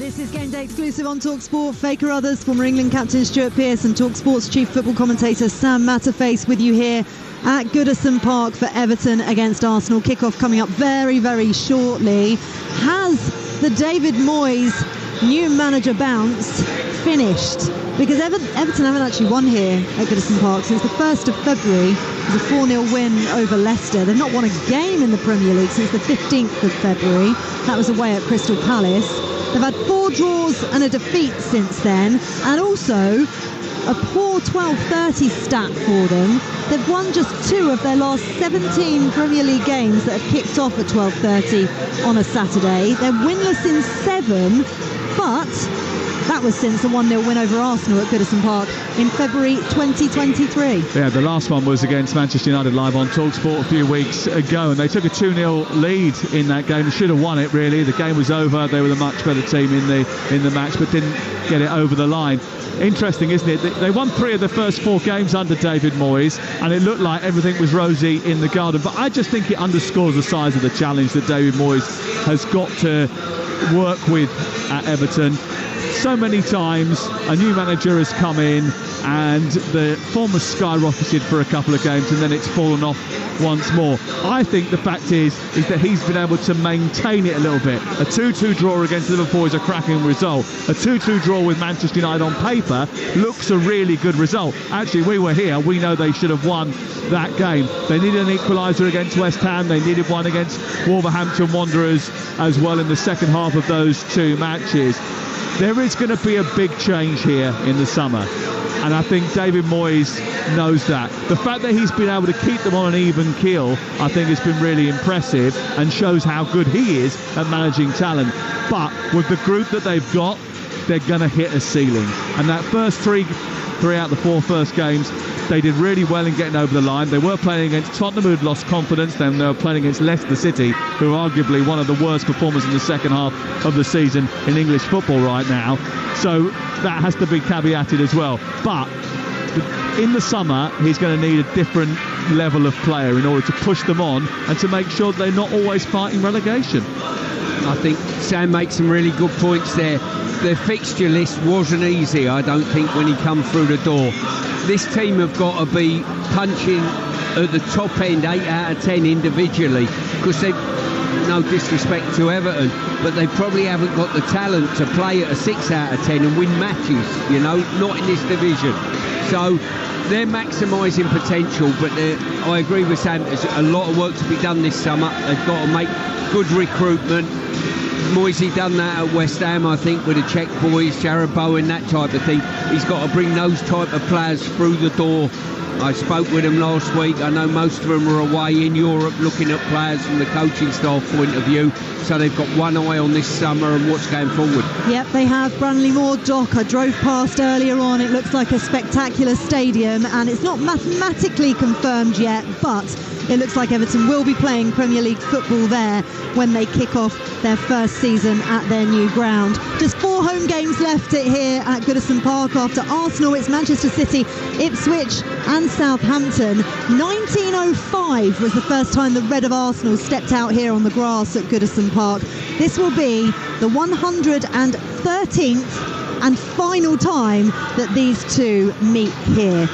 This is Game Day exclusive on Talksport. Faker Others, former England captain Stuart Pearce and Talksport's chief football commentator Sam Matterface with you here at Goodison Park for Everton against Arsenal. Kickoff coming up very, very shortly. Has the David Moyes new manager bounce finished? Because Everton haven't actually won here at Goodison Park since the 1st of February. It was a 4-0 win over Leicester. They've not won a game in the Premier League since the 15th of February. That was away at Crystal Palace. They've had 4 draws and a defeat since then, and also a poor 12:30 stat for them. They've won just 2 of their last 17 Premier League games that have kicked off at 12:30 on a Saturday. They're winless in 7, but that was since the 1-0 win over Arsenal at Goodison Park in February 2023. Yeah, the last one was against Manchester United live on Talksport a few weeks ago, and they took a 2-0 lead in that game. They should have won it, really. The game was over. They were the much better team in the match, but didn't get it over the line. Interesting, isn't it? They won 3 of the first 4 games under David Moyes, and it looked like everything was rosy in the garden. But I just think it underscores the size of the challenge that David Moyes has got to work with at Everton. So many times a new manager has come in and the form has skyrocketed for a couple of games and then it's fallen off once more. I think the fact is that he's been able to maintain it a little bit. A 2-2 draw against Liverpool is a cracking result. A 2-2 draw with Manchester United on paper looks a really good result. Actually, we were here. We know they should have won that game. They needed an equaliser against West Ham. They needed one against Wolverhampton Wanderers as well in the second half of those 2 matches. There is going to be a big change here in the summer, and I think David Moyes knows that. The fact that he's been able to keep them on an even keel, I think, has been really impressive and shows how good he is at managing talent. But with the group that they've got, they're going to hit a ceiling. And that first 3 out of the 4 first games, they did really well in getting over the line. They were playing against Tottenham, who'd lost confidence. Then they were playing against Leicester City, who are arguably one of the worst performers in the second half of the season in English football right now. So that has to be caveated as well. But in the summer, he's going to need a different level of player in order to push them on and to make sure they're not always fighting relegation. I think Sam makes some really good points there. The fixture list wasn't easy, I don't think, when he come through the door. This team have got to be punching at the top end, 8 out of 10 individually, because they, no disrespect to Everton, but they probably haven't got the talent to play at a 6 out of 10 and win matches, you know, not in this division. So they're maximising potential, but I agree with Sam, there's a lot of work to be done this summer. They've got to make good recruitment. Moisey done that at West Ham, I think, with the Czech boys, Jared Bowen, that type of thing. He's got to bring those type of players through the door. I spoke with him last week. I know most of them are away in Europe looking at players from the coaching staff point of view. So they've got one eye on this summer and what's going forward. Yep, they have. Branley Moore Dock. I drove past earlier on. It looks like a spectacular stadium, and it's not mathematically confirmed yet, but it looks like Everton will be playing Premier League football there when they kick off their first season at their new ground. Just 4 home games left here at Goodison Park. After Arsenal, it's Manchester City, Ipswich and Southampton. 1905 was the first time the Red of Arsenal stepped out here on the grass at Goodison Park. This will be the 113th and final time that these 2 meet here.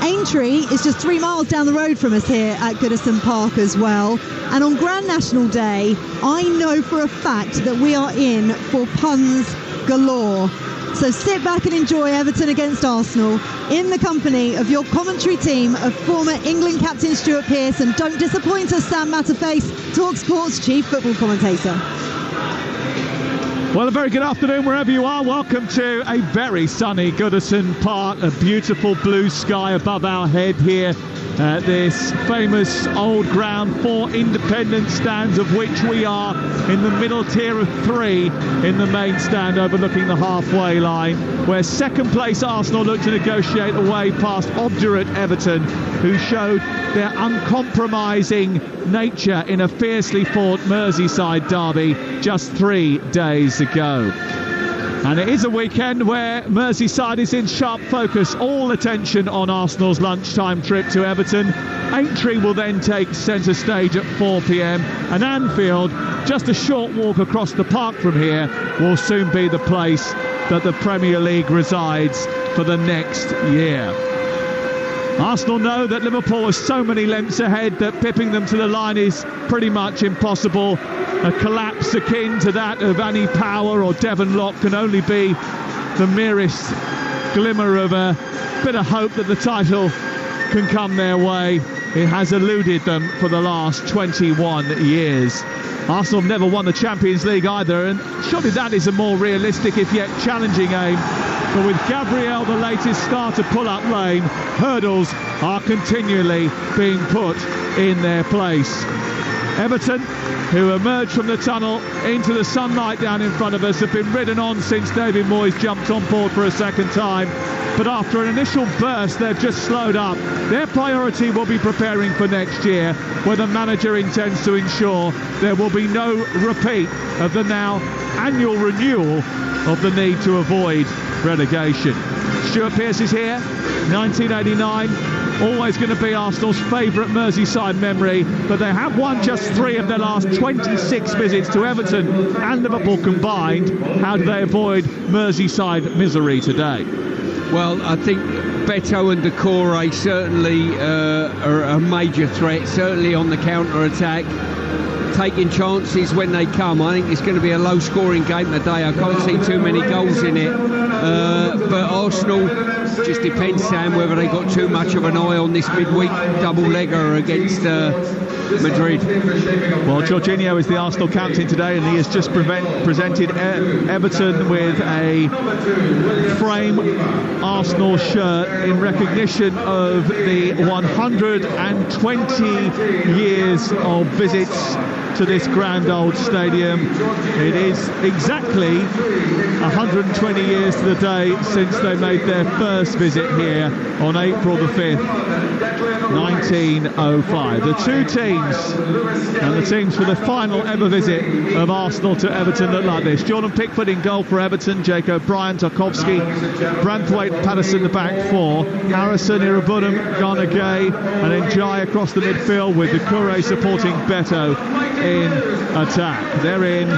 Aintree is just 3 miles down the road from us here at Goodison Park as well. And on Grand National Day, I know for a fact that we are in for puns galore. So sit back and enjoy Everton against Arsenal in the company of your commentary team of former England captain Stuart Pearce, and don't disappoint us, Sam Matterface, Talksport's chief football commentator. Well, a very good afternoon wherever you are. Welcome to a very sunny Goodison Park. A beautiful blue sky above our head here at this famous old ground. 4 independent stands, of which we are in the middle tier of 3 in the main stand overlooking the halfway line, where second place Arsenal look to negotiate away past obdurate Everton, who showed their uncompromising nature in a fiercely fought Merseyside derby just 3 days ago. And it is a weekend where Merseyside is in sharp focus. All attention on Arsenal's lunchtime trip to Everton. Aintree will then take centre stage at 4 p.m. and Anfield, just a short walk across the park from here, will soon be the place that the Premier League resides for the next year. Arsenal know that Liverpool are so many lengths ahead that pipping them to the line is pretty much impossible. A collapse akin to that of Annie Power or Devon Lock can only be the merest glimmer of a bit of hope that the title can come their way. It has eluded them for the last 21 years. Arsenal have never won the Champions League either, and surely that is a more realistic, if yet challenging aim. But with Gabriel the latest star to pull up lane, hurdles are continually being put in their place. Everton, who emerged from the tunnel into the sunlight down in front of us, have been ridden on since David Moyes jumped on board for a second time. But after an initial burst, they've just slowed up. Their priority will be preparing for next year, where the manager intends to ensure there will be no repeat of the now annual renewal of the need to avoid relegation. Stuart Pearce is here, 1989. Always going to be Arsenal's favourite Merseyside memory, but they have won just 3 of their last 26 visits to Everton and Liverpool combined. How do they avoid Merseyside misery today? Well, I think Beto and Decore certainly are a major threat, certainly on the counter-attack, taking chances when they come. I think it's going to be a low-scoring game today. I can't see too many goals in it. But Arsenal, just depends, Sam, whether they got too much of an eye on this midweek double-legger against Madrid. Well, Jorginho is the Arsenal captain today, and he has just presented Everton with a frame Arsenal shirt in recognition of the 120 years of visits to this grand old stadium. It is exactly 120 years to the day since they made their first visit here on April the 5th, 1905. The two teams and the teams for the final ever visit of Arsenal to Everton look like this. Jordan Pickford in goal for Everton, Jake O'Brien, Tarkowski, Branthwaite, Patterson the back 4, Harrison, Irabunum, Garner Gay and Njai across the midfield, with Decore supporting Beto in attack. They're in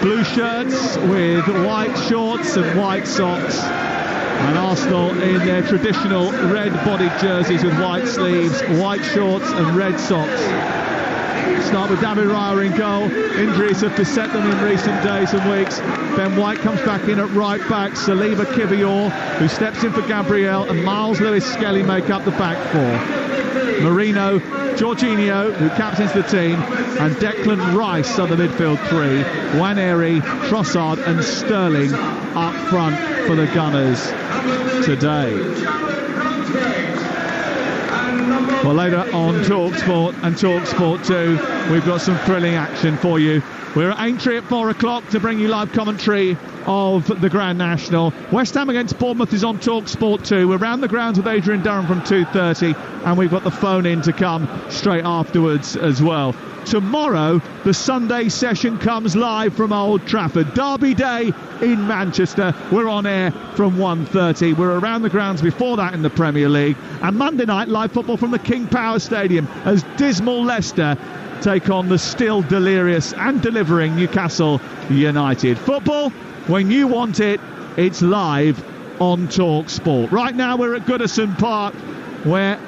blue shirts with white shorts and white socks, and Arsenal in their traditional red-bodied jerseys with white sleeves, white shorts and red socks. Start with David Raya in goal. Injuries have beset them in recent days and weeks. Ben White comes back in at right back. Saliba Kivior, who steps in for Gabriel, and Miles Lewis-Skelly make up the back 4. Marino, Jorginho, who captains the team, and Declan Rice are the midfield 3. Nwaneri, Trossard and Sterling up front for the Gunners today. Well, later on Talksport and Talksport 2, we've got some thrilling action for you. We're at Aintree at 4 o'clock to bring you live commentary of the Grand National. West Ham against Bournemouth is on Talksport 2. We're round the grounds with Adrian Durham from 2:30, and we've got the phone in to come straight afterwards as well. Tomorrow, the Sunday session comes live from Old Trafford. Derby Day in Manchester. We're on air from 1:30. We're around the grounds before that in the Premier League. And Monday night, live football from the King Power Stadium as dismal Leicester take on the still delirious and delivering Newcastle United. Football, when you want it, it's live on Talksport. Right now, we're at Goodison Park, where,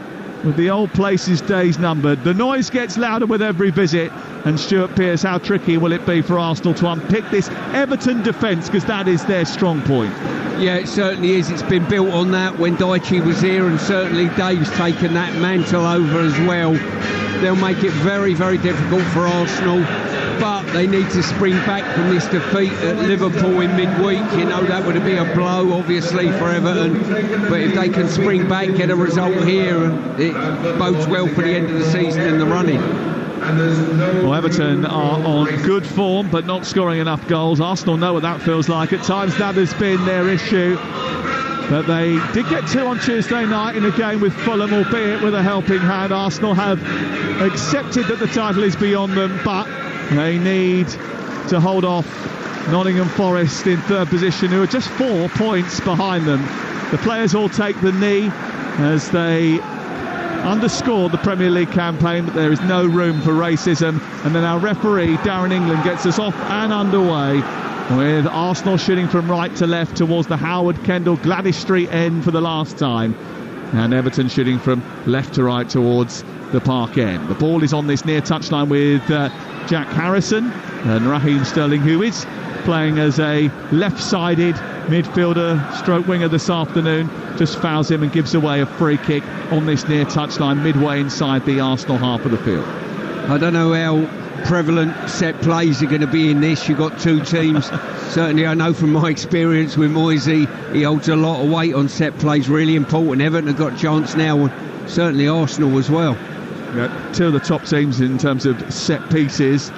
with the old place's days numbered, the noise gets louder with every visit. And Stuart Pearce, how tricky will it be for Arsenal to unpick this Everton defence, because that is their strong point? Yeah, it certainly is. It's been built on that when Daichi was here, and certainly Dave's taken that mantle over as well. They'll make it very, very difficult for Arsenal, but they need to spring back from this defeat at Liverpool in midweek. You know, that would be a blow, obviously, for Everton. But if they can spring back, get a result here, it bodes well for the end of the season in the running. Well, Everton are on good form, but not scoring enough goals. Arsenal know what that feels like. At times, that has been their issue. But they did get 2 on Tuesday night in a game with Fulham, albeit with a helping hand. Arsenal have accepted that the title is beyond them, but they need to hold off Nottingham Forest in third position, who are just 4 points behind them. The players all take the knee as they underscore the Premier League campaign, but there is no room for racism. And then our referee, Darren England, gets us off and underway with Arsenal shooting from right to left towards the Howard Kendall Gladys Street end for the last time, and Everton shooting from left to right towards the Park end. The ball is on this near touchline with Jack Harrison, and Raheem Sterling, who is playing as a left-sided midfielder stroke winger this afternoon, just fouls him and gives away a free kick on this near touchline midway inside the Arsenal half of the field. I don't know how prevalent set plays are going to be in this. You've got two teams. Certainly I know from my experience with Moisey, he holds a lot of weight on set plays, really important. Everton have got a chance now, and certainly Arsenal as well. Yeah, two of the top teams in terms of set pieces.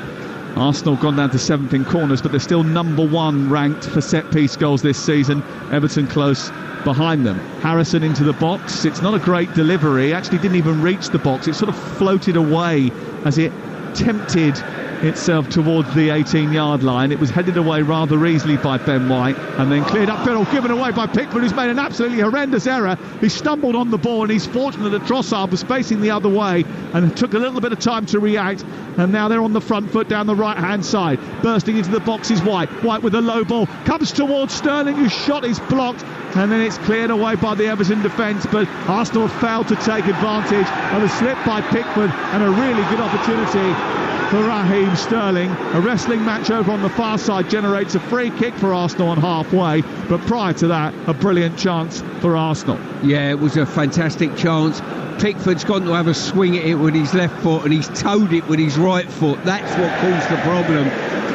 Arsenal gone down to 7th in corners, but they're still number 1 ranked for set-piece goals this season. Everton close behind them. Harrison into the box. It's not a great delivery. Actually didn't even reach the box. It sort of floated away as it tempted itself towards the 18-yard line. It was headed away rather easily by Ben White and then cleared upfield, given away by Pickford, who's made an absolutely horrendous error. He stumbled on the ball, and he's fortunate that Trossard was facing the other way and took a little bit of time to react, and now they're on the front foot down the right-hand side. Bursting into the box is White. White with a low ball, comes towards Sterling, whose shot is blocked, and then it's cleared away by the Everton defence, but Arsenal failed to take advantage of a slip by Pickford and a really good opportunity for Raheem Sterling. A wrestling match over on the far side generates a free kick for Arsenal on halfway, but prior to that, a brilliant chance for Arsenal. Yeah, it was a fantastic chance. Pickford's gone to have a swing at it with his left foot, and he's toed it with his right foot. That's what caused the problem.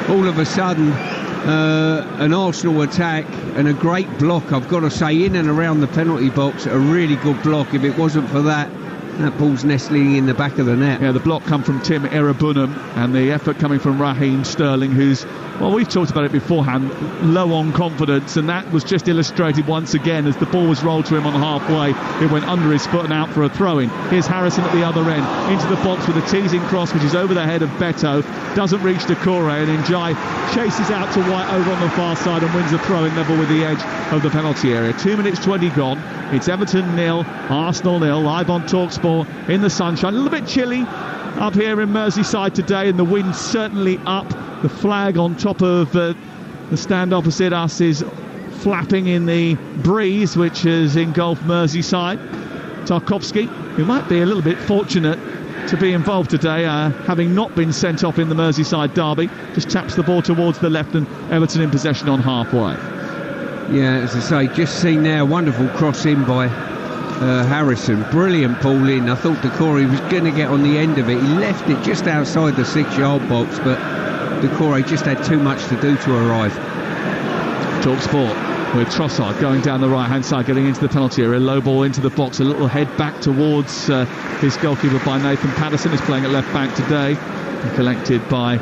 All of a sudden, an Arsenal attack and a great block, I've got to say, in and around the penalty box. A really good block. If it wasn't for that ball's nestling in the back of the net. Yeah, the block come from Tim Erabunam, and the effort coming from Raheem Sterling, who's, well, we've talked about it beforehand, low on confidence, and that was just illustrated once again as the ball was rolled to him on halfway. It went under his foot and out for a throw-in. Here's Harrison at the other end, into the box with a teasing cross, which is over the head of Beto, doesn't reach Decore, and Njai chases out to White over on the far side and wins a throw-in level with the edge of the penalty area. 2 minutes 20 gone. It's Everton 0, Arsenal 0, live on Talksport in the sunshine. A little bit chilly up here in Merseyside today, and the wind certainly up. The flag on top of the stand opposite us is flapping in the breeze, which has engulfed Merseyside. Tarkowski, who might be a little bit fortunate to be involved today, having not been sent off in the Merseyside derby, just taps the ball towards the left, and Everton in possession on halfway. Yeah, as I say, just seen now, wonderful cross in by Harrison. Brilliant ball in. I thought Decore was going to get on the end of it. He left it just outside the 6-yard box, but Decore just had too much to do to arrive. Talksport with Trossard going down the right-hand side, getting into the penalty area. Low ball into the box, a little head back towards his goalkeeper by Nathan Patterson, who's playing at left back today, and collected by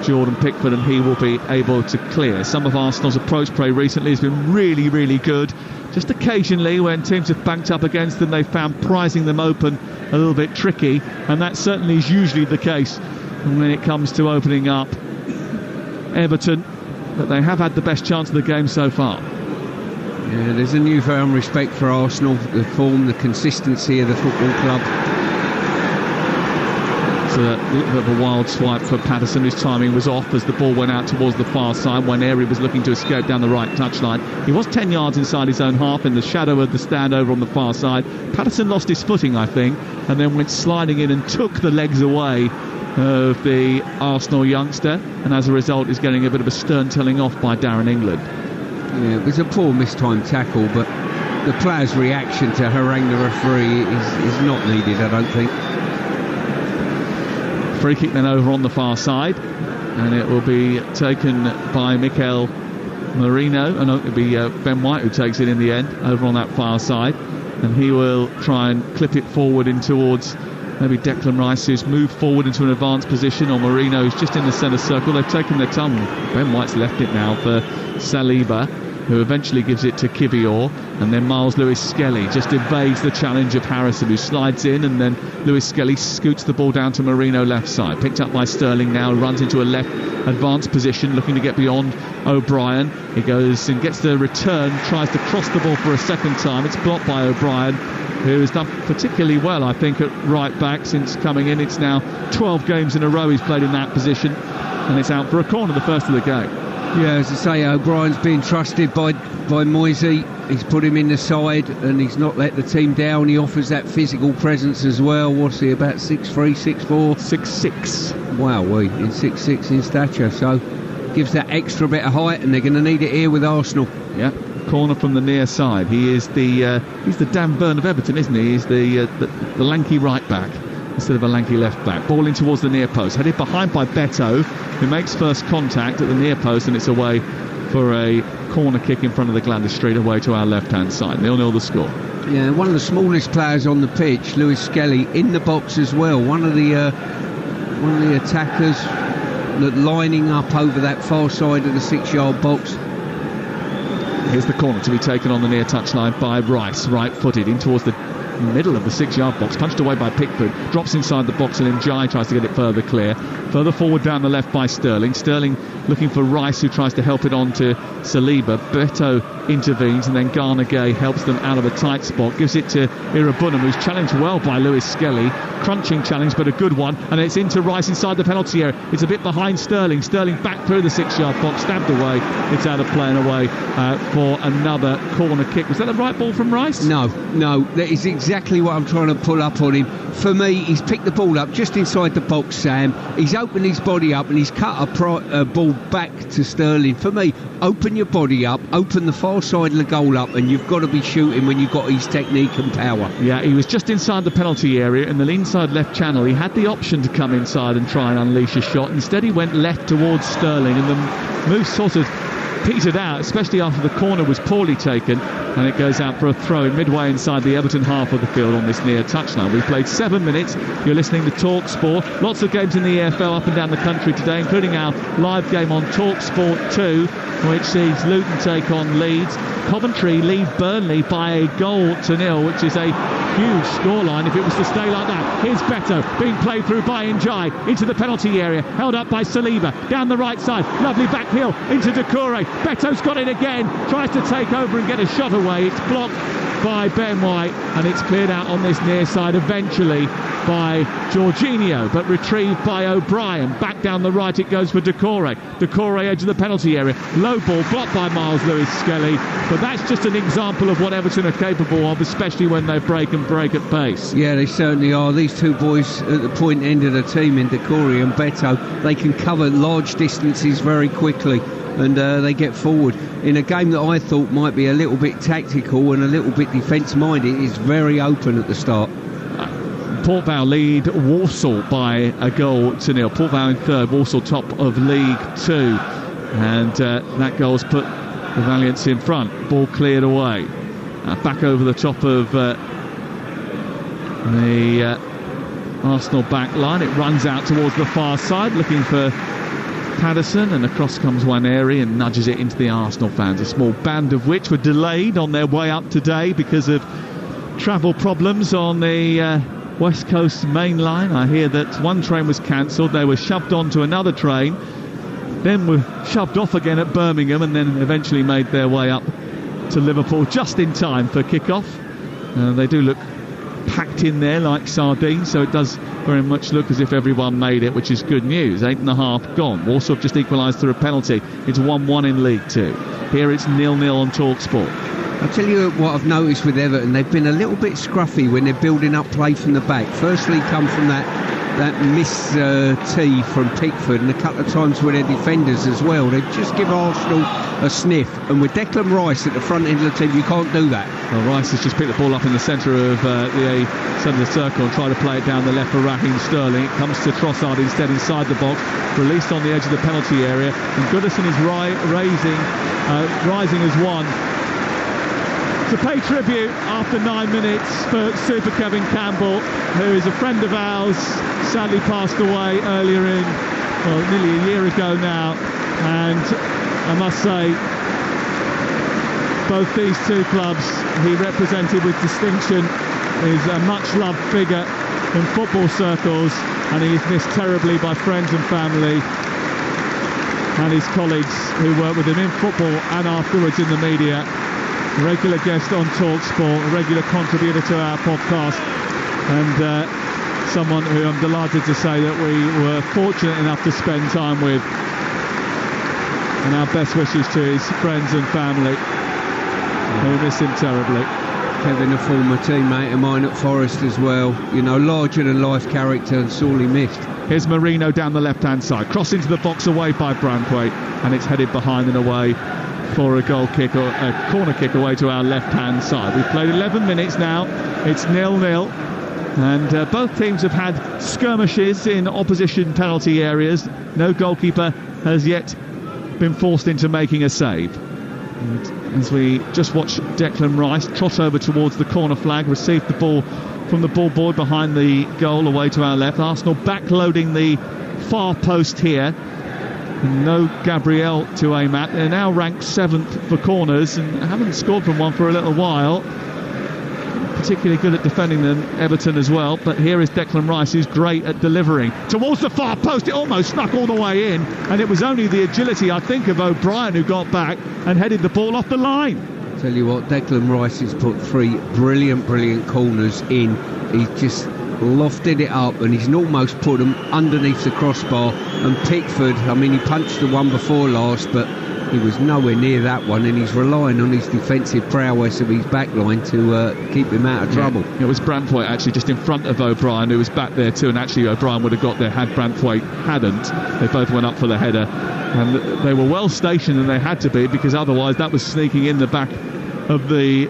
Jordan Pickford, and he will be able to clear. Some of Arsenal's approach play recently has been really, really good. Just occasionally, when teams have banked up against them, they've found prizing them open a little bit tricky, and that certainly is usually the case when it comes to opening up Everton, but they have had the best chance of the game so far. Yeah, there's a newfound respect for Arsenal, the form, the consistency of the football club. A little bit of a wild swipe for Patterson, whose timing was off as the ball went out towards the far side when Airy was looking to escape down the right touchline. He was 10 yards inside his own half in the shadow of the stand over on the far side. Patterson lost his footing, I think, and then went sliding in and took the legs away of the Arsenal youngster, and as a result is getting a bit of a stern telling off by Darren England. Yeah, it was a poor mistimed tackle, but the player's reaction to harangue the referee is not needed, I don't think. Free kick then over on the far side, and it will be taken by Mikel Merino, and it'll be Ben White who takes it in the end over on that far side, and he will try and clip it forward in towards maybe Declan Rice, who's moved forward into an advanced position, or Merino, who's just in the centre circle. They've taken their time. Ben White's left it now for Saliba, who eventually gives it to Kivior, and then Miles Lewis-Skelly just evades the challenge of Harrison, who slides in, and then Lewis-Skelly scoots the ball down to Marino left side. Picked up by Sterling now, runs into a left advanced position, looking to get beyond O'Brien. He goes and gets the return, tries to cross the ball for a second time. It's blocked by O'Brien, who has done particularly well, I think, at right back since coming in. It's now 12 games in a row he's played in that position, and it's out for a corner, the first of the game. Yeah, as I say, O'Brien's being trusted by Moisey. He's put him in the side and he's not let the team down. He offers that physical presence as well. What's he, about 6'3", 6'4"? 6'6". Wow, in 6'6" in stature, so gives that extra bit of height, and they're going to need it here with Arsenal. Yeah, corner from the near side. He is he's the Dan Burn of Everton, isn't he? He's the lanky right back instead of a lanky left back. Ball in towards the near post, headed behind by Beto, who makes first contact at the near post, and it's away for a corner kick in front of the Gladys Street, away to our left-hand side. 0-0 the score. Yeah, one of the smallest players on the pitch, Lewis-Skelly, in the box as well. One of the attackers lining up over that far side of the 6-yard box. Here's the corner to be taken on the near touchline by Rice, right-footed in towards the middle of the 6-yard box, punched away by Pickford, drops inside the box, and then Jai tries to get it further clear. Further forward down the left by Sterling. Sterling looking for Rice, who tries to help it on to Saliba. Beto intervenes, and then Garner Gay helps them out of a tight spot, gives it to Irabunam, who's challenged well by Lewis-Skelly. Crunching challenge, but a good one, and it's into Rice inside the penalty area. It's a bit behind Sterling. Sterling back through the 6-yard box, stabbed away. It's out of play and away for another corner kick. Was that the right ball from Rice? No, that is exactly what I'm trying to pull up on him. For me, he's picked the ball up just inside the box, Sam. He's opened his body up and he's cut a ball back to Sterling. For me, open your body up, open the far side of the goal up, and you've got to be shooting when you've got his technique and power. Yeah, he was just inside the penalty area in the inside left channel. He had the option to come inside and try and unleash a shot. Instead, he went left towards Sterling, and the move sort of petered out, especially after the corner was poorly taken, and it goes out for a throw in midway inside the Everton half of the field on this near touchline. We've played 7 minutes. You're listening to Talksport. Lots of games in the EFL up and down the country today, including our live game on Talksport 2, which sees Luton take on Leeds. Coventry lead Burnley by a goal to nil, which is a huge scoreline if it was to stay like that. Here's Beto being played through by Njai into the penalty area, held up by Saliba down the right side. Lovely back heel into Doucouré. Beto's got it again, tries to take over and get a shot away. It's blocked by Ben White, and it's cleared out on this near side eventually by Jorginho, but retrieved by O'Brien. Back down the right it goes for Doucouré. Doucouré edge of the penalty area. Low ball blocked by Miles Lewis-Skelly, but that's just an example of what Everton are capable of, especially when they break at pace. Yeah, they certainly are. These two boys at the point end of the team in Doucouré and Beto, they can cover large distances very quickly, and they get forward. In a game that I thought might be a little bit tactical and a little bit defence-minded, it's very open at the start. Port Vale lead Walsall by a goal to nil. Port Vale in third, Walsall top of League 2, and that goal's put the Valiants in front. Ball cleared away, back over the top of the Arsenal back line. It runs out towards the far side looking for Patterson, and across comes Waneri and nudges it into the Arsenal fans, a small band of which were delayed on their way up today because of travel problems on the West Coast main line. I hear that one train was cancelled. They were shoved onto another train, then were shoved off again at Birmingham, and then eventually made their way up to Liverpool just in time for kick-off. They do look packed in there like sardines, so it does very much look as if everyone made it, which is good news. 8.5 gone. Walsall have just equalised through a penalty. It's 1-1 in League 2. Here it's 0-0 on Talksport. I'll tell you what I've noticed with Everton. They've been a little bit scruffy when they're building up play from the back. Firstly, come from that miss tee from Pickford, and a couple of times with their defenders as well. They just give Arsenal a sniff, and with Declan Rice at the front end of the team, you can't do that. Well, Rice has just picked the ball up in the centre of the centre of the circle and tried to play it down the left for Raheem Sterling. It comes to Trossard instead inside the box, released on the edge of the penalty area, and Goodison is rising as one to pay tribute after 9 minutes for Super Kevin Campbell, who is a friend of ours, sadly passed away earlier in, well, nearly a year ago now, and I must say both these two clubs he represented with distinction. He's a much-loved figure in football circles, and he is missed terribly by friends and family and his colleagues who work with him in football and afterwards in the media. A regular guest on Talksport, a regular contributor to our podcast, and someone who I'm delighted to say that we were fortunate enough to spend time with. And our best wishes to his friends and family who miss him terribly. Kevin, a former teammate of mine at Forest as well, you know, larger than life character and sorely missed. Here's Marino down the left-hand side, crossed into the box away by Branthwaite, and it's headed behind and away for a goal kick, or a corner kick away to our left-hand side. We've played 11 minutes now, it's 0-0, and both teams have had skirmishes in opposition penalty areas. No goalkeeper has yet been forced into making a save. And as we just watch Declan Rice trot over towards the corner flag, receive the ball from the ball boy behind the goal away to our left. Arsenal backloading the far post here. No Gabriel to aim at. They're now ranked 7th for corners and haven't scored from one for a little while. Particularly good at defending them, Everton as well. But here is Declan Rice, who's great at delivering towards the far post. It almost snuck all the way in, and it was only the agility, I think, of O'Brien who got back and headed the ball off the line. Tell you what, Declan Rice has put 3 brilliant corners in. He's just lofted it up, and he's almost put them underneath the crossbar. And Pickford, I mean, he punched the one before last, but he was nowhere near that one, and he's relying on his defensive prowess of his backline to keep him out of trouble. It was Branthwaite actually just in front of O'Brien, who was back there too, and actually O'Brien would have got there had Branthwaite hadn't. They both went up for the header, and they were well stationed, and they had to be, because otherwise that was sneaking in the back of the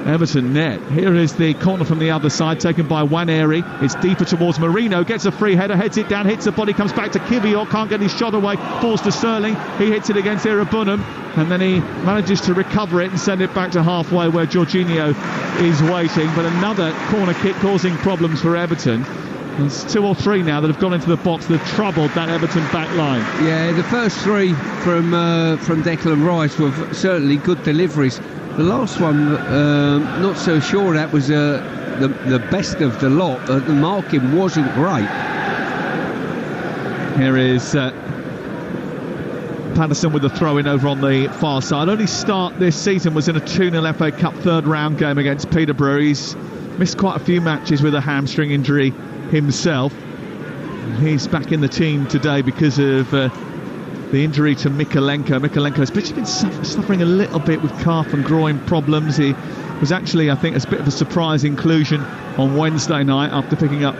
Everton net. Here is the corner from the other side, taken by Waneri. It's deeper towards Marino, gets a free header, heads it down, hits the body, comes back to Kivior, can't get his shot away, falls to Sterling. He hits it against Irabunum, and then he manages to recover it and send it back to halfway where Jorginho is waiting. But another corner kick causing problems for Everton. There's 2 or 3 now that have gone into the box that have troubled that Everton back line. Yeah, the first 3 from Declan Rice were certainly good deliveries. The last one, not so sure that was the best of the lot. The marking wasn't great. Here is Patterson with the throw-in over on the far side. Only start this season was in a 2-0 FA Cup third round game against Peterborough. He's missed quite a few matches with a hamstring injury himself. He's back in the team today because of the injury to Mykolenko. Mykolenko's been suffering a little bit with calf and groin problems. He was actually, I think, a bit of a surprise inclusion on Wednesday night after picking up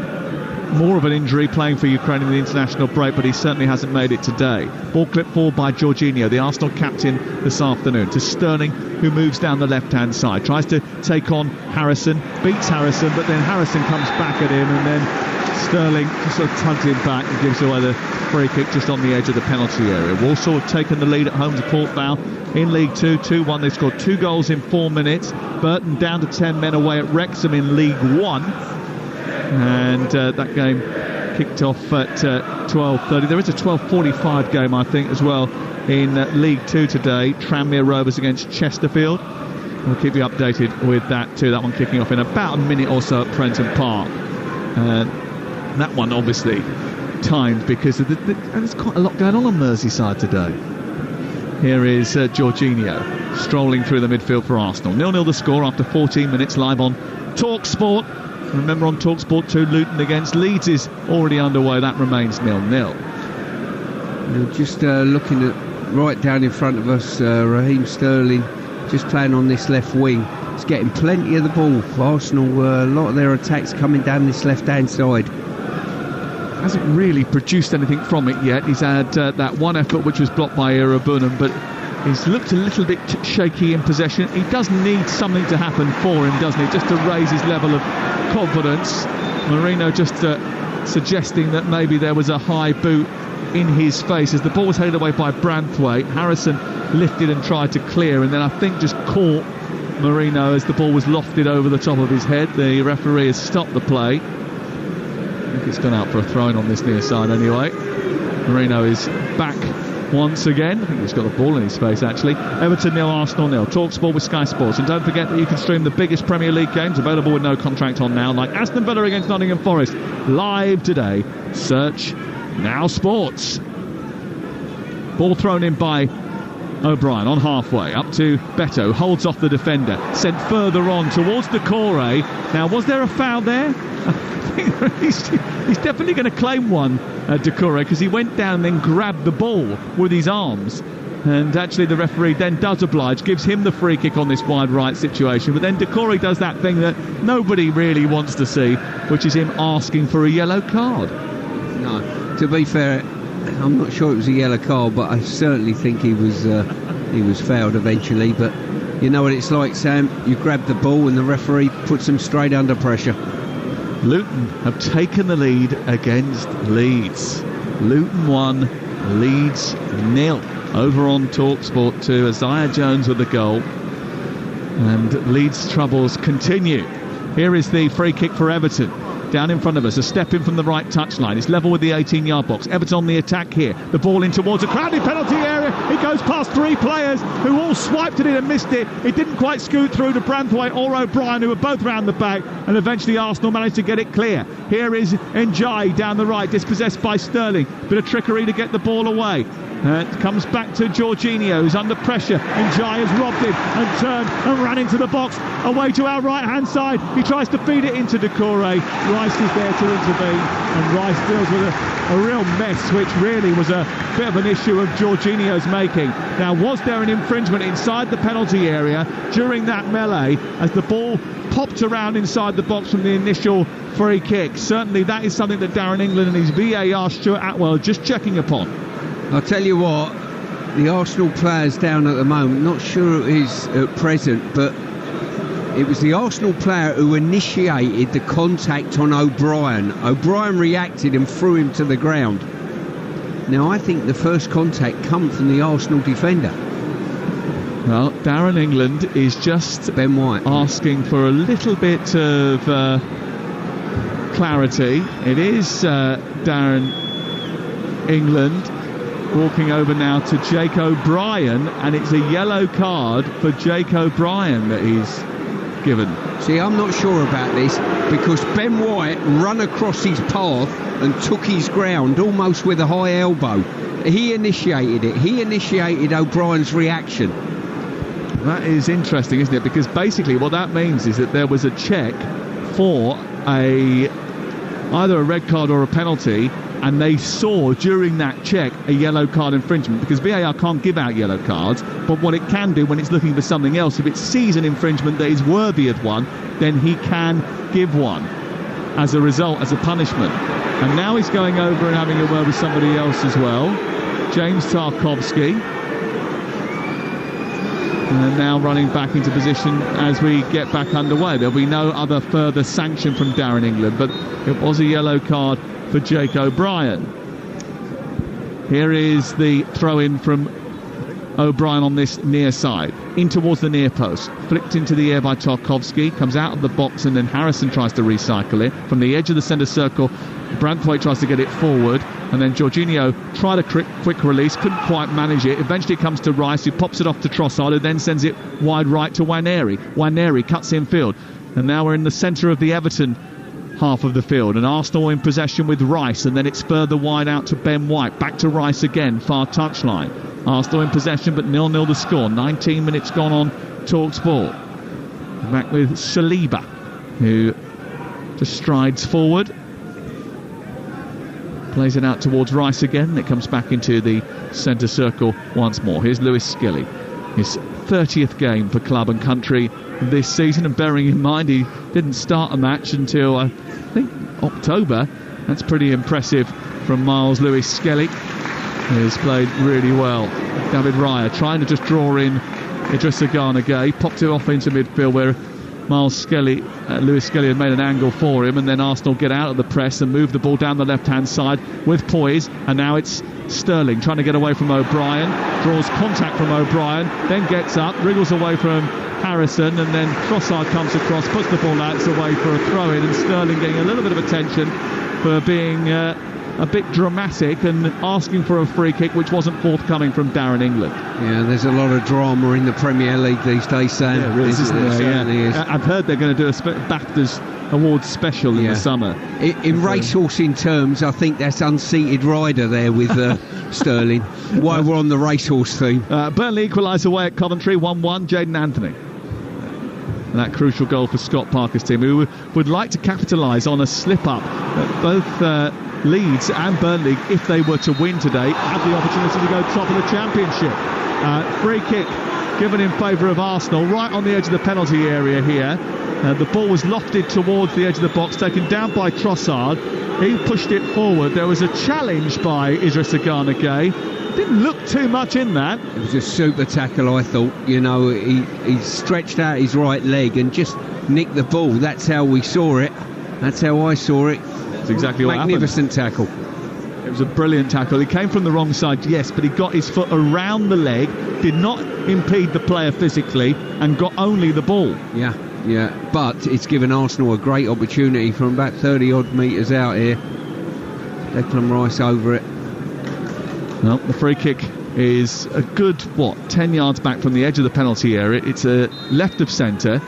more of an injury playing for Ukraine in the international break, but he certainly hasn't made it today. Ball clipped forward by Jorginho, the Arsenal captain, this afternoon, to Sterling, who moves down the left-hand side, tries to take on Harrison, beats Harrison, but then Harrison comes back at him, and then Sterling just sort of tugs him back and gives away the free kick just on the edge of the penalty area. Walsall have taken the lead at home to Port Vale in League 2, 2-1. They've scored 2 goals in 4 minutes. Burton down to 10 men away at Wrexham in League 1. And that game kicked off at 12:30. There is a 12:45 game, I think, as well in League 2 today. Tranmere Rovers against Chesterfield. We'll keep you updated with that too. That one kicking off in about a minute or so at Prenton Park. That one obviously timed because of there's quite a lot going on Merseyside today. Here is Jorginho strolling through the midfield for Arsenal. 0-0 the score after 14 minutes, live on Talksport. Remember, on Talksport 2, Luton against Leeds is already underway. That remains 0-0. Just looking at right down in front of us, Raheem Sterling just playing on this left wing. He's getting plenty of the ball. Arsenal, a lot of their attacks coming down this left-hand side. Hasn't really produced anything from it yet. He's had that one effort which was blocked by Irabunum, but he's looked a little bit shaky in possession. He does need something to happen for him, doesn't he? Just to raise his level of confidence. Marino just suggesting that maybe there was a high boot in his face as the ball was headed away by Branthwaite. Harrison lifted and tried to clear, and then I think just caught Marino as the ball was lofted over the top of his head. The referee has stopped the play. I think it's gone out for a throw-in on this near side anyway. Marino is back once again. I think he's got the ball in his face, actually. Everton 0, Arsenal 0. Talksport with Sky Sports. And don't forget that you can stream the biggest Premier League games available with no contract on now, like Aston Villa against Nottingham Forest, live today. Search Now Sports. Ball thrown in by O'Brien on halfway, up to Beto, holds off the defender, sent further on towards Decore. Now, was there a foul there? I think he's definitely going to claim one, Decore, because he went down and then grabbed the ball with his arms. And actually the referee then does oblige, gives him the free kick on this wide right situation. But then Decore does that thing that nobody really wants to see, which is him asking for a yellow card. No, to be fair, I'm not sure it was a yellow card, but I certainly think he was fouled eventually. But you know what it's like, Sam. You grab the ball and the referee puts them straight under pressure. Luton have taken the lead against Leeds. Luton 1, Leeds 0. Over on Talksport 2, Isaiah Jones with the goal. And Leeds' troubles continue. Here is the free kick for Everton. Down in front of us, a step in from the right touchline. It's level with the 18-yard box. Everton on the attack here. The ball in towards a crowded penalty area. It goes past 3 players who all swiped it in and missed it. It didn't quite scoot through to Branthwaite or O'Brien, who were both round the back, and eventually Arsenal managed to get it clear. Here is Njai down the right, dispossessed by Sterling. Bit of trickery to get the ball away. It comes back to Jorginho, who's under pressure. Njai has robbed him and turned and ran into the box. Away to our right-hand side. He tries to feed it into Decore. Rice is there to intervene, and Rice deals with a real mess, which really was a bit of an issue of Jorginho's making. Now, was there an infringement inside the penalty area during that melee as the ball popped around inside the box from the initial free kick? Certainly that is something that Darren England and his VAR Stuart Atwell are just checking upon. I'll tell you what, the Arsenal players down at the moment, not sure it is at present, but it was the Arsenal player who initiated the contact on O'Brien. O'Brien reacted and threw him to the ground. Now, I think the first contact come from the Arsenal defender. Well, Darren England is just Ben White asking for a little bit of clarity. It is Darren England walking over now to Jake O'Brien, and it's a yellow card for Jake O'Brien that he's given. See, I'm not sure about this, because Ben White ran across his path and took his ground almost with a high elbow. He initiated it. He initiated O'Brien's reaction. That is interesting, isn't it? Because basically what that means is that there was a check for either a red card or a penalty, and they saw during that check a yellow card infringement, because VAR can't give out yellow cards, but what it can do when it's looking for something else, if it sees an infringement that is worthy of one, then he can give one as a result, as a punishment. And now he's going over and having a word with somebody else as well, James Tarkowski. And now running back into position as we get back underway. There'll be no other further sanction from Darren England, but it was a yellow card for Jake O'Brien. Here is the throw-in from O'Brien on this near side, in towards the near post, flicked into the air by Tarkowski, comes out of the box, and then Harrison tries to recycle it from the edge of the centre circle. Branthwaite tries to get it forward, and then Jorginho tried a quick release, couldn't quite manage it. Eventually comes to Rice, who pops it off to Trossard, who then sends it wide right to Nwaneri. Nwaneri cuts in field, and now we're in the centre of the Everton half of the field, and Arsenal in possession with Rice, and then it's further wide out to Ben White, back to Rice again, far touchline. Arsenal in possession, but 0-0 the score. 19 minutes gone on Talksport. Back with Saliba, who just strides forward, plays it out towards Rice again. It comes back into the centre circle once more. Here's Lewis Skilly, his 30th game for club and country this season, and bearing in mind he didn't start a match until I think October. That's pretty impressive from Miles Lewis Skelly. He's played really well. David Raya trying to just draw in Idrissa Gana Gueye, popped it off into midfield where Miles Skelly, Lewis Skelly had made an angle for him, and then Arsenal get out of the press and move the ball down the left-hand side with poise, and now it's Sterling trying to get away from O'Brien, draws contact from O'Brien, then gets up, wriggles away from Harrison, and then Trossard comes across, puts the ball out, it's away for a throw-in, and Sterling getting a little bit of attention for being a bit dramatic and asking for a free kick which wasn't forthcoming from Darren England. Yeah, there's a lot of drama in the Premier League these days, Sam. Yeah, really, isn't there? Is. I've heard they're going to do a BAFTA's awards special in the summer. In racehorsing terms, I think that's unseated rider there with Sterling, while we're on the racehorse theme. Burnley equalise away at Coventry, 1-1, Jayden Anthony. And that crucial goal for Scott Parker's team, who would like to capitalise on a slip-up. Both Leeds and Burnley, if they were to win today, have the opportunity to go top of the Championship. Free kick given in favour of Arsenal, right on the edge of the penalty area here. The ball was lofted towards the edge of the box, taken down by Trossard. He pushed it forward. There was a challenge by Idrissa Gana Gueye. Didn't look too much in that. It was a super tackle, I thought. You know, he stretched out his right leg and just nicked the ball. That's how we saw it. That's how I saw it. That's exactly what happened. Magnificent tackle. It was a brilliant tackle. He came from the wrong side, yes, but he got his foot around the leg, did not impede the player physically, and got only the ball. Yeah, but it's given Arsenal a great opportunity from about 30 odd metres out here. Declan Rice over it. Well, the free kick is a good, 10 yards back from the edge of the penalty area. It's a left of centre,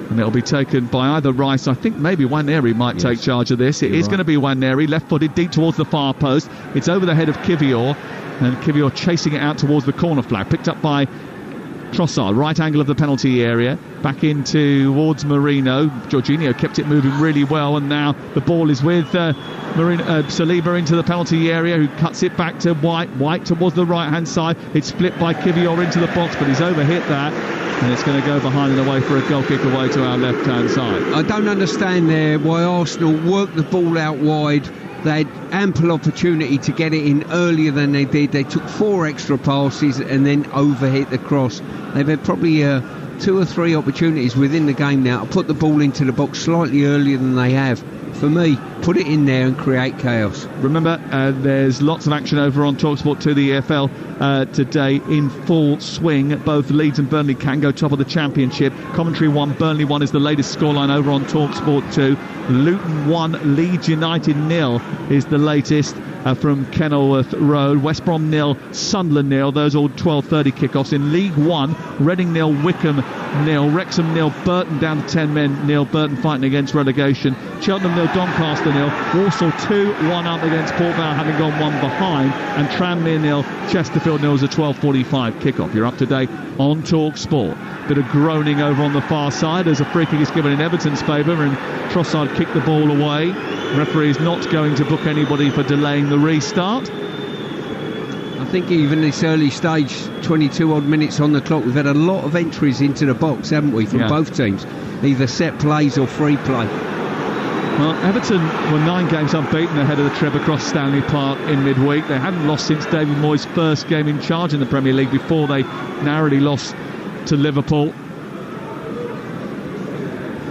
and it'll be taken by either Rice. I think maybe Nwaneri might take charge of this. It is going to be Nwaneri, left-footed, deep towards the far post. It's over the head of Kivior, and Kivior chasing it out towards the corner flag. Picked up by Trossard, right angle of the penalty area, back in towards Marino. Jorginho kept it moving really well, and now the ball is with Saliba into the penalty area, who cuts it back to White towards the right hand side. It's flipped by Kivior into the box, but he's overhit that, and it's going to go behind and away for a goal kick away to our left hand side. I don't understand there why Arsenal worked the ball out wide. They had ample opportunity to get it in earlier than they did. They took 4 extra passes and then overhit the cross. They've had probably 2 or 3 opportunities within the game now to put the ball into the box slightly earlier than they have. For me, put it in there and create chaos. Remember, there's lots of action over on Talksport 2, the EFL today in full swing. Both Leeds and Burnley can go top of the Championship. Coventry 1, Burnley 1 is the latest scoreline over on Talksport 2. Luton 1, Leeds United 0 is the latest from Kenilworth Road. West Brom 0, Sunderland 0. Those all 12:30 kickoffs. In League 1, Reading 0, Wickham 0, Wrexham 0, Burton down to 10 men 0. Burton fighting against relegation. Cheltenham 0, Doncaster 0. Walsall 2-1 up against Port Vale, having gone 1 behind. And Tranmere 0, Chesterfield 0 is a 12:45 kickoff. You're up to date on Talksport. Bit of groaning over on the far side as a free kick is given in Everton's favour, and Trossard kicked the ball away. Referee is not going to book anybody for delaying the restart. I think even this early stage, 22 odd minutes on the clock, we've had a lot of entries into the box, haven't we, from both teams, either set plays or free play. Well, Everton were 9 games unbeaten ahead of the trip across Stanley Park in midweek. They hadn't lost since David Moyes' first game in charge in the Premier League, before they narrowly lost to Liverpool.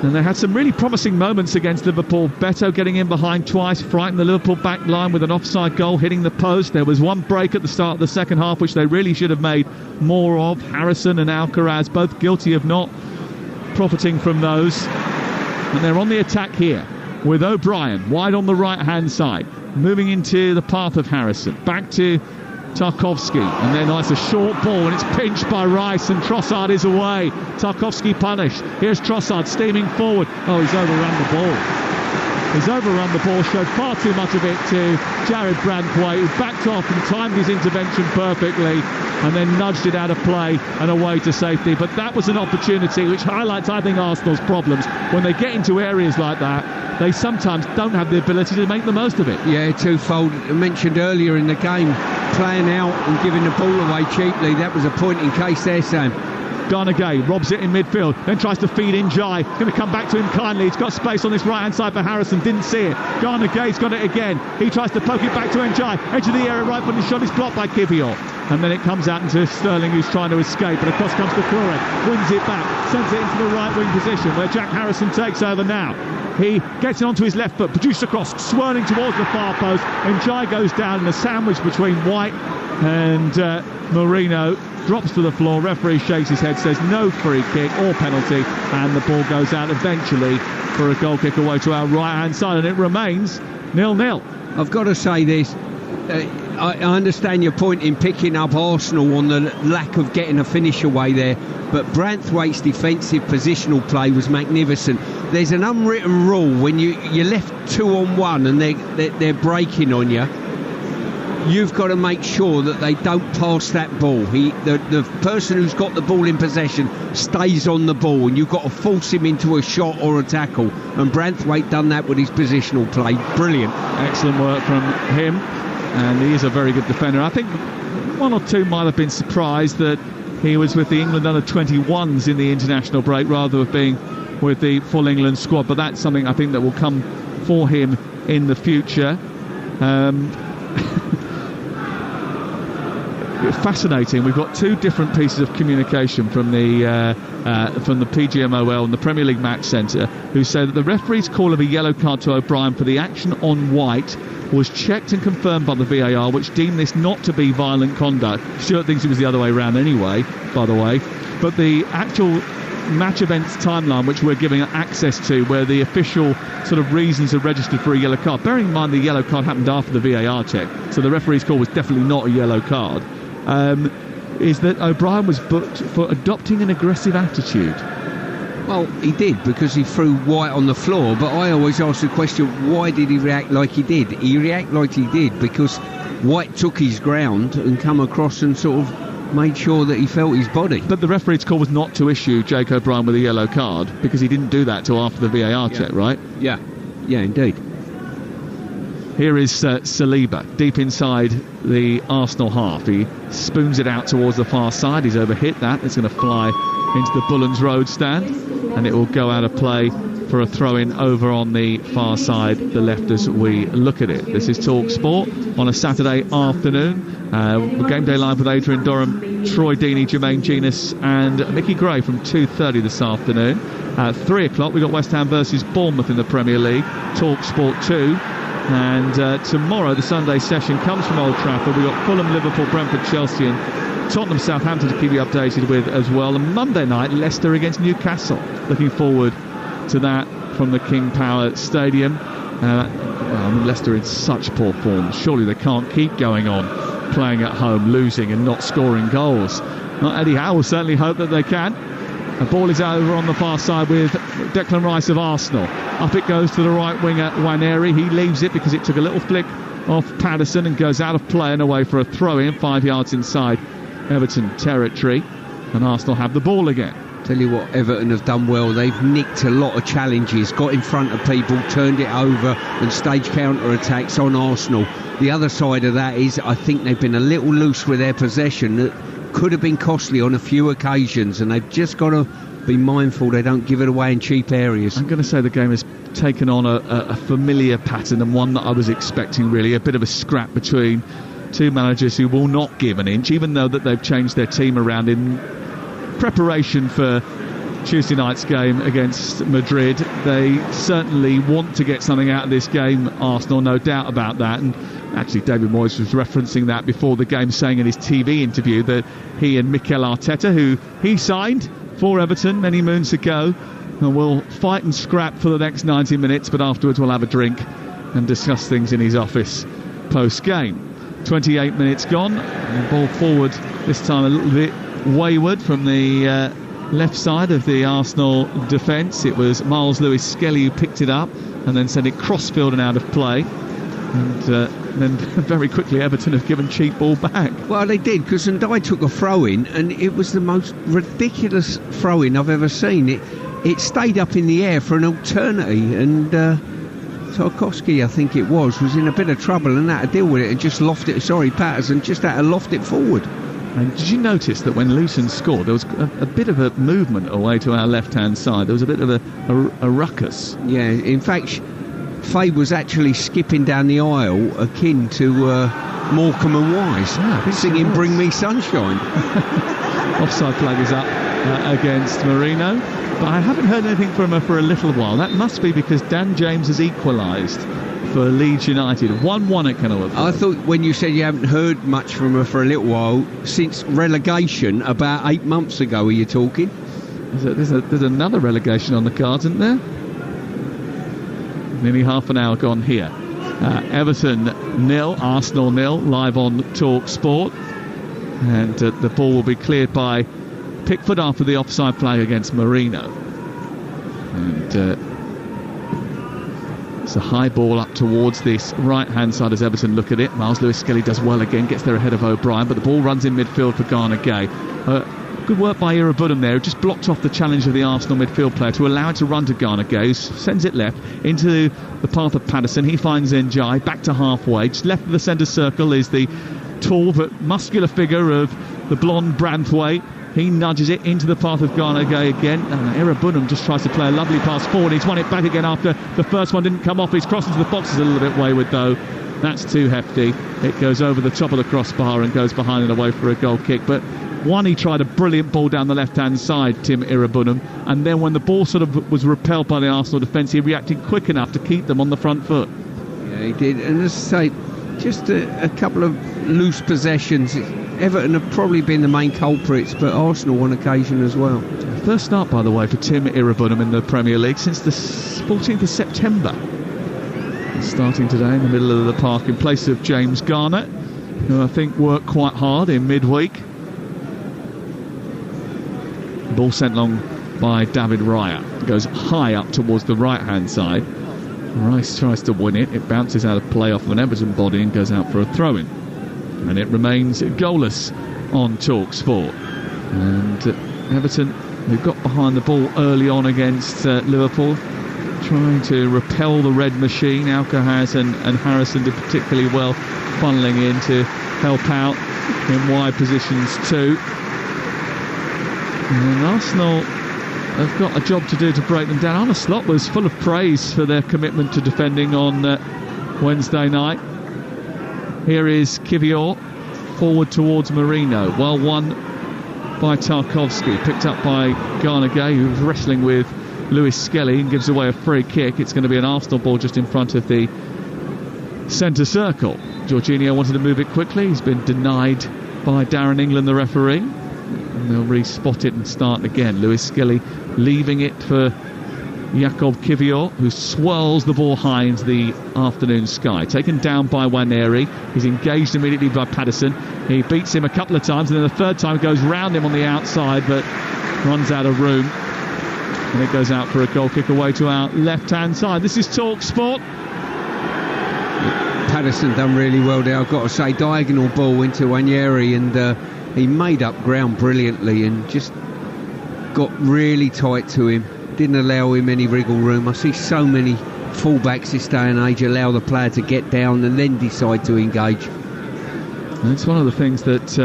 And they had some really promising moments against Liverpool. Beto getting in behind twice, frightened the Liverpool back line with an offside goal hitting the post. There was one break at the start of the second half which they really should have made more of. Harrison and Alcaraz both guilty of not profiting from those. And they're on the attack here with O'Brien wide on the right hand side, moving into the path of Harrison. Back to Tarkowski, and then it's a short ball, and it's pinched by Rice, and Trossard is away. Tarkowski punished. Here's Trossard steaming forward. Oh, he's overrun the ball. He's overrun the ball, showed far too much of it to Jared Branthwaite, who backed off and timed his intervention perfectly, and then nudged it out of play and away to safety. But that was an opportunity which highlights, I think, Arsenal's problems. When they get into areas like that, they sometimes don't have the ability to make the most of it. Yeah, twofold. I mentioned earlier in the game, playing out and giving the ball away cheaply. That was a point in case there, Sam. Gana Gueye robs it in midfield, then tries to feed in Jai. Going to come back to him kindly. He's got space on this right hand side for Harrison. Didn't see it. Gana Gueye's got it again. He tries to poke it back to Njai. Edge of the area, right footed shot is blocked by Kivior. And then it comes out into Sterling, who's trying to escape. And across comes to Toure. Wins it back. Sends it into the right wing position where Jack Harrison takes over now. He gets it onto his left foot. Produced across, swirling towards the far post. Njai goes down in a sandwich between White and Marino. Drops to the floor. Referee shakes his head, says no free kick or penalty, and the ball goes out eventually for a goal kick away to our right-hand side, and it remains 0-0. I've got to say this. I understand your point in picking up Arsenal on the lack of getting a finish away there, but Branthwaite's defensive positional play was magnificent. There's an unwritten rule when you're left 2-on-1 and they're breaking on you. You've got to make sure that they don't pass that ball. The person who's got the ball in possession stays on the ball, and you've got to force him into a shot or a tackle. And Branthwaite done that with his positional play. Brilliant. Excellent work from him, and he is a very good defender. I think one or two might have been surprised that he was with the England under-21s in the international break rather than being with the full England squad, but that's something I think that will come for him in the future. Fascinating. We've got two different pieces of communication from the PGMOL and the Premier League Match Centre, who say that the referee's call of a yellow card to O'Brien for the action on White was checked and confirmed by the VAR, which deemed this not to be violent conduct. Stuart thinks it was the other way around anyway, by the way. But the actual match events timeline, which we're giving access to, where the official sort of reasons are registered for a yellow card, bearing in mind the yellow card happened after the VAR check, so the referee's call was definitely not a yellow card, is that O'Brien was booked for adopting an aggressive attitude. Well, he did, because he threw White on the floor, but I always ask the question, why did he react like he did? He reacted like he did because White took his ground and come across and sort of made sure that he felt his body. But the referee's call was not to issue Jake O'Brien with a yellow card, because he didn't do that till after the VAR check, right? Yeah, indeed. Here is Saliba, deep inside the Arsenal half. He spoons it out towards the far side. He's overhit that. It's going to fly into the Bullens Road stand, and it will go out of play for a throw-in over on the far side, the left, as we look at it. This is Talksport on a Saturday afternoon. Game Day Live with Adrian Durham, Troy Deeney, Jermaine Genus and Mickey Gray from 2:30 this afternoon. At 3 o'clock we've got West Ham versus Bournemouth in the Premier League, Talksport 2. And tomorrow the Sunday session comes from Old Trafford. We've got Fulham, Liverpool, Brentford, Chelsea and Tottenham, Southampton to keep you updated with as well. And Monday night, Leicester against Newcastle. Looking forward to that from the King Power Stadium. Leicester in such poor form. Surely they can't keep going on playing at home, losing and not scoring goals. Eddie Howe will certainly hope that they can. The ball is over on the far side with Declan Rice of Arsenal. Up it goes to the right winger, Nwaneri. He leaves it because it took a little flick off Patterson and goes out of play and away for a throw-in 5 yards inside Everton territory. And Arsenal have the ball again. Tell you what, Everton have done well. They've nicked a lot of challenges, got in front of people, turned it over and staged counter-attacks on Arsenal. The other side of that is I think they've been a little loose with their possession. That could have been costly on a few occasions, and they've just got to be mindful they don't give it away in cheap areas. I'm going to say the game has taken on a familiar pattern, and one that I was expecting, really. A bit of a scrap between two managers who will not give an inch, even though that they've changed their team around in preparation for Tuesday night's game against Madrid. They certainly want to get something out of this game, Arsenal, no doubt about that. And actually David Moyes was referencing that before the game, saying in his TV interview that he and Mikel Arteta, who he signed for Everton many moons ago, will fight and scrap for the next 90 minutes, but afterwards we'll have a drink and discuss things in his office post-game. 28 minutes gone, and the ball forward this time a little bit wayward from the left side of the Arsenal defence. It was Miles Lewis-Skelly who picked it up and then sent it cross-field and out of play. And then very quickly Everton have given cheap ball back. Well, they did, because Ndai took a throw-in, and it was the most ridiculous throw-in I've ever seen. It stayed up in the air for an alternity, and Tarkowski, I think it was in a bit of trouble and had to deal with it and just lofted it. Sorry, Patterson just had to loft it forward. And did you notice that when Luton scored, there was a bit of a movement away to our left-hand side? There was a bit of a ruckus. Yeah, in fact, Faye was actually skipping down the aisle akin to Morecambe and Wise, singing Bring Me Sunshine. Offside flag is up against Marino, but I haven't heard anything from her for a little while. That must be because Dan James has equalised for Leeds United. 1-1 at Kenilworth. I thought when you said you haven't heard much from her for a little while, since relegation about 8 months ago, are you talking? There's another relegation on the cards, isn't there? Nearly half an hour gone here. Everton 0, Arsenal 0, live on Talksport. And the ball will be cleared by Pickford after the offside flag against Marino. And it's a high ball up towards this right-hand side as Everton look at it. Miles Lewis-Skelly does well again, gets there ahead of O'Brien, but the ball runs in midfield for Ghana Gay. Good work by Irabudum there, who just blocked off the challenge of the Arsenal midfield player to allow it to run to Ghana Gay, who sends it left into the path of Patterson. He finds Njai back to halfway. Just left of the centre circle is the tall but muscular figure of the blonde Branthwaite. He nudges it into the path of Ghana Gay again, and Irabudum just tries to play a lovely pass forward. He's won it back again after the first one didn't come off. He's crossed into the box, is a little bit wayward though. That's too hefty. It goes over the top of the crossbar and goes behind and away for a goal kick. But one, he tried a brilliant ball down the left-hand side, Tim Irabudum, and then when the ball sort of was repelled by the Arsenal defence, he reacted quick enough to keep them on the front foot. Yeah, he did. And as I say, just a couple of loose possessions. Everton have probably been the main culprits, but Arsenal on occasion as well. First start, by the way, for Tim Irabudum in the Premier League since the 14th of September. He's starting today in the middle of the park in place of James Garnett, who I think worked quite hard in midweek. Ball sent long by David Raya. It goes high up towards the right-hand side. Rice tries to win it. It bounces out of play off of an Everton body and goes out for a throw-in. And it remains goalless on Talksport. And Everton, who got behind the ball early on against Liverpool, trying to repel the red machine. Alcahaz and Harrison did particularly well, funneling in to help out in wide positions too. And Arsenal have got a job to do to break them down. Arne Slot was full of praise for their commitment to defending on Wednesday night. Here is Kivior, forward towards Marino. Well won by Tarkovsky, picked up by Ghana Gay, who was wrestling with Lewis-Skelly and gives away a free kick. It's going to be an Arsenal ball just in front of the centre circle. Jorginho wanted to move it quickly. He's been denied by Darren England, the referee. And they'll re-spot it and start again. Lewis-Skelly leaving it for Jakob Kivior, who swirls the ball high into the afternoon sky. Taken down by Waneri. He's engaged immediately by Patterson. He beats him a couple of times, and then the third time goes round him on the outside, but runs out of room. And it goes out for a goal kick away to our left-hand side. This is Talksport. Patterson done really well there, I've got to say. Diagonal ball into Waneri, and he made up ground brilliantly and just got really tight to him. Didn't allow him any wriggle room. I see so many fullbacks this day and age allow the player to get down and then decide to engage. And it's one of the things that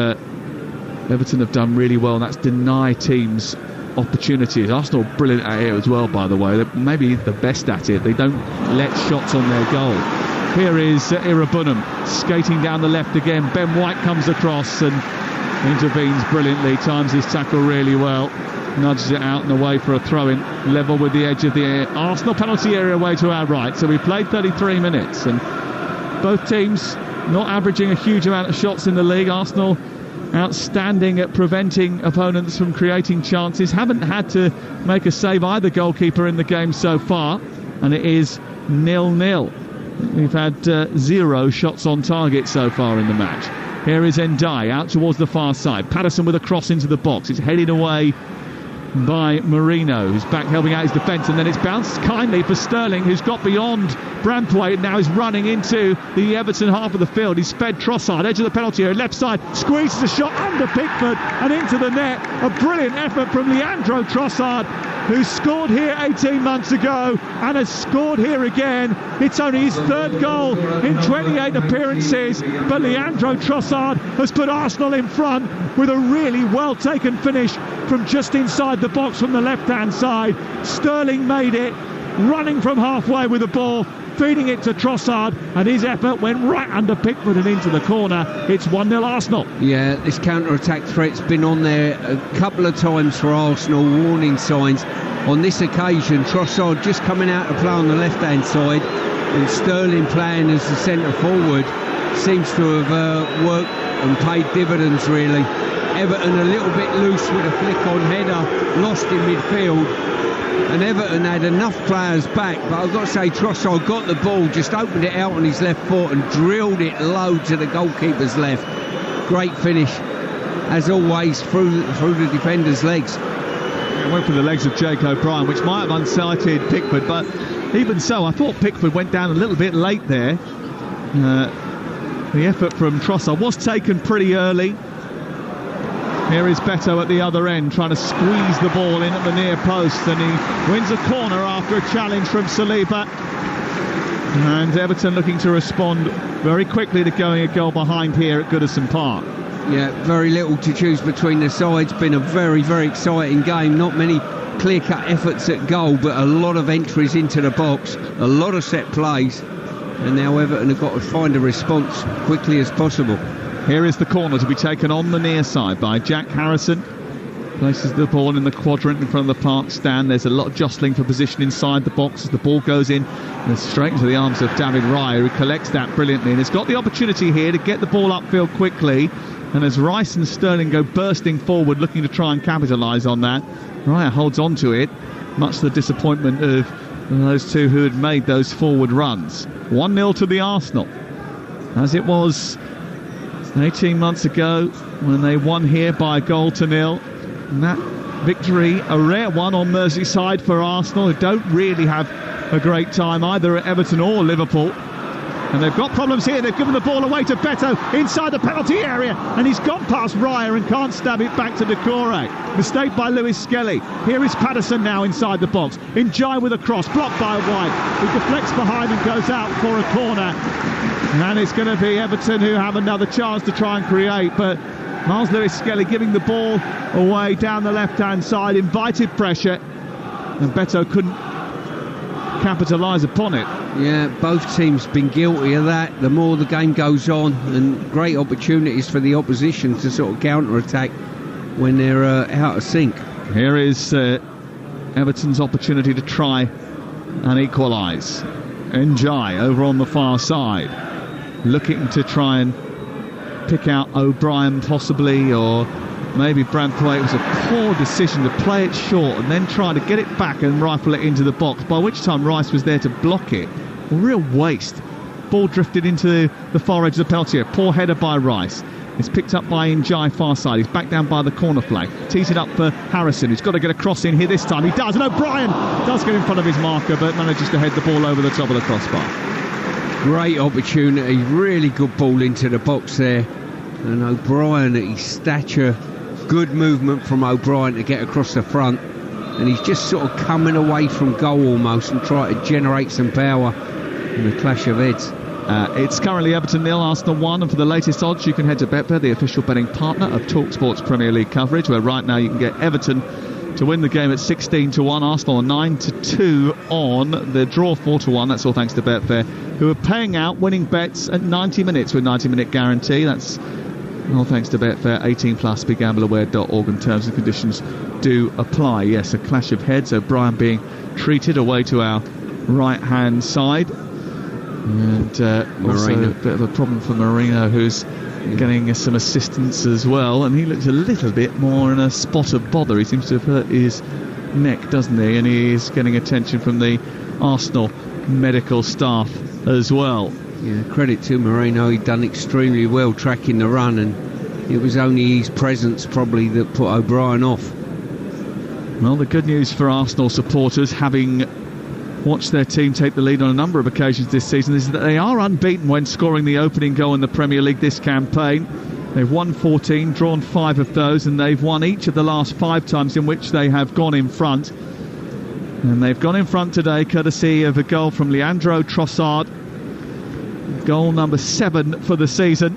Everton have done really well, and that's deny teams opportunities. Arsenal are brilliant at it as well, by the way. They're maybe the best at it. They don't let shots on their goal. Here is Irabudum skating down the left again. Ben White comes across and intervenes brilliantly, times his tackle really well, nudges it out and away for a throw-in, level with the edge of the Arsenal penalty area away to our right. So we played 33 minutes, and both teams not averaging a huge amount of shots in the league. Arsenal outstanding at preventing opponents from creating chances, haven't had to make a save either goalkeeper in the game so far, and it is 0-0. We've had 0 shots on target so far in the match. Here is Ndai out towards the far side. Patterson with a cross into the box. It's headed away by Marino, who's back helping out his defence, and then it's bounced kindly for Sterling, who's got beyond Branthwaite and now is running into the Everton half of the field. He's fed Trossard, edge of the penalty area, left side, squeezes a shot under Pickford and into the net. A brilliant effort from Leandro Trossard, who scored here 18 months ago and has scored here again. It's only his third goal in 28 appearances, but Leandro Trossard has put Arsenal in front with a really well taken finish from just inside the box from the left-hand side. Sterling made it, running from halfway with the ball, feeding it to Trossard, and his effort went right under Pickford and into the corner. It's 1-0 Arsenal. Yeah, this counter-attack threat's been on there a couple of times for Arsenal, warning signs. On this occasion, Trossard just coming out to play on the left-hand side, and Sterling playing as the centre forward seems to have worked and paid dividends, really. Everton a little bit loose with a flick-on header, lost in midfield. And Everton had enough players back, but I've got to say Trossard got the ball, just opened it out on his left foot and drilled it low to the goalkeeper's left. Great finish, as always, through the defender's legs. It went for the legs of Jake O'Brien, which might have unsighted Pickford, but even so, I thought Pickford went down a little bit late there. The effort from Trossard was taken pretty early. Here is Beto at the other end, trying to squeeze the ball in at the near post, and he wins a corner after a challenge from Saliba. And Everton looking to respond very quickly to going a goal behind here at Goodison Park. Yeah, very little to choose between the sides. Been a very, very exciting game. Not many clear-cut efforts at goal, but a lot of entries into the box, a lot of set plays, and now Everton have got to find a response quickly as possible. Here is the corner to be taken on the near side by Jack Harrison. Places the ball in the quadrant in front of the Park stand. There's a lot of jostling for position inside the box as the ball goes in. And straight into the arms of David Raya, who collects that brilliantly. And has got the opportunity here to get the ball upfield quickly. And as Rice and Sterling go bursting forward, looking to try and capitalise on that, Raya holds on to it, much to the disappointment of those two who had made those forward runs. 1-0 to the Arsenal. As it was 18 months ago when they won here by a goal to nil. And that victory, a rare one on Merseyside for Arsenal, who don't really have a great time either at Everton or Liverpool. And they've got problems here. They've given the ball away to Beto inside the penalty area, and he's gone past Raya and can't stab it back to Decore. Mistake by Lewis Skelly. Here is Patterson now inside the box. Njai with a cross, blocked by White. He deflects behind and goes out for a corner. And it's going to be Everton who have another chance to try and create, but Miles Lewis Skelly giving the ball away down the left-hand side, invited pressure, and Beto couldn't capitalise upon it. Yeah, both teams been guilty of that. The more the game goes on, and great opportunities for the opposition to sort of counter-attack when they're out of sync. Here is Everton's opportunity to try and equalise. Njai over on the far side, looking to try and pick out O'Brien possibly, or maybe Branthwaite. It was a poor decision to play it short and then try to get it back and rifle it into the box, by which time Rice was there to block it. A real waste. Ball drifted into the far edge of the penalty area. Poor header by Rice. It's picked up by Njai far side. He's back down by the corner flag. Tees it up for Harrison, who's got to get a cross in here this time. He does, and O'Brien does get in front of his marker, but manages to head the ball over the top of the crossbar. Great opportunity, really good ball into the box there. And O'Brien at his stature, good movement from O'Brien to get across the front. And he's just sort of coming away from goal almost and trying to generate some power in the clash of heads. It's currently Everton 0, Arsenal 1, and for the latest odds you can head to Betfair, the official betting partner of Talksport's Premier League coverage, where right now you can get Everton to win the game at 16-1, Arsenal 9-2 on the draw 4-1. That's all thanks to Betfair, who are paying out winning bets at 90 minutes with 90-minute guarantee. That's all thanks to Betfair. 18 plus, begambleaware.org, and terms and conditions do apply. Yes, a clash of heads. O'Brien being treated away to our right hand side, and also a bit of a problem for Marino, who's getting some assistance as well, and he looks a little bit more in a spot of bother. He seems to have hurt his neck, doesn't he? And he is getting attention from the Arsenal medical staff as well. Yeah, credit to Marino. He'd done extremely well tracking the run, and it was only his presence probably that put O'Brien off. Well, the good news for Arsenal supporters, having watched their team take the lead on a number of occasions this season, is that they are unbeaten when scoring the opening goal in the Premier League this campaign. They've won 14, drawn 5 of those, and they've won each of the last 5 times in which they have gone in front. And they've gone in front today courtesy of a goal from Leandro Trossard, goal number 7 for the season,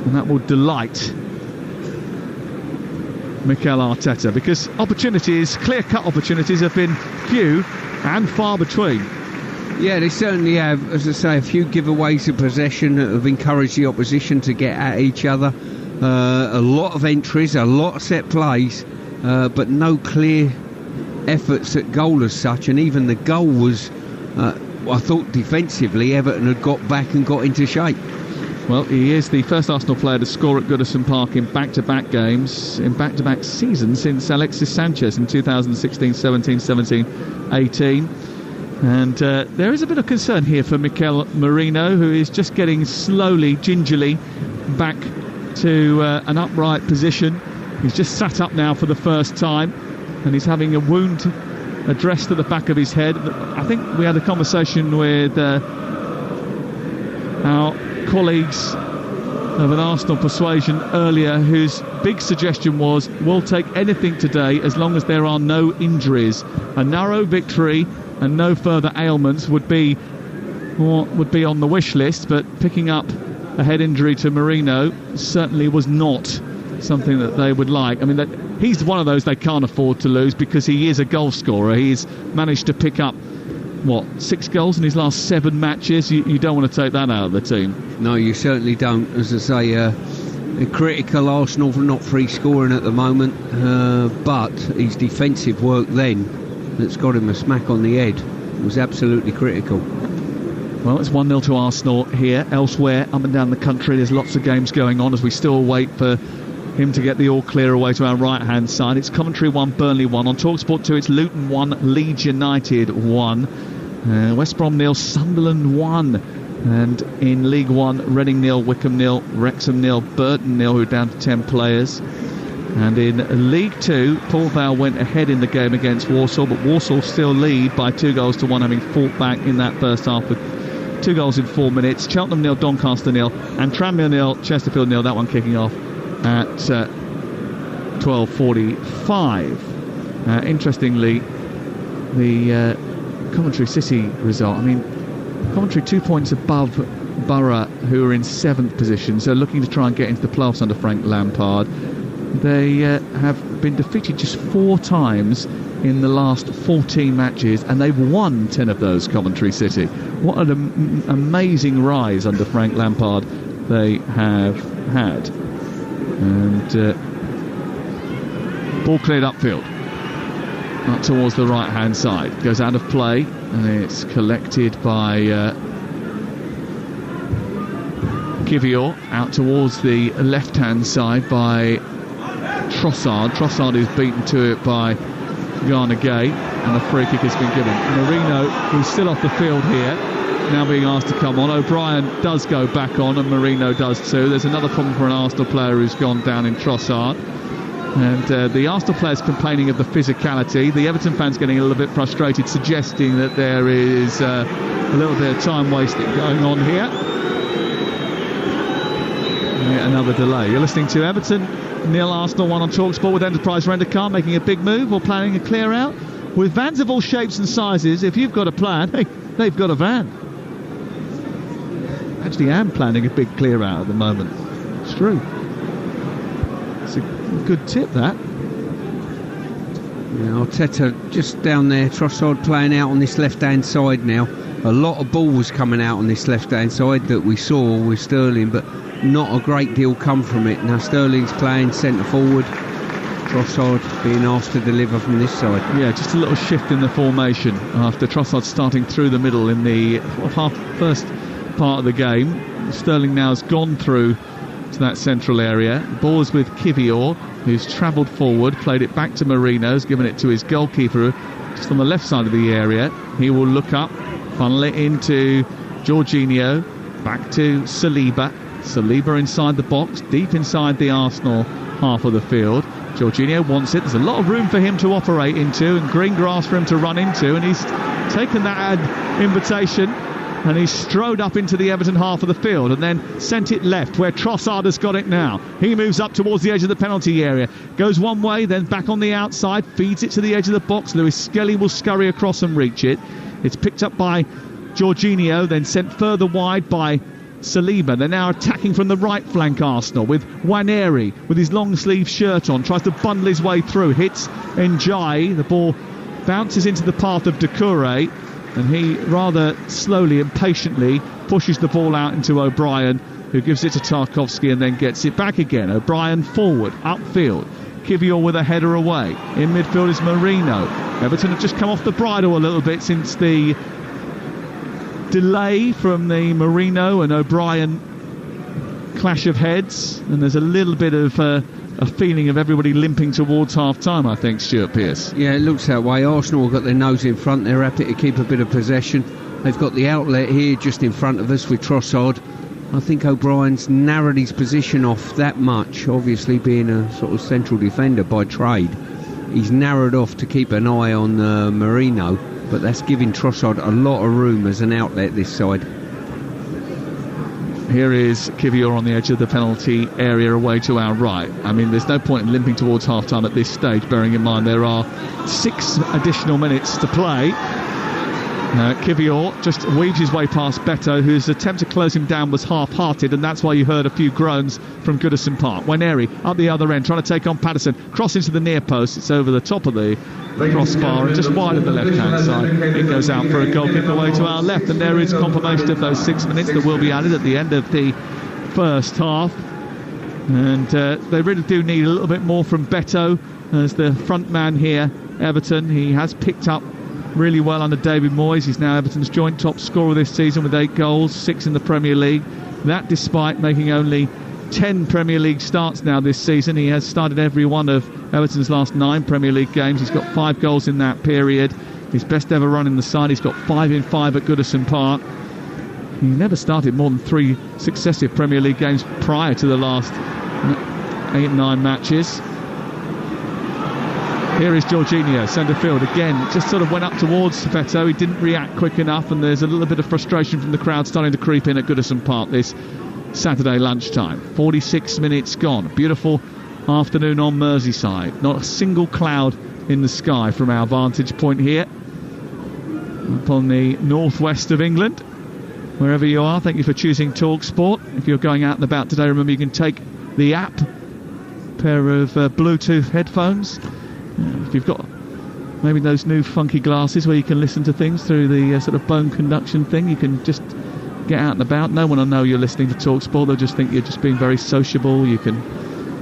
and that will delight Mikel Arteta, because opportunities, clear-cut opportunities, have been few and far between. Yeah, they certainly have. As I say, a few giveaways of possession that have encouraged the opposition to get at each other. A lot of entries, a lot of set plays, but no clear efforts at goal as such. And even the goal was, I thought defensively, Everton had got back and got into shape. Well, he is the first Arsenal player to score at Goodison Park in back-to-back games, in back-to-back seasons since Alexis Sanchez in 2016-17, 17-18. And there is a bit of concern here for Mikel Merino, who is just getting slowly, gingerly back to an upright position. He's just sat up now for the first time, and he's having a wound addressed to the back of his head. I think we had a conversation with our colleagues of an Arsenal persuasion earlier, whose big suggestion was, we'll take anything today as long as there are no injuries. A narrow victory and no further ailments would be on the wish list, but picking up a head injury to Merino certainly was not something that they would like. I mean, he's one of those they can't afford to lose, because he is a goal scorer. He's managed to pick up 6 goals in his last 7 matches. You don't want to take that out of the team. No, you certainly don't. As I say, a critical Arsenal for not free scoring at the moment, but his defensive work then that's got him a smack on the head was absolutely critical. Well, it's 1-0 to Arsenal here. Elsewhere, up and down the country, there's lots of games going on as we still wait for him to get the all clear away to our right hand side. It's Coventry 1, Burnley 1. On Talksport 2, it's Luton 1, Leeds United 1. West Brom 0, Sunderland 1. And in League 1, Reading 0, Wycombe 0, Wrexham 0, Burton 0, who are down to 10 players. And in League 2, Paul Vale went ahead in the game against Walsall, but Walsall still lead by 2-1, having fought back in that first half with 2 goals in 4 minutes. Cheltenham 0, Doncaster 0, and Tranmere 0, Chesterfield 0. That one kicking off at 12:45. Interestingly, the Coventry City result. I mean, Coventry 2 points above Borough, who are in 7th position, so looking to try and get into the playoffs under Frank Lampard. They have been defeated just 4 times in the last 14 matches, and they've won 10 of those, Coventry City. What an amazing rise under Frank Lampard they have had. And ball cleared upfield, up towards the right hand side, goes out of play, and it's collected by Kivior, out towards the left hand side by Trossard is beaten to it by Garner Gay, and a free kick has been given. Merino, who's still off the field here, now being asked to come on. O'Brien does go back on, and Merino does too. There's another problem for an Arsenal player who's gone down in Trossard. And the Arsenal players complaining of the physicality. The Everton fans getting a little bit frustrated, suggesting that there is a little bit of time wasting going on here. Yeah, another delay. You're listening to Everton 0, Arsenal 1 on Talksport, with Enterprise Rent-A-Car making a big move or planning a clear out. With vans of all shapes and sizes, if you've got a plan, hey, they've got a van. Actually, I am planning a big clear out at the moment. It's true. It's a good tip, that. Yeah, Arteta just down there, Trossard playing out on this left-hand side now. A lot of ball was coming out on this left-hand side that we saw with Sterling, but not a great deal come from it. Now Sterling's playing centre-forward, Trossard being asked to deliver from this side. Yeah, just a little shift in the formation after Trossard starting through the middle in the first part of the game. Sterling now has gone through to that central area. Ball is with Kivior, who's travelled forward, played it back to Merino, has given it to his goalkeeper just on the left side of the area. He will look up, funnel it into Jorginho, back to Saliba. Saliba inside the box, deep inside the Arsenal half of the field. Jorginho wants it. There's a lot of room for him to operate into and green grass for him to run into, and he's taken that invitation and he's strode up into the Everton half of the field and then sent it left, where Trossard has got it now. He moves up towards the edge of the penalty area, goes one way, then back on the outside, feeds it to the edge of the box. Lewis Skelly will scurry across and reach it. It's picked up by Jorginho, then sent further wide by Saliba. They're now attacking from the right flank, Arsenal, with Nwaneri with his long sleeve shirt on, tries to bundle his way through, hits Njai. The ball bounces into the path of Doucouré, and he rather slowly and patiently pushes the ball out into O'Brien, who gives it to Tarkowski and then gets it back again. O'Brien forward, upfield. Kivior with a header away. In midfield is Merino. Everton have just come off the bridle a little bit since the delay from the Merino and O'Brien clash of heads, and there's a little bit of a feeling of everybody limping towards half-time, I think, Stuart Pearce. Yeah, it looks that way. Arsenal have got their nose in front. They're happy to keep a bit of possession. They've got the outlet here just in front of us with Trossard. I think O'Brien's narrowed his position off that much, obviously being a sort of central defender by trade. He's narrowed off to keep an eye on Marino, but that's giving Trossard a lot of room as an outlet this side. Here is Kivior on the edge of the penalty area away to our right. I mean, there's no point in limping towards half-time at this stage, bearing in mind there are 6 additional minutes to play. Kivior just weaves his way past Beto, whose attempt to close him down was half-hearted, and that's why you heard a few groans from Goodison Park. Waneri up the other end, trying to take on Patterson. Cross into the near post. It's over the top of the crossbar and just wide of the left-hand side. It goes out for a goal kick away to our left, and there is confirmation of those 6 minutes that will be added at the end of the first half. And they really do need a little bit more from Beto as the front man here, Everton. He has picked up really well under David Moyes. He's now Everton's joint top scorer this season with 8 goals, 6 in the Premier League. That despite making only 10 Premier League starts now this season. He has started every one of Everton's last 9 Premier League games. He's got 5 goals in that period. His best ever run in the side. He's got 5 in 5 at Goodison Park. He never started more than 3 successive Premier League games prior to the last 8-9 matches. Here is Jorginho, centre field again. Just sort of went up towards Beto. He didn't react quick enough, and there's a little bit of frustration from the crowd starting to creep in at Goodison Park this Saturday lunchtime. 46 minutes gone. Beautiful afternoon on Merseyside. Not a single cloud in the sky from our vantage point here up on the northwest of England. Wherever you are, thank you for choosing Talksport. If you're going out and about today, remember you can take the app, pair of Bluetooth headphones. If you've got maybe those new funky glasses where you can listen to things through the sort of bone conduction thing, you can just get out and about. No one will know you're listening to Talksport. They'll just think you're just being very sociable. You can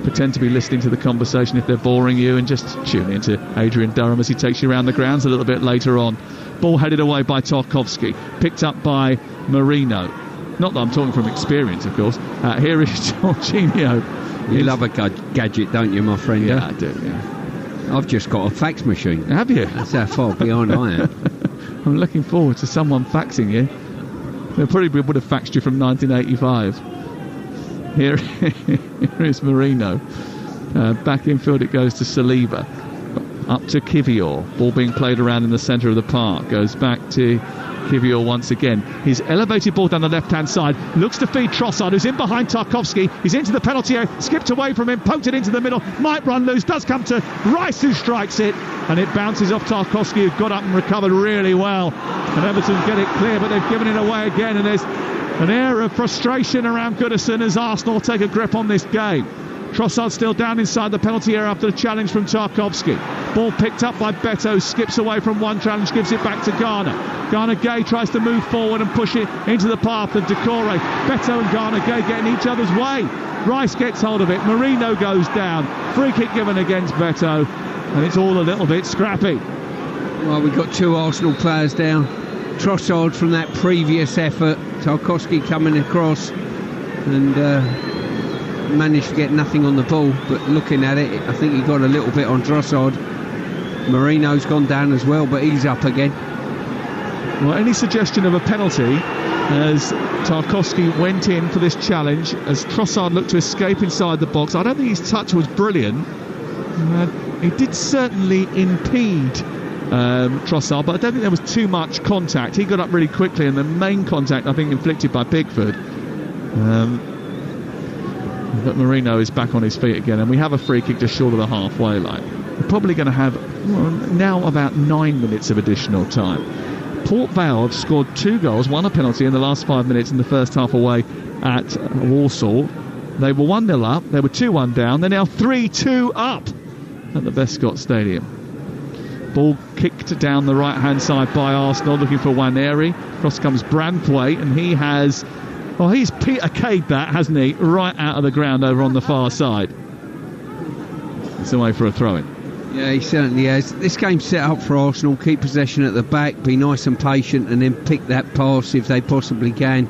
pretend to be listening to the conversation if they're boring you, and just tune into Adrian Durham as he takes you around the grounds a little bit later on. Ball headed away by Tarkowski, picked up by Marino. Not that I'm talking from experience, of course. Here is Jorginho. You love a gadget, don't you, my friend? Yeah, I do, yeah. I've just got a fax machine. Have you? That's how far behind I am. I'm looking forward to someone faxing you. They probably would have faxed you from 1985. Here is Marino. Back infield it goes to Saliba. Up to Kivior. Ball being played around in the centre of the park. Goes back to Kivior once again. His elevated ball down the left-hand side. Looks to feed Trossard, who's in behind Tarkowski. He's into the penalty area. Skipped away from him. Poked it into the middle. Might run loose. Does come to Rice, who strikes it. And it bounces off Tarkowski, who got up and recovered really well. And Everton get it clear, but they've given it away again. And there's an air of frustration around Goodison as Arsenal take a grip on this game. Trossard still down inside the penalty area after the challenge from Tarkowski. Ball picked up by Beto, skips away from one challenge, gives it back to Garner. Garner Gay tries to move forward and push it into the path of Decore. Beto and Garner Gay getting each other's way. Rice gets hold of it. Marino goes down. Free kick given against Beto, and it's all a little bit scrappy. Well, we've got 2 Arsenal players down. Trossard from that previous effort. Tarkowski coming across and managed to get nothing on the ball, but looking at it, I think he got a little bit on Trossard. Marino's gone down as well, but he's up again. Well, any suggestion of a penalty as Tarkowski went in for this challenge, as Trossard looked to escape inside the box. I don't think his touch was brilliant. He did certainly impede Trossard, but I don't think there was too much contact. He got up really quickly, and the main contact, I think, inflicted by Pickford. But Marino is back on his feet again, and we have a free kick just short of the halfway line. We're probably going to have now about 9 minutes of additional time. Port Vale have scored 2 goals, 1 a penalty in the last 5 minutes in the first half away at Walsall. They were 1-0 up, they were 2-1 down, they're now 3-2 up at the Bescott Stadium. Ball kicked down the right-hand side by Arsenal, looking for Waneri. Cross comes Branthwaite, and he has... Well, he's Peter Cade that, hasn't he? Right out of the ground over on the far side. It's away for a throw-in. Yeah, he certainly has. This game's set up for Arsenal. Keep possession at the back, be nice and patient, and then pick that pass if they possibly can.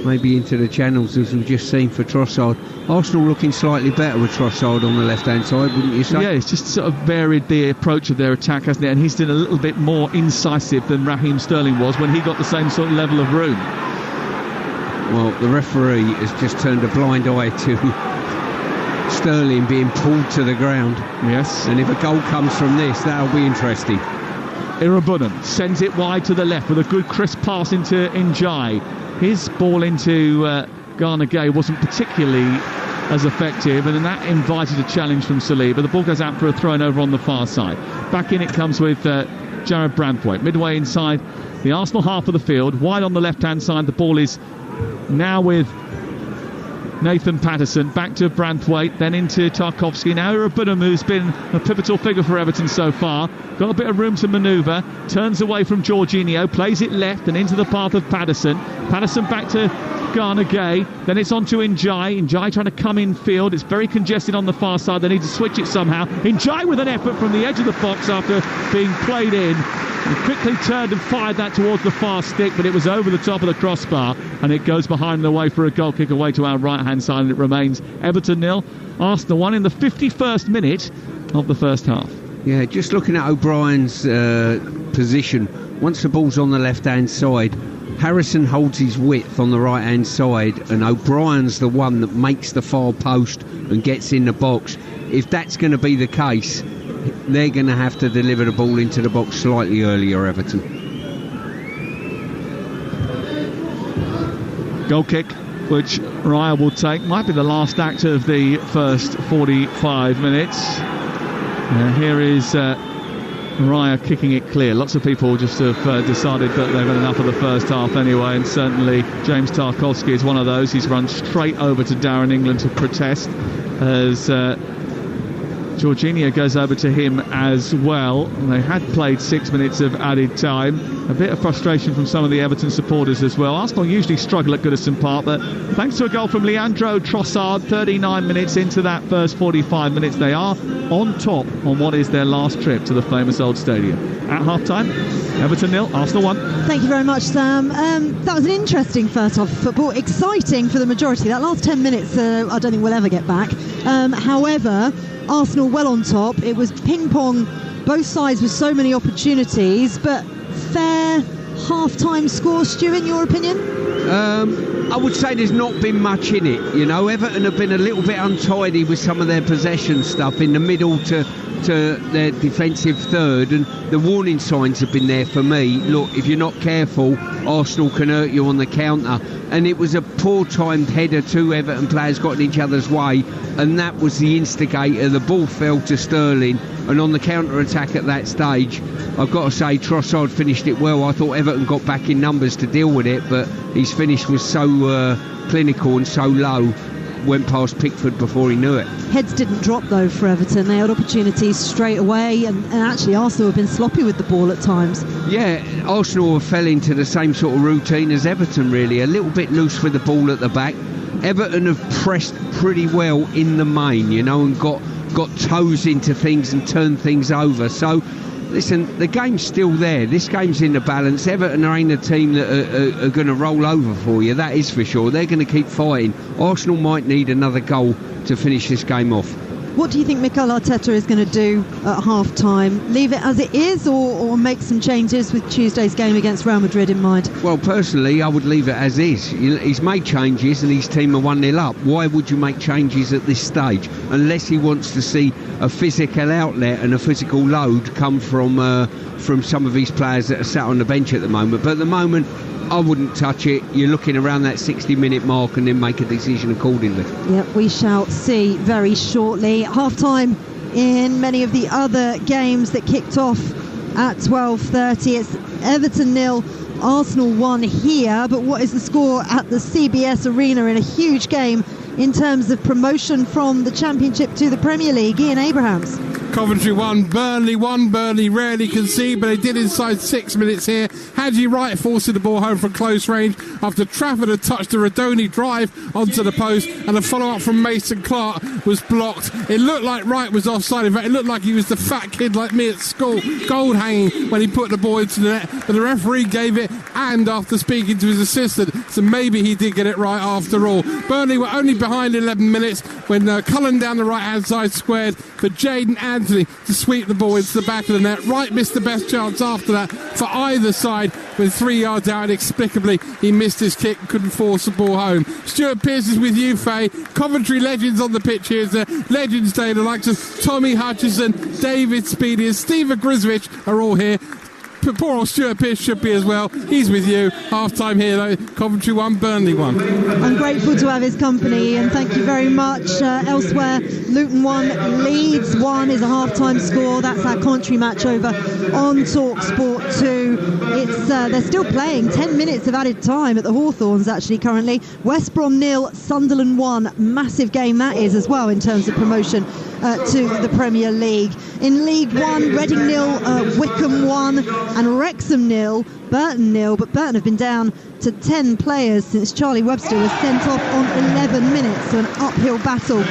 maybe into the channels, as we've just seen for Trossard. Arsenal looking slightly better with Trossard on the left-hand side, wouldn't you say? Yeah, it's just sort of varied the approach of their attack, hasn't it? And he's been a little bit more incisive than Raheem Sterling was when he got the same sort of level of room. Well, the referee has just turned a blind eye to Sterling being pulled to the ground. Yes. And if a goal comes from this, that'll be interesting. Irabunam sends it wide to the left with a good crisp pass into Njai. His ball into Garner Gay wasn't particularly as effective, and then that invited a challenge from Saliba. The ball goes out for a throw over on the far side. Back in it comes with Jared Branthwaite. Midway inside the Arsenal half of the field, wide on the left-hand side. The ball is now with Nathan Patterson, back to Branthwaite, then into Tarkowski. Now Irabunam, who's been a pivotal figure for Everton so far, got a bit of room to manoeuvre, turns away from Jorginho, plays it left and into the path of Patterson. Patterson back to Garner Gay, then it's on to Njai. Njai trying to come in field. It's very congested on the far side. They need to switch it somehow. Njai with an effort from the edge of the box after being played in. He quickly turned and fired that towards the far stick, but it was over the top of the crossbar, and it goes behind the way for a goal kick away to our right-hand side, and it remains Everton 0, Arsenal 1 in the 51st minute of the first half. Yeah, just looking at O'Brien's position, once the ball's on the left-hand side, Harrison holds his width on the right-hand side, and O'Brien's the one that makes the far post and gets in the box. If that's going to be the case, they're going to have to deliver the ball into the box slightly earlier, Everton. Goal kick, which Raya will take, might be the last act of the first 45 minutes. Here is Raya kicking it clear. Lots of people just have decided that they've had enough of the first half anyway, and certainly James Tarkowski is one of those. He's run straight over to Darren England to protest as Jorginho goes over to him as well. They had played 6 minutes of added time. A bit of frustration from some of the Everton supporters as well. Arsenal usually struggle at Goodison Park, but thanks to a goal from Leandro Trossard 39 minutes into that first 45 minutes, they are on top on what is their last trip to the famous old stadium. At half-time, Everton 0, Arsenal 1. Thank you very much, Sam. That was an interesting first half of football. Exciting for the majority. That last 10 minutes, I don't think we'll ever get back. However, Arsenal well on top. It was ping-pong, both sides with so many opportunities, but fair half-time score. Stu, in your opinion? I would say there's not been much in it. You know, Everton have been a little bit untidy with some of their possession stuff in the middle to their defensive third, and the warning signs have been there for me. Look, if you're not careful, Arsenal can hurt you on the counter. And it was a poor timed header. Two Everton players got in each other's way, and that was the instigator. The ball fell to Sterling, and on the counter attack at that stage, I've got to say Trossard finished it well. I thought Everton got back in numbers to deal with it, but his finish was so clinical and so low, went past Pickford before he knew it. Heads didn't drop though for Everton. They had opportunities straight away, and actually Arsenal have been sloppy with the ball at times. Yeah, Arsenal fell into the same sort of routine as Everton, really, a little bit loose with the ball at the back. Everton have pressed pretty well in the main, you know, and got toes into things and turned things over. So listen, the game's still there. This game's in the balance. Everton ain't a team that are going to roll over for you, that is for sure. They're going to keep fighting. Arsenal might need another goal to finish this game off. What do you think Mikel Arteta is going to do at half-time? Leave it as it is, or make some changes with Tuesday's game against Real Madrid in mind? Well, personally, I would leave it as is. He's made changes and his team are 1-0 up. Why would you make changes at this stage? Unless he wants to see a physical outlet and a physical load come from some of his players that are sat on the bench at the moment. But at the moment, I wouldn't touch it. You're looking around that 60-minute mark and then make a decision accordingly. Yep, we shall see very shortly. Half-time in many of the other games that kicked off at 12:30. It's Everton 0, Arsenal 1 here. But what is the score at the CBS Arena in a huge game in terms of promotion from the Championship to the Premier League? Ian Abrahams. Coventry 1, Burnley 1. Burnley rarely concede, but they did inside 6 minutes here. Hadji Wright forcing the ball home from close range after Trafford had touched a Radoni drive onto the post, and a follow-up from Mason Clark was blocked. It looked like Wright was offside. In fact, it looked like he was the fat kid like me at school, gold hanging when he put the ball into the net, but the referee gave it, and after speaking to his assistant, so maybe he did get it right after all. Burnley were only behind 11 minutes when Cullen down the right-hand side squared for Jaden Anthony to sweep the ball into the back of the net. Wright missed the best chance after that for either side when 3 yards out. Inexplicably, he missed his kick and couldn't force the ball home. Stuart Pearce is with you, Faye. Coventry legends on the pitch here. Legends Day, the likes of Tommy Hutchison, David Speedy and Steve Griswich are all here. Poor old Stuart Pearce should be as well. He's with you. Half-time here, though. Coventry 1, Burnley 1. I'm grateful to have his company, and thank you very much. Elsewhere, Luton 1, Leeds 1 is a half-time score. That's our Coventry match over on Talksport 2. It's they're still playing. 10 minutes of added time at the Hawthorns, actually, currently. West Brom 0, Sunderland 1. Massive game that is as well in terms of promotion to the Premier League. In League 1, Reading 0, Wickham 1, and Wrexham 0, Burton 0, but Burton have been down to 10 players since Charlie Webster was sent off on 11 minutes, so an uphill battle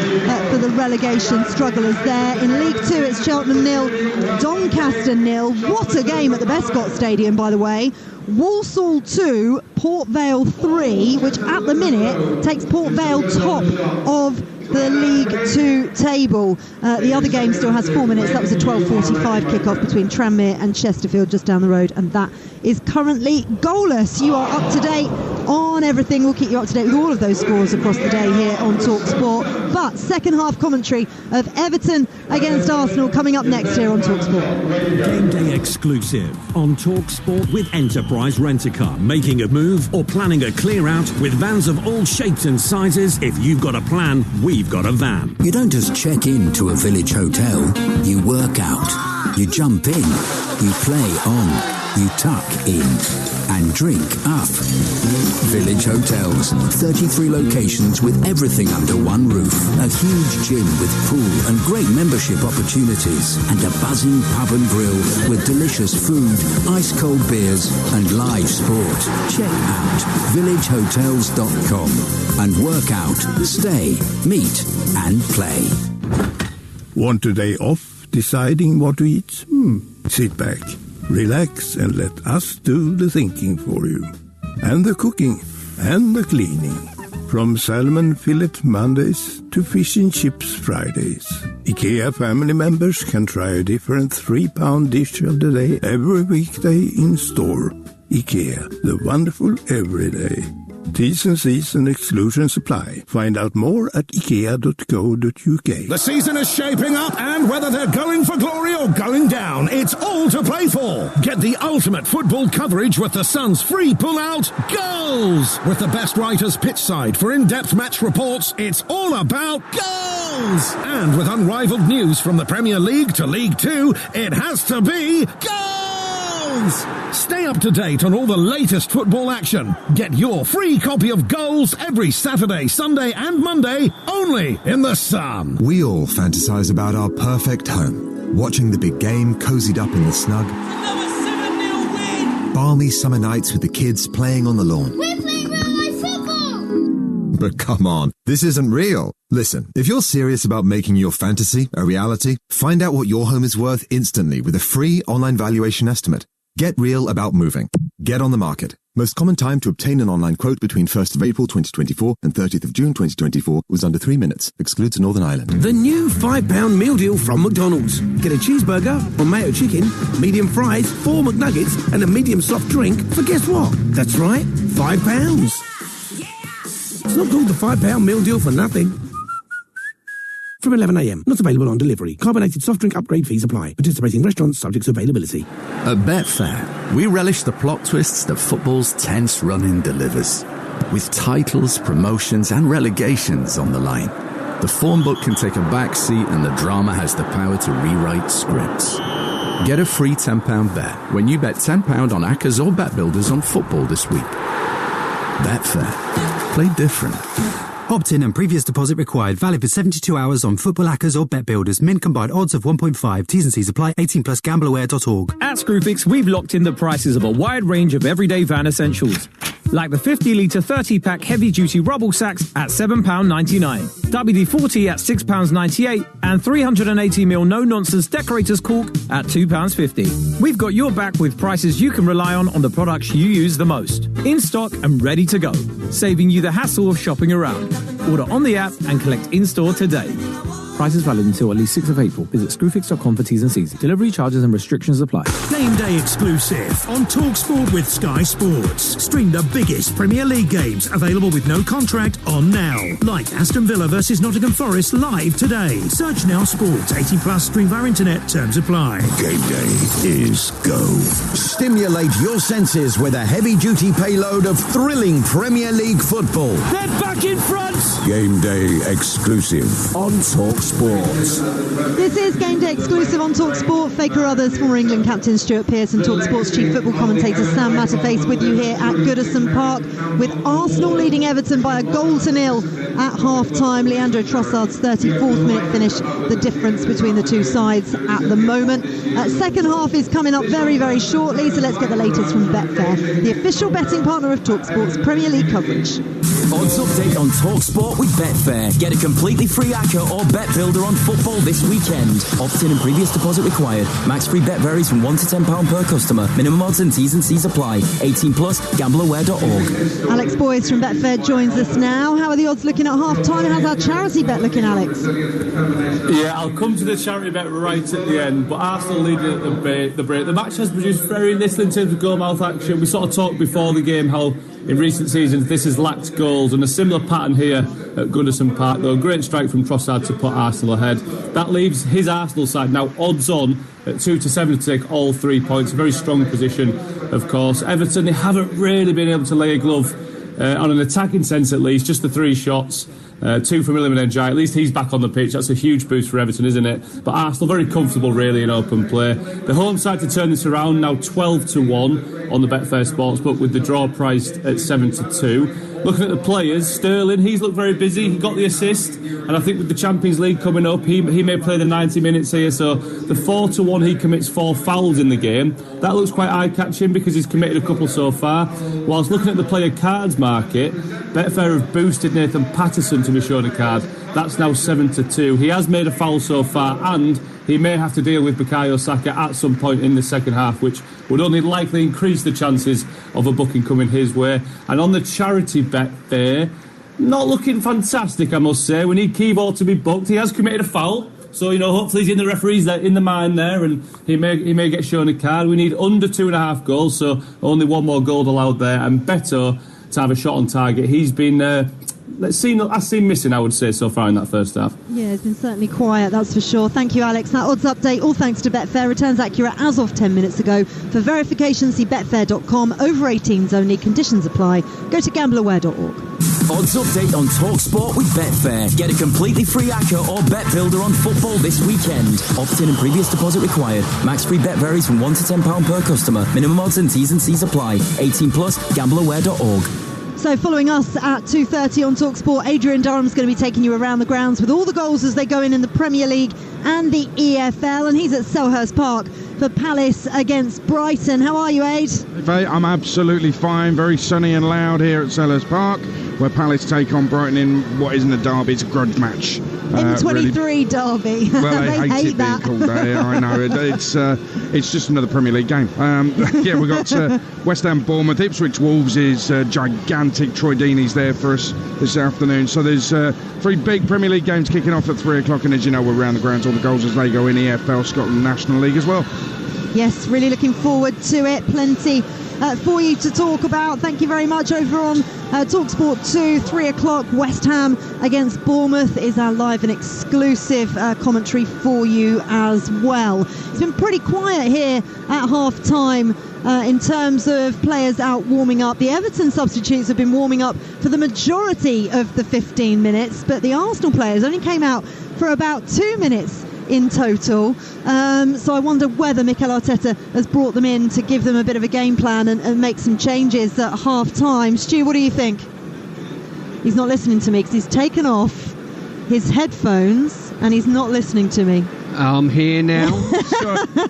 for the relegation strugglers there. In League 2, it's Cheltenham 0, Doncaster 0. What a game at the Bescott Stadium, by the way. Walsall 2, Port Vale 3, which at the minute takes Port Vale top of the League 2 table. The other game still has 4 minutes. That was a 12:45 kick-off between Tranmere and Chesterfield just down the road, and that is currently goalless. You are up to date on everything. We'll keep you up to date with all of those scores across the day here on TalkSport. But second half commentary of Everton against Arsenal coming up next here on TalkSport. Game day exclusive on TalkSport with Enterprise Rent-A-Car. Making a move or planning a clear out with vans of all shapes and sizes. If you've got a plan, we've got a van. You don't just check in to a village hotel. You work out. You jump in. You play on. You tuck in and drink up. Village Hotels, 33 locations with everything under one roof. A huge gym with pool and great membership opportunities. And a buzzing pub and grill with delicious food, ice-cold beers and live sport. Check out villagehotels.com and work out, stay, meet and play. Want a day off deciding what to eat? Sit back. Relax and let us do the thinking for you. And the cooking. And the cleaning. From salmon fillet Mondays to fish and chips Fridays. IKEA family members can try a different £3 dish of the day every weekday in store. IKEA, the wonderful everyday. T's and C's and exclusions apply. Find out more at ikea.co.uk. The season is shaping up, and whether they're going for glory or going down, it's all to play for. Get the ultimate football coverage with the Sun's free pull-out Goals! With the best writers pitchside for in-depth match reports, it's all about goals! And with unrivaled news from the Premier League to League 2, it has to be goals! Stay up to date on all the latest football action. Get your free copy of Goals every Saturday, Sunday and Monday, only in the Sun. We all fantasize about our perfect home. Watching the big game cozied up in the snug. Another 7-0 win! Balmy summer nights with the kids playing on the lawn. We're playing real-life football! But come on, this isn't real. Listen, if you're serious about making your fantasy a reality, find out what your home is worth instantly with a free online valuation estimate. Get real about moving. Get on the market. Most common time to obtain an online quote between 1st of April 2024 and 30th of June 2024 was under 3 minutes. Excludes Northern Ireland. The new £5 meal deal from McDonald's. Get a cheeseburger or mayo chicken, medium fries, 4 McNuggets and a medium soft drink for guess what? That's right, £5. Yeah! It's not called the £5 meal deal for nothing. From 11 a.m. Not available on delivery. Carbonated soft drink upgrade fees apply. Participating restaurants subject to availability. At Betfair, we relish the plot twists that football's tense run-in delivers. With titles, promotions and relegations on the line, the form book can take a back seat and the drama has the power to rewrite scripts. Get a free £10 bet when you bet £10 on Accas or Bet Builders on football this week. Betfair. Play different. Opt-in and previous deposit required. Valid for 72 hours on Football Hackers or Bet Builders. Min combined odds of 1.5. T's and C's apply. 18 plus gambleaware.org. At Screwfix, we've locked in the prices of a wide range of everyday van essentials. Like the 50-litre 30-pack heavy-duty rubble sacks at £7.99. WD-40 at £6.98. And 380ml no-nonsense decorator's cork at £2.50. We've got your back with prices you can rely on the products you use the most. in stock and ready to go, saving you the hassle of shopping around. Order on the app and collect in-store today. Prices valid until at least 6th of April. Visit screwfix.com for T's and C's. Delivery charges and restrictions apply. Game day exclusive on Talksport with Sky Sports. Stream the biggest Premier League games available with no contract on now. Like Aston Villa versus Nottingham Forest live today. Search Now Sports. 18 plus. Stream via internet. Terms apply. Game day is go. Stimulate your senses with a heavy-duty payload of thrilling Premier League football. They're back in front. Game day exclusive on Talksport. This is Game Day exclusive on Talksport. Faker Others, former England captain Stuart Pearce and Talksport's chief football commentator Sam Matterface with you here at Goodison Park, with Arsenal leading Everton by 1-0 at half-time. Leandro Trossard's 34th minute finish, the difference between the two sides at the moment. Second half is coming up very, very shortly, so let's get the latest from Betfair, the official betting partner of Talksport's Premier League coverage. Odds update on Talksport with Betfair. Get a completely free ACCA or bet builder on football this weekend. Opt-in and previous deposit required. Max free bet varies from £1 to £10 per customer. Minimum odds and T's and C's apply. 18 plus. Gambleaware.org. Alex Boyce from Betfair joins us now. How are the odds looking at half-time? How's our charity bet looking, Alex? Yeah, I'll come to the charity bet right at the end, but Arsenal leading at the break. The match has produced very little in terms of goal-mouth action. We sort of talked before the game how in recent seasons this has lacked goals, and a similar pattern here at Goodison Park, though. A great strike from Trossard to put Arsenal ahead. That leaves his Arsenal side now odds on at 2 to 7 to take all 3 points. A very strong position, of course. Everton, they haven't really been able to lay a glove on an attacking sense, at least. Just the 3 shots. 2 from Iliman Ndiaye. At least he's back on the pitch. That's a huge boost for Everton, isn't it? But Arsenal very comfortable really in open play. The home side to turn this around now 12 to 1 on the Betfair Sportsbook, with the draw priced at 7 to 2. Looking at the players, Sterling, he's looked very busy. He got the assist, and I think with the Champions League coming up, he may play the 90 minutes here. So the 4 to 1, he commits 4 fouls in the game. That looks quite eye-catching because he's committed a couple so far. Whilst looking at the player cards market, Betfair have boosted Nathan Patterson to be shown a card. That's now 7 to 2. He has made a foul so far, and he may have to deal with Bukayo Saka at some point in the second half, which would only likely increase the chances of a booking coming his way. And on the charity bet there, not looking fantastic, I must say. We need Keyball to be booked. He has committed a foul, so hopefully he's in the referee's in the mind there, and he may get shown a card. We need under 2.5 goals, so only 1 more goal allowed there. And Beto to have a shot on target. He's been I've seen missing, I would say, so far in that first half. Yeah, it's been certainly quiet, that's for sure. Thank you, Alex. That odds update, all thanks to Betfair, returns accurate as of 10 minutes ago. For verification, see betfair.com. Over 18s only. Conditions apply. Go to gambleaware.org. Odds update on Talksport with Betfair. Get a completely free ACCA or bet builder on football this weekend. Opt-in and previous deposit required. Max free bet varies from £1 to £10 per customer. Minimum odds and T's and C's apply. 18 plus. Gambleaware.org. So following us at 2:30 on Talksport, Adrian Durham's going to be taking you around the grounds with all the goals as they go in the Premier League and the EFL, and he's at Selhurst Park for Palace against Brighton. How are you, Aid? I'm absolutely fine. Very sunny and loud here at Selhurst Park, where Palace take on Brighton in what isn't a derby, it's a grudge match. In 23 derby. Well, they hate it that. Being called that. Yeah, I know. It's just another Premier League game. Yeah, we've got West Ham, Bournemouth, Ipswich Wolves is gigantic. Troy Deeney's there for us this afternoon. So there's 3 big Premier League games kicking off at 3 o'clock, and as you know, we're around the grounds, all the goals as they go in EFL, Scotland National League as well. Yes, really looking forward to it. Plenty for you to talk about. Thank you very much. Over on Talksport 2, 3 o'clock, West Ham against Bournemouth is our live and exclusive commentary for you as well. It's been pretty quiet here at half-time in terms of players out warming up. The Everton substitutes have been warming up for the majority of the 15 minutes, but the Arsenal players only came out for about 2 minutes in total. So I wonder whether Mikel Arteta has brought them in to give them a bit of a game plan and make some changes at half-time. Stu, what do you think? He's not listening to me because he's taken off his headphones and he's not listening to me. I'm here now.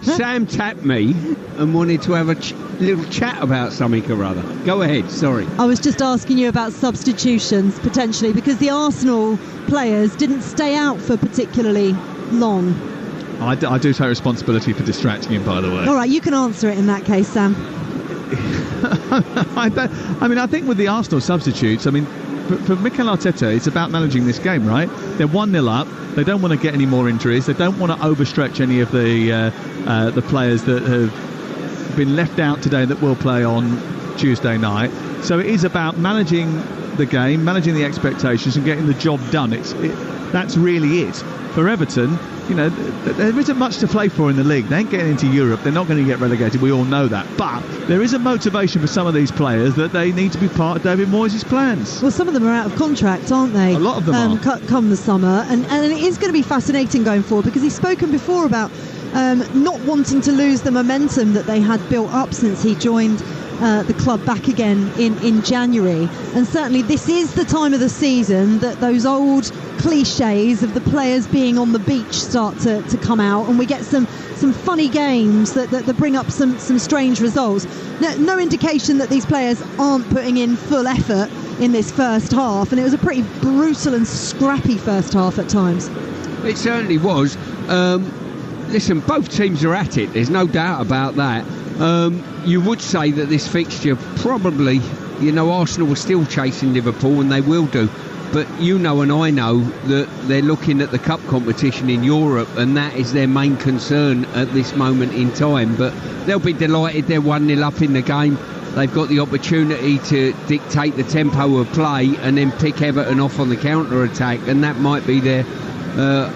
Sam tapped me and wanted to have a little chat about something or other. Go ahead, sorry. I was just asking you about substitutions, potentially, because the Arsenal players didn't stay out for particularly long. I do take responsibility for distracting him, by the way. All right, you can answer it in that case, Sam. I think with the Arsenal substitutes, for Mikel Arteta, it's about managing this game, right? They're 1-0 up. They don't want to get any more injuries. They don't want to overstretch any of the players that have been left out today that will play on Tuesday night. So it is about managing the game, managing the expectations, and getting the job done. That's really it. For Everton, there isn't much to play for in the league. They ain't getting into Europe. They're not going to get relegated. We all know that. But there is a motivation for some of these players that they need to be part of David Moyes' plans. Well, some of them are out of contract, aren't they? A lot of them are. Come the summer. And it is going to be fascinating going forward, because he's spoken before about not wanting to lose the momentum that they had built up since he joined the club back again in January. And certainly this is the time of the season that those old cliches of the players being on the beach start to come out, and we get some funny games that bring up some strange results. No indication that these players aren't putting in full effort in this first half, and it was a pretty brutal and scrappy first half at times. It certainly was. Listen, both teams are at it, there's no doubt about that. You would say that this fixture probably, Arsenal were still chasing Liverpool, and they will do. But and I know that they're looking at the cup competition in Europe, and that is their main concern at this moment in time. But they'll be delighted they're 1-0 up in the game. They've got the opportunity to dictate the tempo of play and then pick Everton off on the counter-attack, and that might be their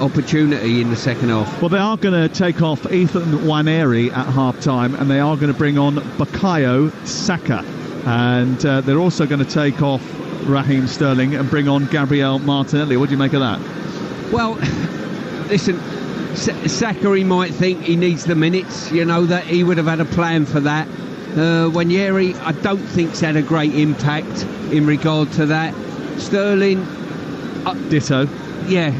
opportunity in the second half. Well, they are going to take off Ethan Nwaneri at half-time, and they are going to bring on Bukayo Saka. And they're also going to take off Raheem Sterling and bring on Gabriel Martinelli. What do you make of that? Well, listen, Saka, he might think he needs the minutes, that he would have had a plan for that. Nwaneri, I don't think's had a great impact in regard to that. Sterling, ditto. Yeah,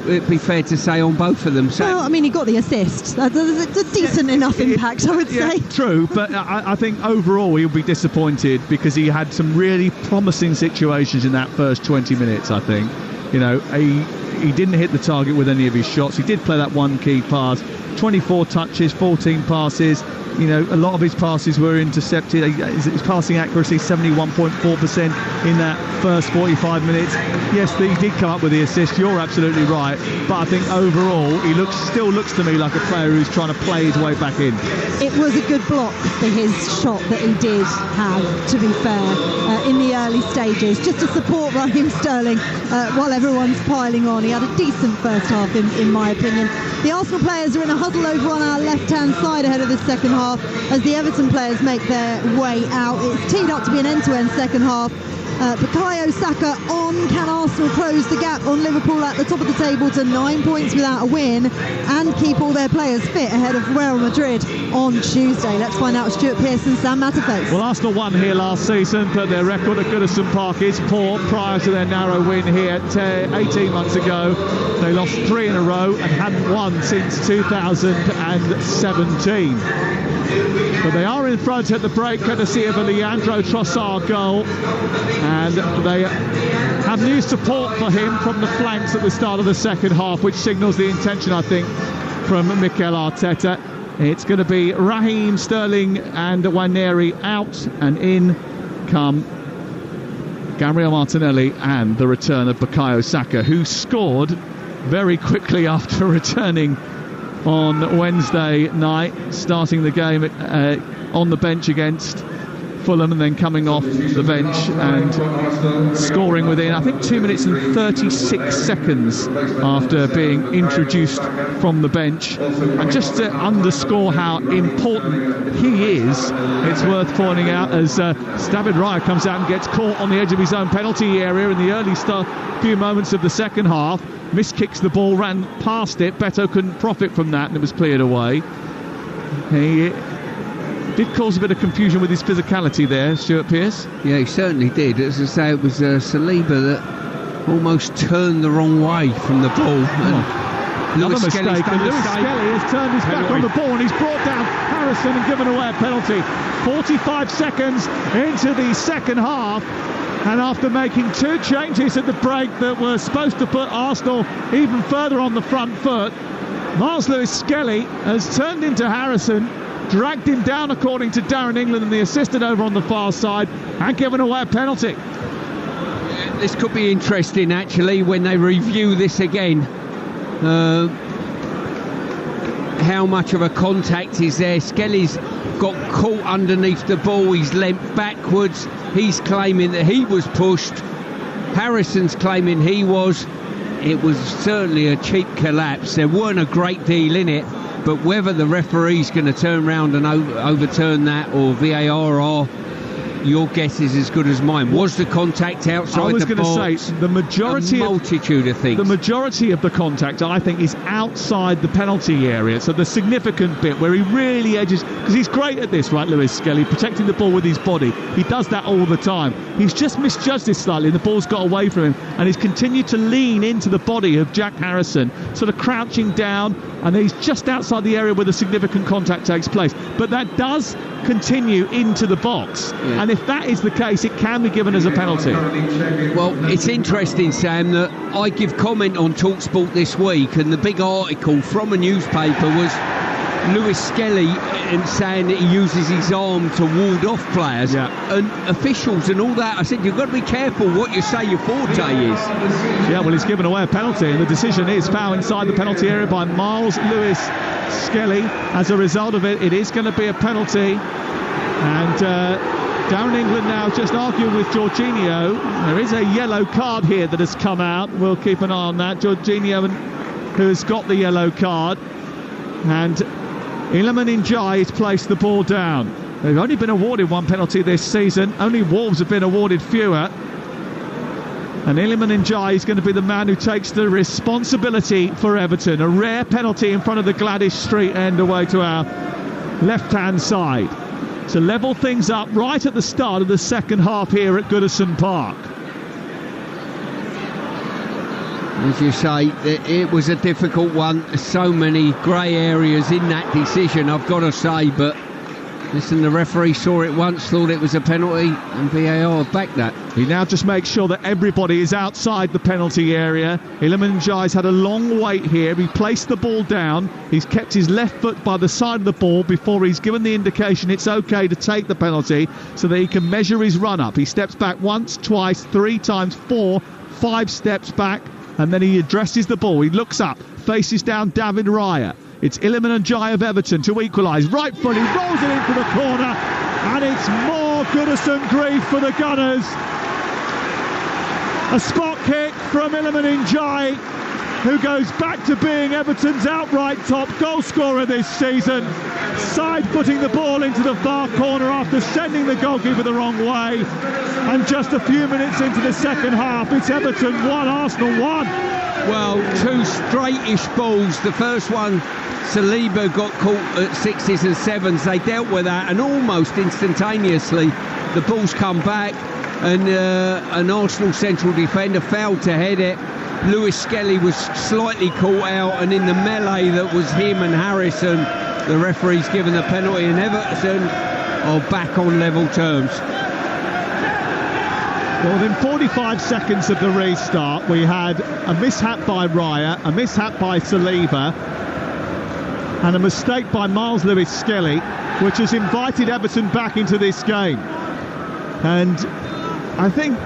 it'd be fair to say on both of them. So, well, he got the assist. That's a decent enough impact, I would say. True, but I think overall he'll be disappointed, because he had some really promising situations in that first 20 minutes, I think. He didn't hit the target with any of his shots. He did play that one key pass. 24 touches, 14 passes. A lot of his passes were intercepted. His passing accuracy 71.4% in that first 45 minutes. Yes, he did come up with the assist. You're absolutely right. But I think overall, he still looks to me like a player who's trying to play his way back in. It was a good block for his shot that he did have, to be fair, in the early stages, just to support Raheem Sterling while everyone's piling on. He had a decent first half, in my opinion. The Arsenal players are in a huddle over on our left-hand side ahead of the second half, as the Everton players make their way out. It's teed up to be an end-to-end second half. Bukayo Saka on. Can Arsenal close the gap on Liverpool at the top of the table to 9 points without a win, and keep all their players fit ahead of Real Madrid on Tuesday? Let's find out. Stuart Pearce and Sam Matterface. Well, Arsenal won here last season, but their record at Goodison Park is poor. Prior to their narrow win here 18 months ago, they lost 3 in a row and hadn't won since 2017. But they are in front at the break, courtesy of a Leandro Trossard goal, and they have new support for him from the flanks at the start of the second half, which signals the intention, I think, from Mikel Arteta. It's going to be Raheem Sterling and Nwaneri out, and in come Gabriel Martinelli and the return of Bukayo Saka, who scored very quickly after returning on Wednesday night, starting the game on the bench against Fulham, and then coming off the bench and scoring within, I think, 2 minutes and 36 seconds after being introduced from the bench. And just to underscore how important he is, it's worth pointing out as David Raya comes out and gets caught on the edge of his own penalty area in the early few moments of the second half. Miskicks the ball, ran past it. Beto couldn't profit from that, and it was cleared away. He did cause a bit of confusion with his physicality there, Stuart Pearce. Yeah, he certainly did. As I say, it was Saliba that almost turned the wrong way from the ball. Another mistake, and Lewis Skelly has turned his back on the ball, and he's brought down Harrison and given away a penalty. 45 seconds into the second half, and after making 2 changes at the break that were supposed to put Arsenal even further on the front foot, Miles Lewis Skelly has turned into Harrison dragged him down, according to Darren England and the assistant over on the far side, and given away a penalty. This could be interesting, actually, when they review this again. How much of a contact is there? Skelly's got caught underneath the ball. He's leapt backwards. He's claiming that he was pushed. Harrison's claiming he was. It was certainly a cheap collapse. There weren't a great deal in it, but whether the referee's going to turn round and overturn that, or VAR, or your guess is as good as mine. Was the contact outside the box? I was going to say the majority, a multitude of things. The majority of the contact, I think, is outside the penalty area. So the significant bit where he really edges, because he's great at this, right, Lewis Skelly, protecting the ball with his body. He does that all the time. He's just misjudged this slightly, and the ball's got away from him, and he's continued to lean into the body of Jack Harrison, sort of crouching down, and he's just outside the area where the significant contact takes place. But that does continue into the box, and if that is the case, it can be given as a penalty. Well, it's interesting, Sam, that I give comment on Talksport this week, and the big article from a newspaper was Lewis Skelly and saying that he uses his arm to ward off players and officials and all that. I said, you've got to be careful what you say your forte is. Yeah, well, he's given away a penalty, and the decision is foul inside the penalty area by Miles Lewis Skelly. As a result of it, it is going to be a penalty, and Darren England now just arguing with Jorginho. There is a yellow card here that has come out. We'll keep an eye on that. Jorginho, who has got the yellow card, and Iliman Ndiaye has placed the ball down. They've only been awarded one penalty this season. Only Wolves have been awarded fewer. And Iliman Ndiaye is going to be the man who takes the responsibility for Everton. A rare penalty in front of the Gladys Street end away to our left-hand side. To level things up right at the start of the second half here at Goodison Park. As you say, it was a difficult one. So many grey areas in that decision, I've got to say. But listen, the referee saw it once, thought it was a penalty, and VAR backed that. He now just makes sure that everybody is outside the penalty area. Iliman Ndiaye's had a long wait here. He placed the ball down. He's kept his left foot by the side of the ball before he's given the indication it's okay to take the penalty, so that he can measure his run-up. He steps back once, twice, 3 times, 4, 5 steps back, and then he addresses the ball. He looks up, faces down David Raya. It's Iliman Ndiaye of Everton to equalise. Right foot, he rolls it into the corner, and it's more Goodison grief for the Gunners. A spot kick from Iliman Ndiaye, who goes back to being Everton's outright top goal scorer this season. Side-footing the ball into the far corner after sending the goalkeeper the wrong way. And just a few minutes into the second half, it's Everton 1, Arsenal 1. Well, 2 straightish balls. The first one, Saliba got caught at 6s and 7s. They dealt with that, and almost instantaneously the ball's come back, and an Arsenal central defender failed to head it. Lewis Skelly was slightly caught out, and in the melee that was him and Harrison, the referee's given the penalty, and Everton are back on level terms. Well, within 45 seconds of the restart, we had a mishap by Raya, a mishap by Saliba, and a mistake by Miles Lewis Skelly, which has invited Everton back into this game. And I think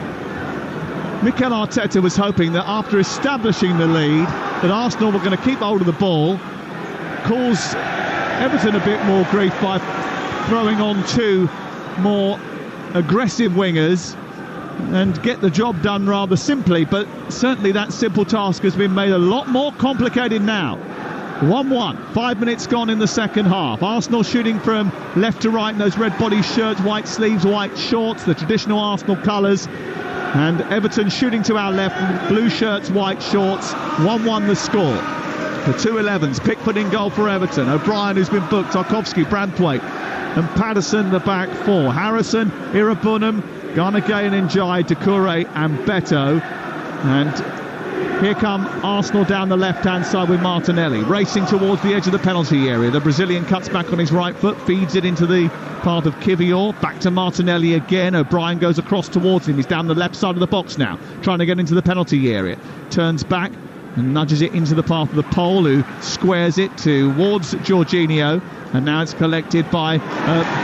Mikel Arteta was hoping that after establishing the lead, that Arsenal were going to keep hold of the ball, cause Everton a bit more grief by throwing on 2 more aggressive wingers, and get the job done rather simply. But certainly that simple task has been made a lot more complicated now. 1-1, 5 minutes gone in the second half. Arsenal shooting from left to right in those red body shirts, white sleeves, white shorts, the traditional Arsenal colours. And Everton shooting to our left, blue shirts, white shorts. 1-1 the score. The 2 11s, Pickford in goal for Everton. O'Brien, who's been booked, Tarkowski, Branthwaite, and Patterson the back 4. Harrison, Irabunam, Garnagay and Ndiaye, Doucouré and Beto. And here come Arsenal down the left-hand side with Martinelli, racing towards the edge of the penalty area. The Brazilian cuts back on his right foot, feeds it into the path of Kivior. Back to Martinelli again. O'Brien goes across towards him. He's down the left side of the box now, trying to get into the penalty area. Turns back, and nudges it into the path of the pole, who squares it towards Jorginho. And now it's collected by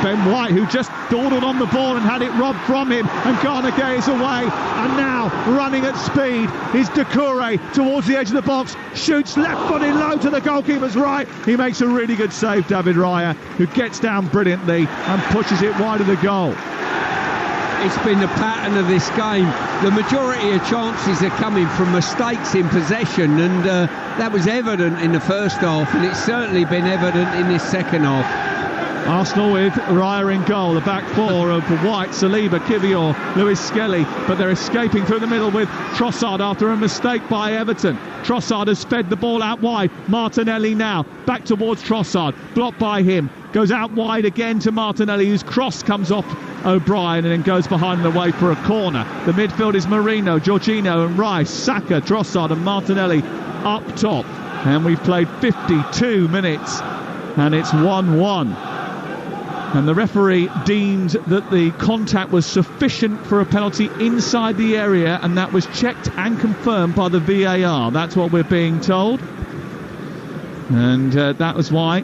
Ben White, who just dawdled on the ball and had it robbed from him. And Garnegay is away. And now, running at speed, is Doucouré towards the edge of the box. Shoots left-footed low to the goalkeeper's right. He makes a really good save, David Raya, who gets down brilliantly and pushes it wide of the goal. It's been the pattern of this game. The majority of chances are coming from mistakes in possession, and that was evident in the first half, and it's certainly been evident in this second half. Arsenal with Raya in goal, the back four of White, Saliba, Kivior, Lewis Skelly, but they're escaping through the middle with Trossard after a mistake by Everton. Trossard has fed the ball out wide. Martinelli now back towards Trossard, blocked by him, goes out wide again to Martinelli, whose cross comes off O'Brien and then goes behind and away for a corner. The midfield is Marino, Jorginho and Rice, Saka, Trossard and Martinelli up top, and we've played 52 minutes and it's 1-1. And the referee deemed that the contact was sufficient for a penalty inside the area, and that was checked and confirmed by the VAR. That's what we're being told. And that was why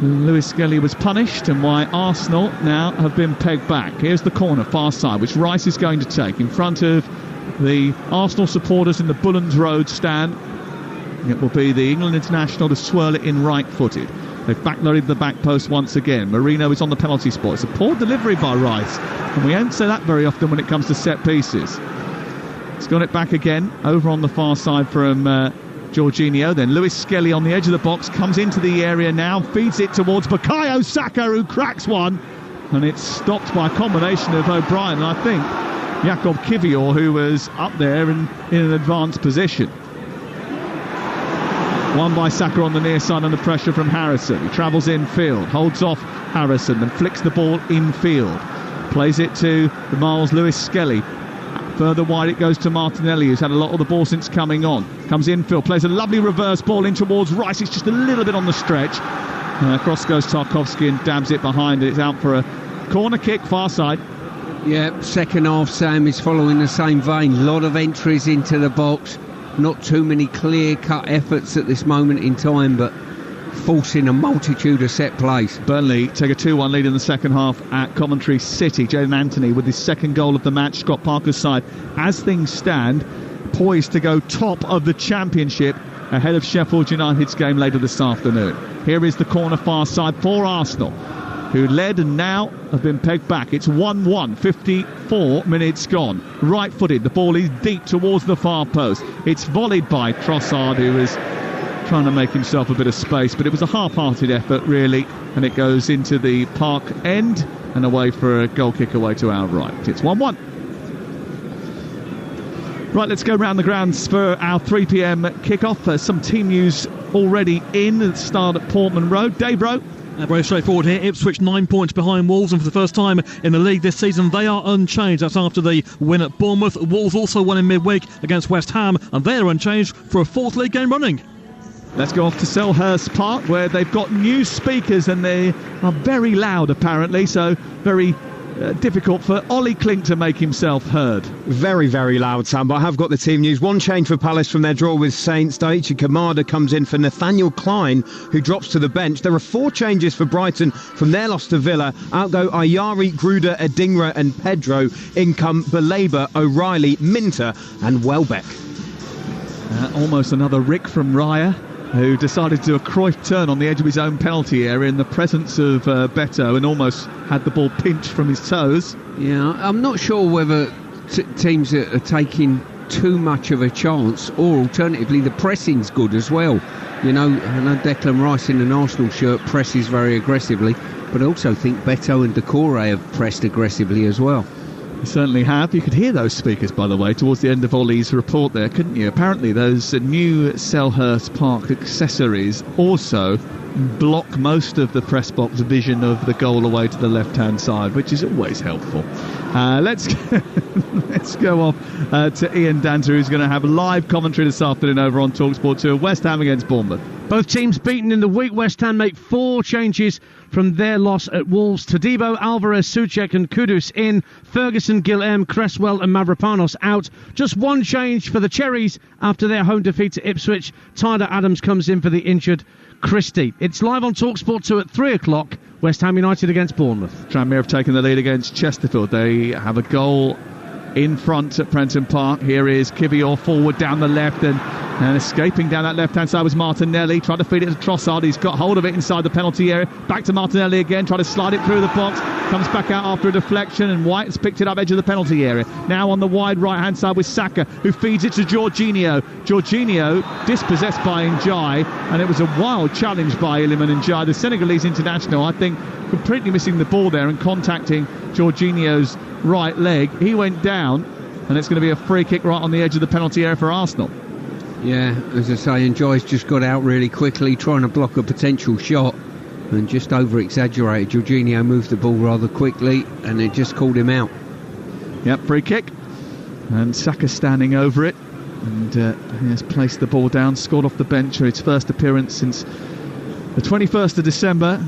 Lewis Skelly was punished, and why Arsenal now have been pegged back. Here's the corner, far side, which Rice is going to take in front of the Arsenal supporters in the Bullen's Road stand. It will be the England international to swirl it in right-footed. They've backloaded the back post once again. Marino is on the penalty spot. It's a poor delivery by Rice, and we don't say that very often when it comes to set pieces. He's got it back again, over on the far side from Jorginho. Then Lewis Skelly on the edge of the box, comes into the area now, feeds it towards Bukayo Saka, who cracks one, and it's stopped by a combination of O'Brien and I think Jakob Kivior, who was up there in an advanced position. One by Saka on the near side under pressure from Harrison. He travels infield, holds off Harrison, then flicks the ball infield. Plays it to the Miles Lewis Skelly. Further wide it goes to Martinelli, who's had a lot of the ball since coming on. Comes infield, plays a lovely reverse ball in towards Rice. It's just a little bit on the stretch. Across goes Tarkowski and dabs it behind it. It's out for a corner kick, far side. Yeah, second half, Sam, is following the same vein. A lot of entries into the box. Not too many clear-cut efforts at this moment in time, but forcing a multitude of set plays. Burnley take a 2-1 lead in the second half at Coventry City. Jadon Anthony with his second goal of the match. Scott Parker's side, as things stand, poised to go top of the Championship ahead of Sheffield United's game later this afternoon. Here is the corner far side for Arsenal, who led and now have been pegged back. It's 1-1, 54 minutes gone. Right-footed, the ball is deep towards the far post. It's volleyed by Trossard, who is trying to make himself a bit of space, but it was a half-hearted effort, really, and it goes into the park end and away for a goal kick away to our right. It's 1-1. Right, let's go round the grounds for our 3 p.m. kickoff. Some team news already in at the start at Portman Road. Dave Rowe. Very straightforward here. Ipswich 9 points behind Wolves, and for the first time in the league this season they are unchanged. That's after the win at Bournemouth. Wolves also won in midweek against West Ham, and they are unchanged for a 4th league game running. Let's go off to Selhurst Park, where they've got new speakers and they are very loud apparently, so very difficult for Ollie Klink to make himself heard. Very, very loud, Sam, but I have got the team news. One change for Palace from their draw with Saints. Daichi Kamada comes in for Nathaniel Klein, who drops to the bench. There are 4 changes for Brighton from their loss to Villa. Out go Ayari, Gruder, Adingra and Pedro. In come Baleba, O'Reilly, Minter and Welbeck. Almost another Rick from Raya, who decided to do a Cruyff turn on the edge of his own penalty area in the presence of Beto and almost had the ball pinched from his toes. Yeah, I'm not sure whether teams are taking too much of a chance, or alternatively the pressing's good as well. You know, I know Declan Rice in an Arsenal shirt presses very aggressively, but I also think Beto and Doucouré have pressed aggressively as well. You certainly have. You could hear those speakers, by the way, towards the end of Ollie's report there, couldn't you? Apparently those new Selhurst Park accessories also block most of the press box vision of the goal away to the left-hand side, which is always helpful. Let's go off to Ian Danter, who's going to have live commentary this afternoon over on Talksport 2 of West Ham against Bournemouth. Both teams beaten in the week. West Ham make 4 changes from their loss at Wolves. Todibo, Alvarez, Souček and Kudus in. Ferguson, Guilherme, Cresswell and Mavropanos out. Just 1 change for the Cherries after their home defeat to Ipswich. Tyler Adams comes in for the injured Christie. It's live on Talksport 2 at 3 o'clock. West Ham United against Bournemouth. Tranmere have taken the lead against Chesterfield. They have a goal in front at Prenton Park. Here is Kivior forward down the left, and escaping down that left-hand side was Martinelli. Tried to feed it to Trossard. He's got hold of it inside the penalty area. Back to Martinelli again. Tried to slide it through the box. Comes back out after a deflection, and White has picked it up edge of the penalty area. Now on the wide right-hand side with Saka, who feeds it to Jorginho. Jorginho dispossessed by Ndiaye, and it was a wild challenge by Iliman Ndiaye, the Senegalese international. I think completely missing the ball there and contacting Jorginho's right leg. He went down, and it's going to be a free kick right on the edge of the penalty area for Arsenal. Yeah, as I say, Ndiaye's just got out really quickly, trying to block a potential shot, and just over-exaggerated. Jorginho moved the ball rather quickly, and it just called him out. Yep, free kick, and Saka standing over it, and he has placed the ball down, scored off the bench for his first appearance since the 21st of December.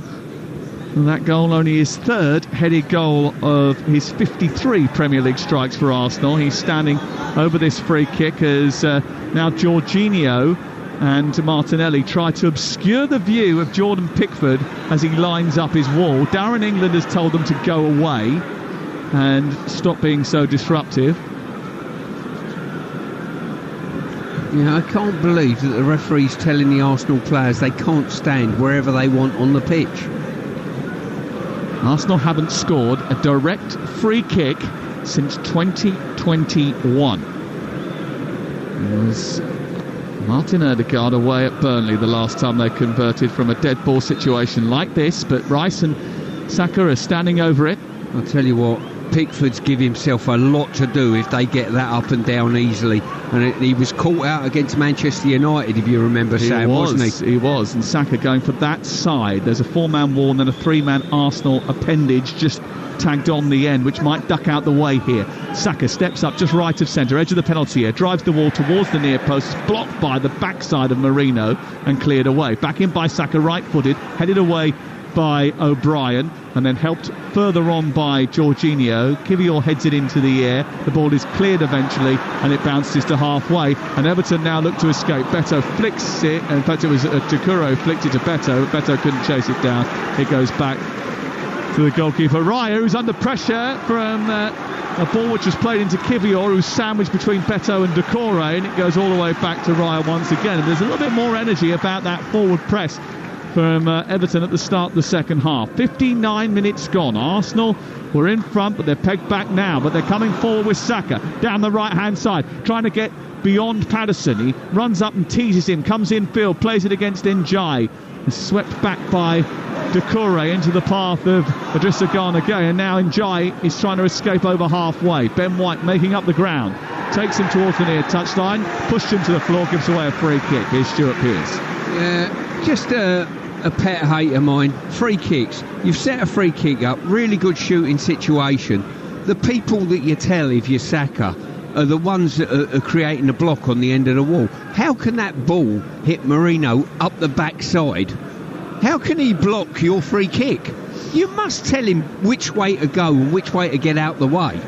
And that goal only his 3rd headed goal of his 53 Premier League strikes for Arsenal. He's standing over this free kick as now Jorginho and Martinelli try to obscure the view of Jordan Pickford as he lines up his wall. Darren England has told them to go away and stop being so disruptive. Yeah, I can't believe that the referee's telling the Arsenal players they can't stand wherever they want on the pitch. Arsenal haven't scored a direct free kick since 2021. It was Martin Ødegaard away at Burnley the last time they converted from a dead ball situation like this, but Rice and Saka are standing over it. I'll tell you what, Pickford's give himself a lot to do if they get that up and down easily. And he was caught out against Manchester United, if you remember, Sam, wasn't he? He was, and Saka going for that side. There's a 4-man wall and then a 3-man Arsenal appendage just tagged on the end, which might duck out the way here. Saka steps up just right of centre, edge of the penalty area, drives the wall towards the near post, blocked by the backside of Merino and cleared away. Back in by Saka, right-footed, headed away by O'Brien, and then helped further on by Jorginho. Kivior heads it into the air. The ball is cleared eventually, and it bounces to halfway. And Everton now look to escape. Beto flicks it. In fact, it was Takuro flicked it to Beto. Beto couldn't chase it down. It goes back to the goalkeeper Raya, who's under pressure from a ball which was played into Kivior, who's sandwiched between Beto and Doucouré, and it goes all the way back to Raya once again. And there's a little bit more energy about that forward press from Everton at the start of the second half. 59 minutes gone. Arsenal were in front, but they're pegged back now. But they're coming forward with Saka down the right-hand side, trying to get beyond Patterson. He runs up and teases him, comes infield, plays it against Ndiaye. Swept back by Doucouré into the path of Idrissa Gana Gueye, and now Ndiaye is trying to escape over halfway. Ben White making up the ground, takes him towards the near touchline, pushed him to the floor, gives away a free kick. Here's Stuart Pearce. Yeah, just a pet hate of mine. Free kicks. You've set a free kick up, really good shooting situation. The people that you tell if you're Saka are the ones that are creating a block on the end of the wall. How can that ball hit Merino up the backside? How can he block your free kick? You must tell him which way to go and which way to get out the way.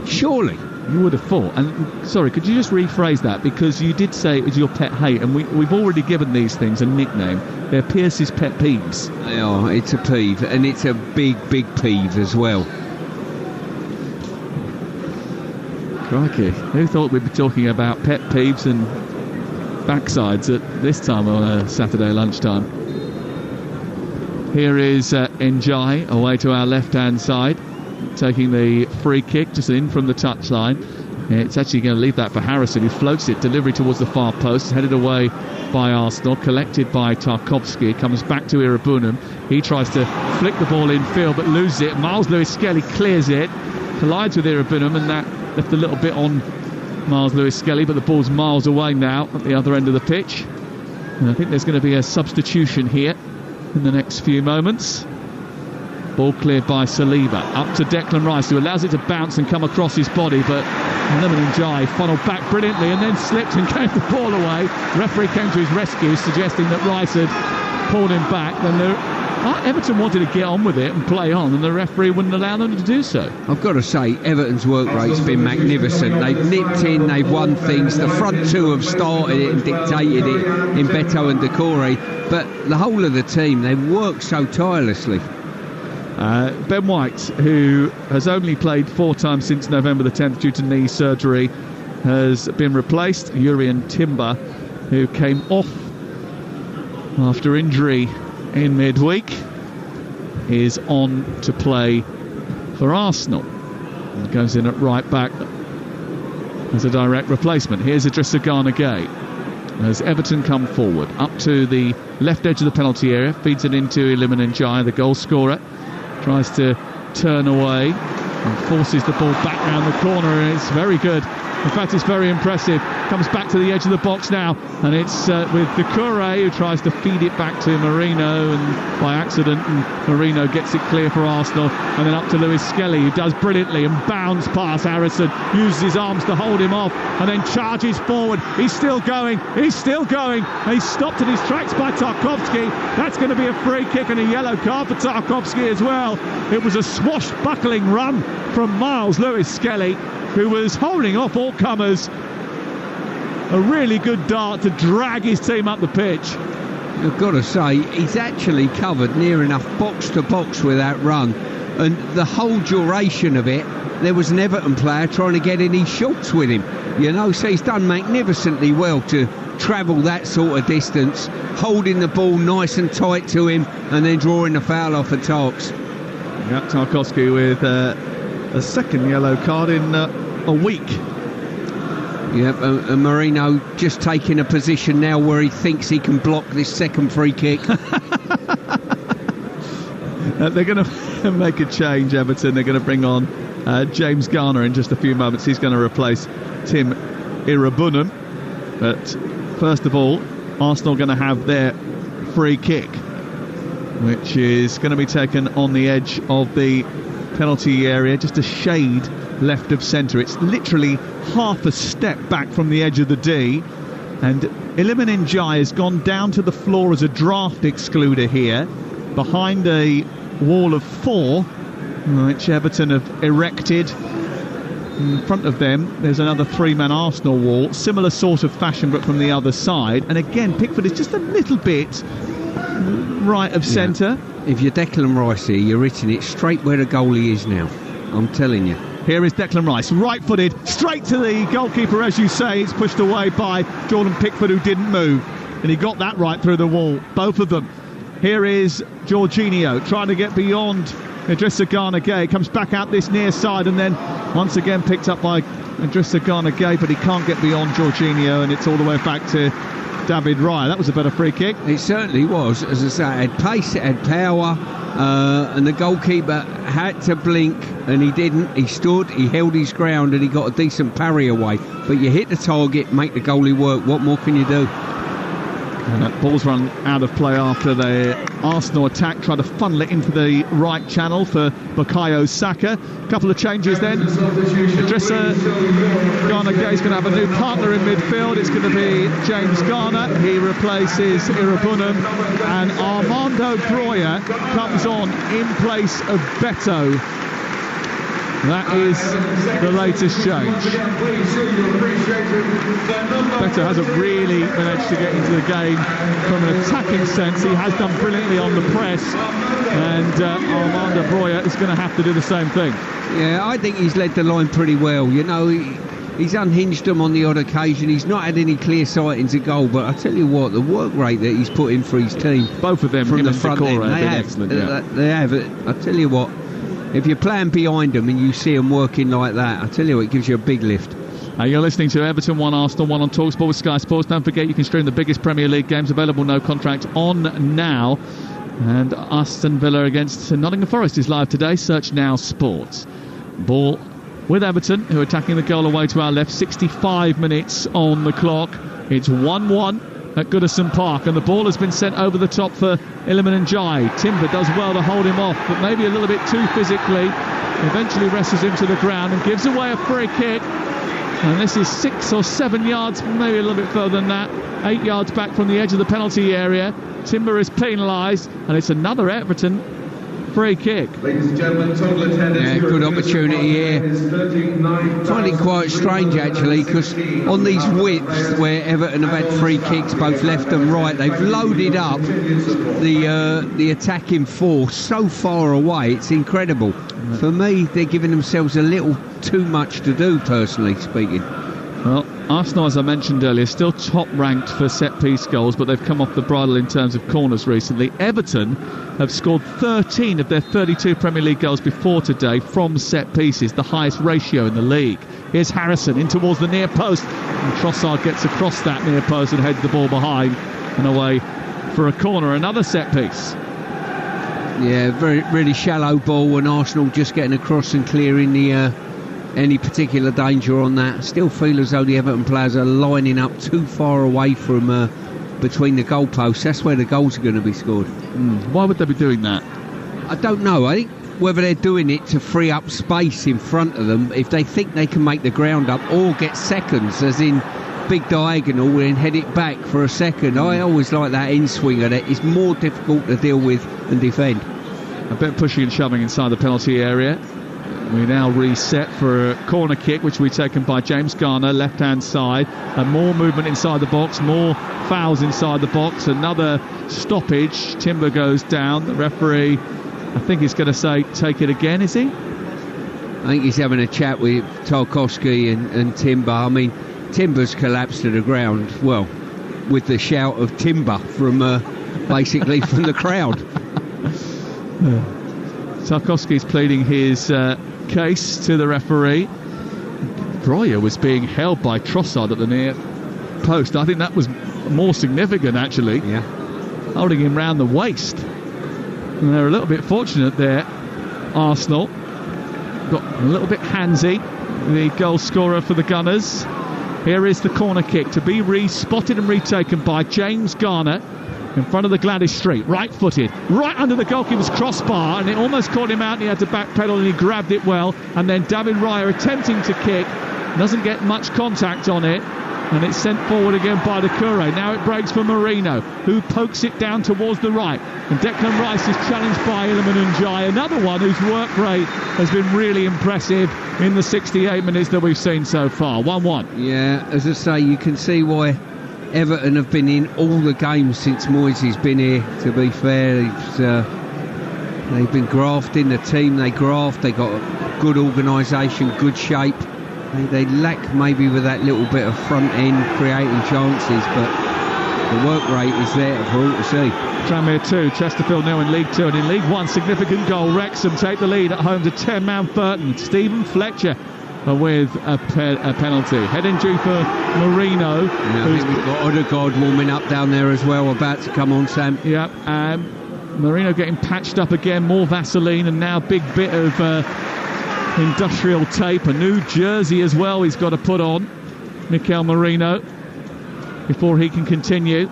Surely. You would have thought. And sorry, could you just rephrase that? Because you did say it was your pet hate, and we've already given these things a nickname. They're Pearce's pet peeves. They are. It's a peeve, and it's a big, big peeve as well. Crikey, who thought we'd be talking about pet peeves and backsides at this time on a Saturday lunchtime? Here is Ndiaye away to our left-hand side, taking the free kick just in from the touchline. It's actually going to leave that for Harrison, who floats it. Delivery towards the far post, headed away by Arsenal, collected by Tarkowski. Comes back to Irabunum. He tries to flick the ball in field but loses it. Miles Lewis-Skelly clears it, collides with Irabunum, and that left a little bit on Miles Lewis-Skelly, but the ball's miles away now at the other end of the pitch. And I think there's going to be a substitution here in the next few moments. Ball cleared by Saliba, up to Declan Rice, who allows it to bounce and come across his body, but Iliman Ndiaye funneled back brilliantly and then slipped and gave the ball away. Referee came to his rescue, suggesting that Rice had pulled him back. Then Everton wanted to get on with it and play on, and the referee wouldn't allow them to do so. I've got to say, Everton's work rate's been magnificent. They've nipped in, they've won things. The front two have started it and dictated it in Beto and Decore, but the whole of the team, they've worked so tirelessly. Ben White, who has only played 4 times since November the 10th due to knee surgery, has been replaced. Urian Timber, who came off after injury in midweek, is on to play for Arsenal and goes in at right back as a direct replacement. Here's Idrissa Gana Gueye as Everton come forward up to the left edge of the penalty area, feeds it into Iliman Ndiaye, the goal scorer. Tries to turn away and forces the ball back round the corner, and it's very good. In fact, it's very impressive. Comes back to the edge of the box now, and it's with Decore, who tries to feed it back to Marino, and by accident, and Marino gets it clear for Arsenal, and then up to Lewis Skelly, who does brilliantly and bounds past Harrison, uses his arms to hold him off, and then charges forward. He's still going, and he's stopped in his tracks by Tarkowski. That's going to be a free kick and a yellow card for Tarkowski as well. It was a swashbuckling run from Miles Lewis Skelly, who was holding off all comers. A really good dart to drag his team up the pitch. I've got to say, he's actually covered near enough box to box with that run, and the whole duration of it, there was an Everton player trying to get any shots with him, so he's done magnificently well to travel that sort of distance, holding the ball nice and tight to him and then drawing the foul off for Tarks. Yeah, Tarkowski with a second yellow card in a week. Yep, and Marino just taking a position now where he thinks he can block this second free kick. They're going to make a change, Everton. They're going to bring on James Garner in just a few moments. He's going to replace Tim Irabunum. But first of all, Arsenal going to have their free kick, which is going to be taken on the edge of the penalty area, just a shade left of centre. It's literally half a step back from the edge of the D, and Iliman Ndiaye has gone down to the floor as a draft excluder here, behind a wall of 4 which Everton have erected. In front of them there's another 3-man Arsenal wall, similar sort of fashion but from the other side, and again Pickford is just a little bit right of centre. If you're Declan Rice here, you're hitting it straight where the goalie is now, I'm telling you. Here is Declan Rice, right-footed, straight to the goalkeeper, as you say. It's pushed away by Jordan Pickford, who didn't move, and he got that right through the wall, both of them. Here is Jorginho trying to get beyond Idrissa Gana Gueye, comes back out this near side, and then once again picked up by Idrissa Gana Gueye, but he can't get beyond Jorginho, and it's all the way back to David Raya. That was a better free kick. It certainly was. As I say, it had pace, it had power, and the goalkeeper had to blink, and he didn't. He stood, he held his ground, and he got a decent parry away. But you hit the target, make the goalie work. What more can you do? And that ball's run out of play after the Arsenal attack, try to funnel it into the right channel for Bukayo Saka. A couple of changes then. Idrissa Gana Gueye is going to have a new partner in midfield. It's going to be James Garner. He replaces Irabunum, and Armando Broja comes on in place of Beto. That is the latest change. Beto hasn't really managed to get into the game from an attacking sense. He has done brilliantly on the press, and Armando Broja is going to have to do the same thing. Yeah, I think he's led the line pretty well. He's unhinged them on the odd occasion. He's not had any clear sightings of goal, but I tell you what, the work rate that he's put in for his team, both of them from the front end, they have. I tell you what, if you're playing behind them and you see them working like that, I tell you what, it gives you a big lift. You're listening to Everton 1, Arsenal 1 on Talksport with Sky Sports. Don't forget you can stream the biggest Premier League games available, no contract, on now. And Aston Villa against Nottingham Forest is live today. Search Now Sports. Ball with Everton, who are attacking the goal away to our left. 65 minutes on the clock. It's 1-1. at Goodison Park, and the ball has been sent over the top for Iliman Ndiaye. Timber does well to hold him off, but maybe a little bit too physically. Eventually wrestles him to the ground and gives away a free kick. And this is 6 or 7 yards, maybe a little bit further than that, 8 yards back from the edge of the penalty area. Timber is penalised, and it's another Everton free kick. Ladies and gentlemen, total attendance. Yeah, good opportunity here. I find it quite strange actually, because on these widths where Everton have had free kicks both left and right, they've loaded up the attacking force so far away. It's incredible. For me, they're giving themselves a little too much to do, personally speaking. Well, Arsenal, as I mentioned earlier, still top ranked for set-piece goals, but they've come off the bridle in terms of corners recently. Everton have scored 13 of their 32 Premier League goals before today from set-pieces, the highest ratio in the league. Here's Harrison in towards the near post, and Trossard gets across that near post and heads the ball behind and away for a corner. Another set-piece. Yeah, really shallow ball, and Arsenal just getting across and clearing the any particular danger on that. Still feel as though the Everton players are lining up too far away from between the goalposts. That's where the goals are going to be scored. Why would they be doing that? I don't know. I think whether they're doing it to free up space in front of them, if they think they can make the ground up, or get seconds, as in big diagonal and head it back for a second. I always like that in-swing of it. It's more difficult to deal with and defend. A bit pushing and shoving inside the penalty area. We now reset for a corner kick, which will be taken by James Garner, left-hand side. And more movement inside the box, more fouls inside the box. Another stoppage. Timber goes down. The referee, I think he's going to say, take it again, is he? I think he's having a chat with Tarkowski and Timber. I mean, Timber's collapsed to the ground, well, with the shout of Timber from basically from the crowd. Tarkowski's pleading his case to the referee. Breuer was being held by Trossard at the near post. I think that was more significant, actually. Yeah. Holding him round the waist. And they're a little bit fortunate there, Arsenal. Got a little bit handsy, the goal scorer for the Gunners. Here is the corner kick to be spotted and retaken by James Garner in front of the Gladys Street, right-footed, right under the goalkeeper's crossbar, and it almost caught him out, and he had to backpedal, and he grabbed it well. And then David Raya attempting to kick, doesn't get much contact on it, and it's sent forward again by the Doucouré. Now it breaks for Marino, who pokes it down towards the right, and Declan Rice is challenged by Iliman Ndiaye, another one whose work rate has been really impressive in the 68 minutes that we've seen so far. 1-1. Yeah, as I say, you can see why Everton have been in all the games since Moyes' been here, to be fair. They've been grafting the team, they got good organisation, good shape. They lack maybe with that little bit of front end creating chances, but the work rate is there for all to see. Tranmere 2, Chesterfield 0 in League 2, and in League 1, significant goal. Wrexham take the lead at home to 10-man Burton. Stephen Fletcher with a penalty. Head injury for Marino. Yeah, I think we've got Odegaard warming up down there as well, about to come on, Sam. Yeah, Marino getting patched up again, more Vaseline, and now a big bit of industrial tape, a new jersey as well he's got to put on, Mikel Marino, before he can continue.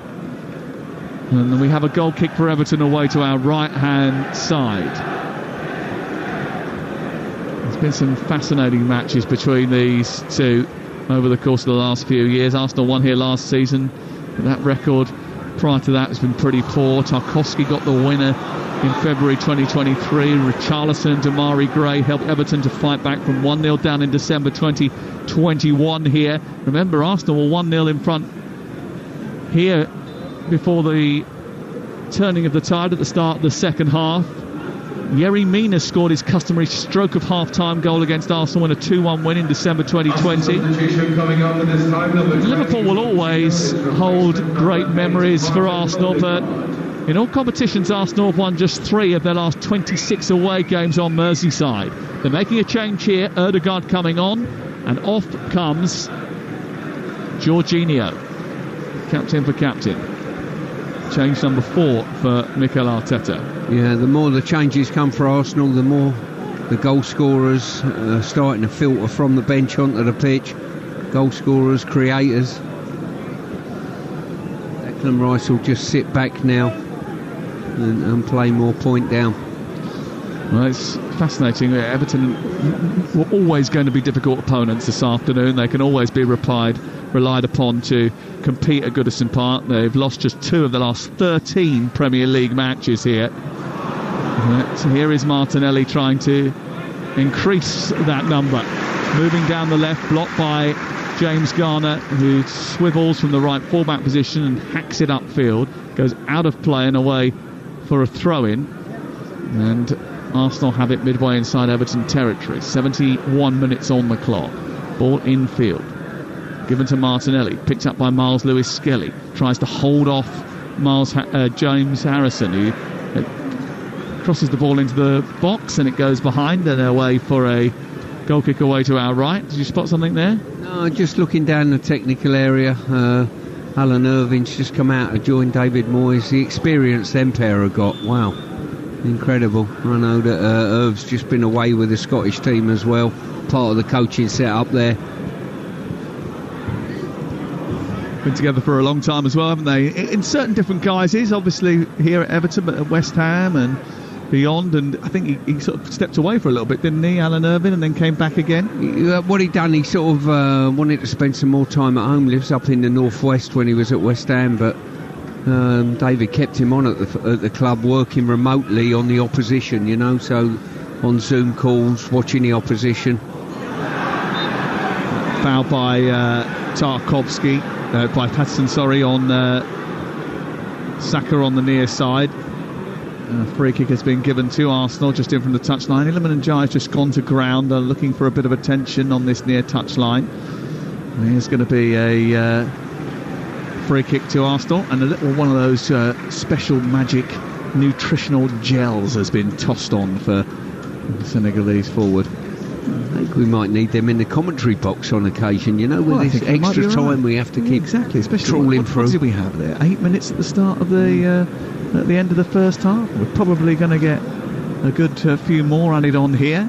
And then we have a goal kick for Everton away to our right-hand side. There's been some fascinating matches between these two over the course of the last few years. Arsenal won here last season, but that record prior to that has been pretty poor. Tarkowski got the winner in February 2023. Richarlison and Damari Gray helped Everton to fight back from 1-0 down in December 2021 here. Remember, Arsenal were 1-0 in front here before the turning of the tide at the start of the second half. Yerry Mina scored his customary stroke of half-time goal against Arsenal in a 2-1 win in December 2020. Liverpool will always hold great memories for Arsenal, but in all competitions, Arsenal have won just 3 of their last 26 away games on Merseyside. They're making a change here. Odegaard coming on, and off comes Jorginho, captain for captain. Change number 4 for Mikel Arteta. Yeah, the more the changes come for Arsenal, the more the goal scorers are starting to filter from the bench onto the pitch. Goal scorers, creators. Declan Declan Rice will just sit back now and play more point down. Well, it's fascinating. Everton were always going to be difficult opponents this afternoon. They can always be relied upon to compete at Goodison Park. They've lost just 2 of the last 13 Premier League matches here. But here is Martinelli trying to increase that number. Moving down the left, blocked by James Garner, who swivels from the right fullback position and hacks it upfield. Goes out of play and away for a throw-in. And Arsenal have it midway inside Everton territory. 71 minutes on the clock. Ball infield. Given to Martinelli. Picked up by Miles Lewis-Skelly. Tries to hold off James Harrison, who crosses the ball into the box, and it goes behind and away for a goal kick away to our right. Did you spot something there? No, just looking down the technical area. Alan Irving's just come out to join David Moyes. The experience them pair have got. Wow. Incredible. I know that Irv's just been away with the Scottish team as well. Part of the coaching set-up there. Been together for a long time as well, haven't they? In certain different guises, obviously here at Everton, but at West Ham and beyond. And I think he sort of stepped away for a little bit, didn't he, Alan Irvine, and then came back again? What he done, he sort of wanted to spend some more time at home. Lives up in the northwest when he was at West Ham, but David kept him on at the club, working remotely on the opposition, you know, so on Zoom calls, watching the opposition. Foul by Tarkowski, by Patterson, sorry, on Saka on the near side. Free kick has been given to Arsenal just in from the touchline. Iliman Ndiaye has just gone to ground, looking for a bit of attention on this near touchline. Here's going to be a free kick to Arsenal, and a little one of those special magic nutritional gels has been tossed on for the Senegalese forward. I think we might need them in the commentary box on occasion, you know, with this extra time we have to keep especially trawling through. What did we have there? 8 minutes at the start of the at the end of the first half. We're probably going to get a good few more added on here.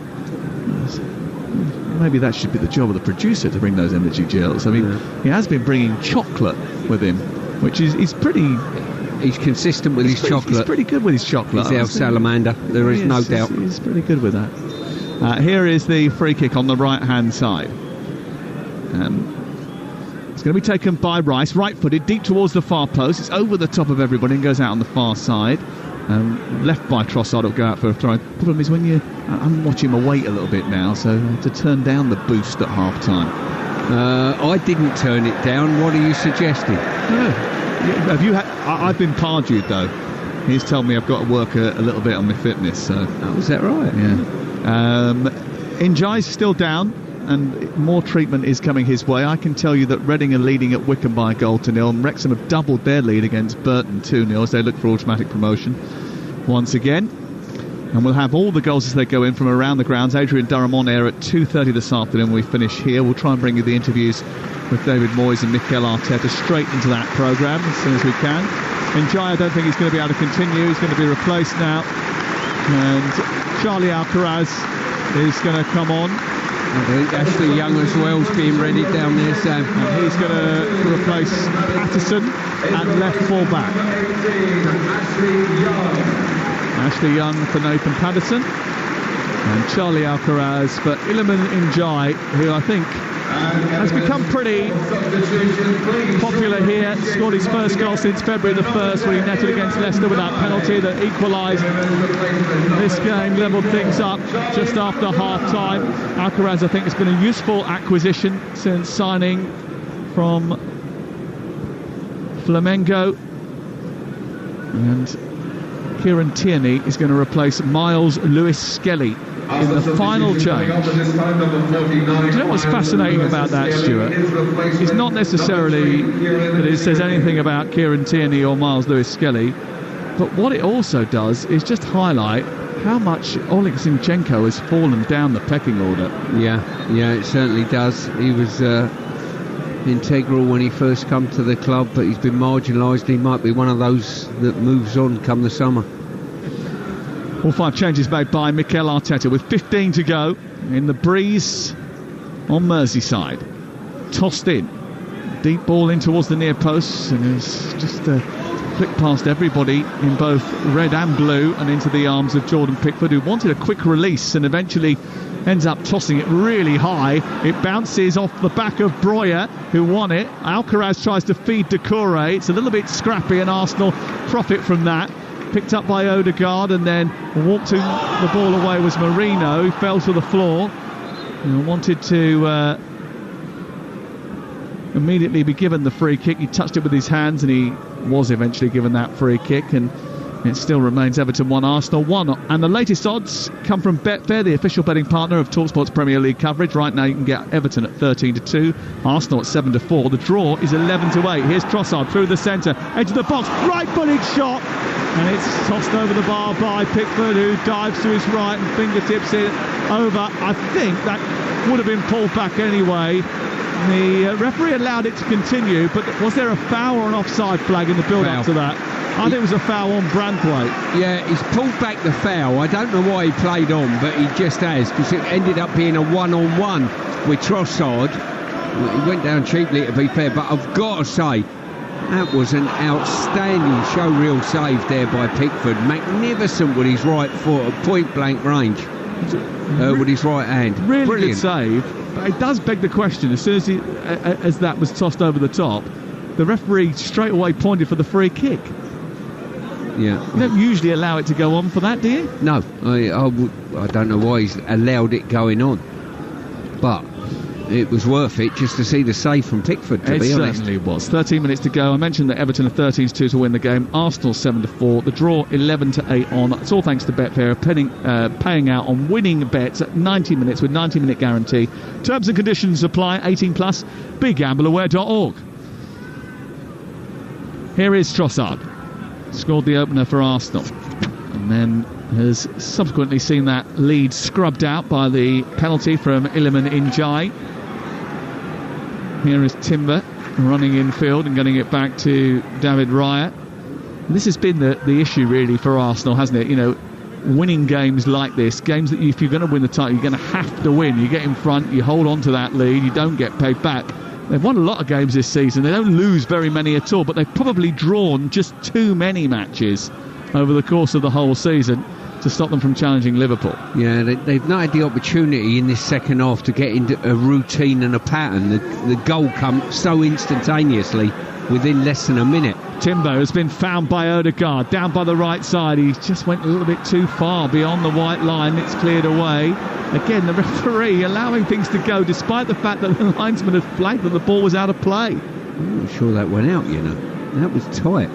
Maybe that should be the job of the producer, to bring those energy gels. I mean, he has been bringing chocolate with him, which is pretty... He's consistent with his chocolate. He's pretty good with his chocolate. He's our salamander, there is no doubt. He's pretty good with that. Here is the free kick on the right-hand side. It's going to be taken by Rice, right-footed, deep towards the far post. It's over the top of everybody and goes out on the far side. Left by Trossard, will go out for a throw. Problem is, I'm watching him wait a little bit now, so I have to turn down the boost at half-time. I didn't turn it down. What are you suggesting? No. Have you I've been Pardewed, though. He's told me I've got to work a little bit on my fitness. So. Oh, is that right? Yeah. Njai's still down, and more treatment is coming his way. I can tell you that Reading are leading at Wycombe by 1-0. Wrexham have doubled their lead against Burton 2-0 as they look for automatic promotion once again. And we'll have all the goals as they go in from around the grounds. Adrian Durham on air at 2:30 this afternoon when we finish here. We'll try and bring you the interviews with David Moyes and Mikel Arteta straight into that programme as soon as we can. Njai, I don't think he's going to be able to continue. He's going to be replaced now. And Charlie Alcaraz is going to come on. I think Ashley Young as well is being ready down there, Sam. And he's going to replace Patterson and left full back. Ashley Young for Nathan Patterson. And Charlie Alcaraz for Iliman Ndiaye, who I think has become pretty popular here. Scored his first goal since February the 1st when he netted against Leicester with that penalty that equalised this game, levelled things up just after half-time. Alcaraz, I think, has been a useful acquisition since signing from Flamengo. And Kieran Tierney is going to replace Miles Lewis-Skelly in the final change. Do you know what's fascinating about that, Stuart? It's not necessarily that it says anything about Kieran Tierney or Miles Lewis-Skelly, but what it also does is just highlight how much Oleg Zinchenko has fallen down the pecking order. Yeah, it certainly does. He was integral when he first come to the club, but he's been marginalised. He might be one of those that moves on come the summer. All 5 changes made by Mikel Arteta with 15 to go in the breeze on Merseyside. Tossed in Deep ball in towards the near post, and it's just flicked past everybody in both red and blue and into the arms of Jordan Pickford, who wanted a quick release and eventually ends up tossing it really high. It bounces off the back of Breuer, who won it. Alcaraz tries to feed Doucouré. It's a little bit scrappy, and Arsenal profit from that. Picked up by Odegaard, and then walking the ball away was Marino, who fell to the floor and wanted to immediately be given the free kick. He touched it with his hands, and he was eventually given that free kick, and it still remains Everton 1, Arsenal 1. And the latest odds come from Betfair, the official betting partner of Talksport's Premier League coverage. Right now you can get Everton at 13-2, Arsenal at 7-4. The draw is 11-8. Here's Trossard through the centre, edge of the box, right-footed shot, and it's tossed over the bar by Pickford, who dives to his right and fingertips it over. I think that would have been pulled back anyway. The referee allowed it to continue, but was there a foul or an offside flag in the build-up to that? I think it was a foul on Branthwaite. Yeah, he's pulled back the foul. I don't know why he played on, but he just has, because it ended up being a one-on-one with Trossard. He went down cheaply, to be fair, but I've got to say, that was an outstanding showreel save there by Pickford. Magnificent with his right foot at point-blank range, with his right hand. Really Brilliant good save. But it does beg the question, as soon as that was tossed over the top, the referee straight away pointed for the free kick. Yeah. You don't usually allow it to go on for that, do you? No, I don't know why he's allowed it going on, but it was worth it just to see the save from Pickford, to be honest. It certainly was. 13 minutes to go. I mentioned that Everton are 13-2 to win the game. Arsenal 7-4. The draw 11-8 on. It's all thanks to Betfair, paying out on winning bets at 90 minutes with 90-minute guarantee. Terms and conditions apply. 18+. BeGambleAware.org. Here is Trossard. Scored the opener for Arsenal, and then has subsequently seen that lead scrubbed out by the penalty from Iliman Ndiaye. Here is Timber running in field and getting it back to David Raya. And this has been the issue really for Arsenal, hasn't it? You know, winning games like this, games that if you're going to win the title, you're going to have to win. You get in front, you hold on to that lead, you don't get paid back. They've won a lot of games this season. They don't lose very many at all, but they've probably drawn just too many matches over the course of the whole season to stop them from challenging Liverpool. Yeah, they've not had the opportunity in this second half to get into a routine and a pattern. The goal comes so instantaneously within less than a minute. Timber has been found by Odegaard down by the right side. He just went a little bit too far beyond the white line. It's cleared away. Again, the referee allowing things to go despite the fact that the linesman had flagged that the ball was out of play. I'm not sure that went out, you know. That was tight.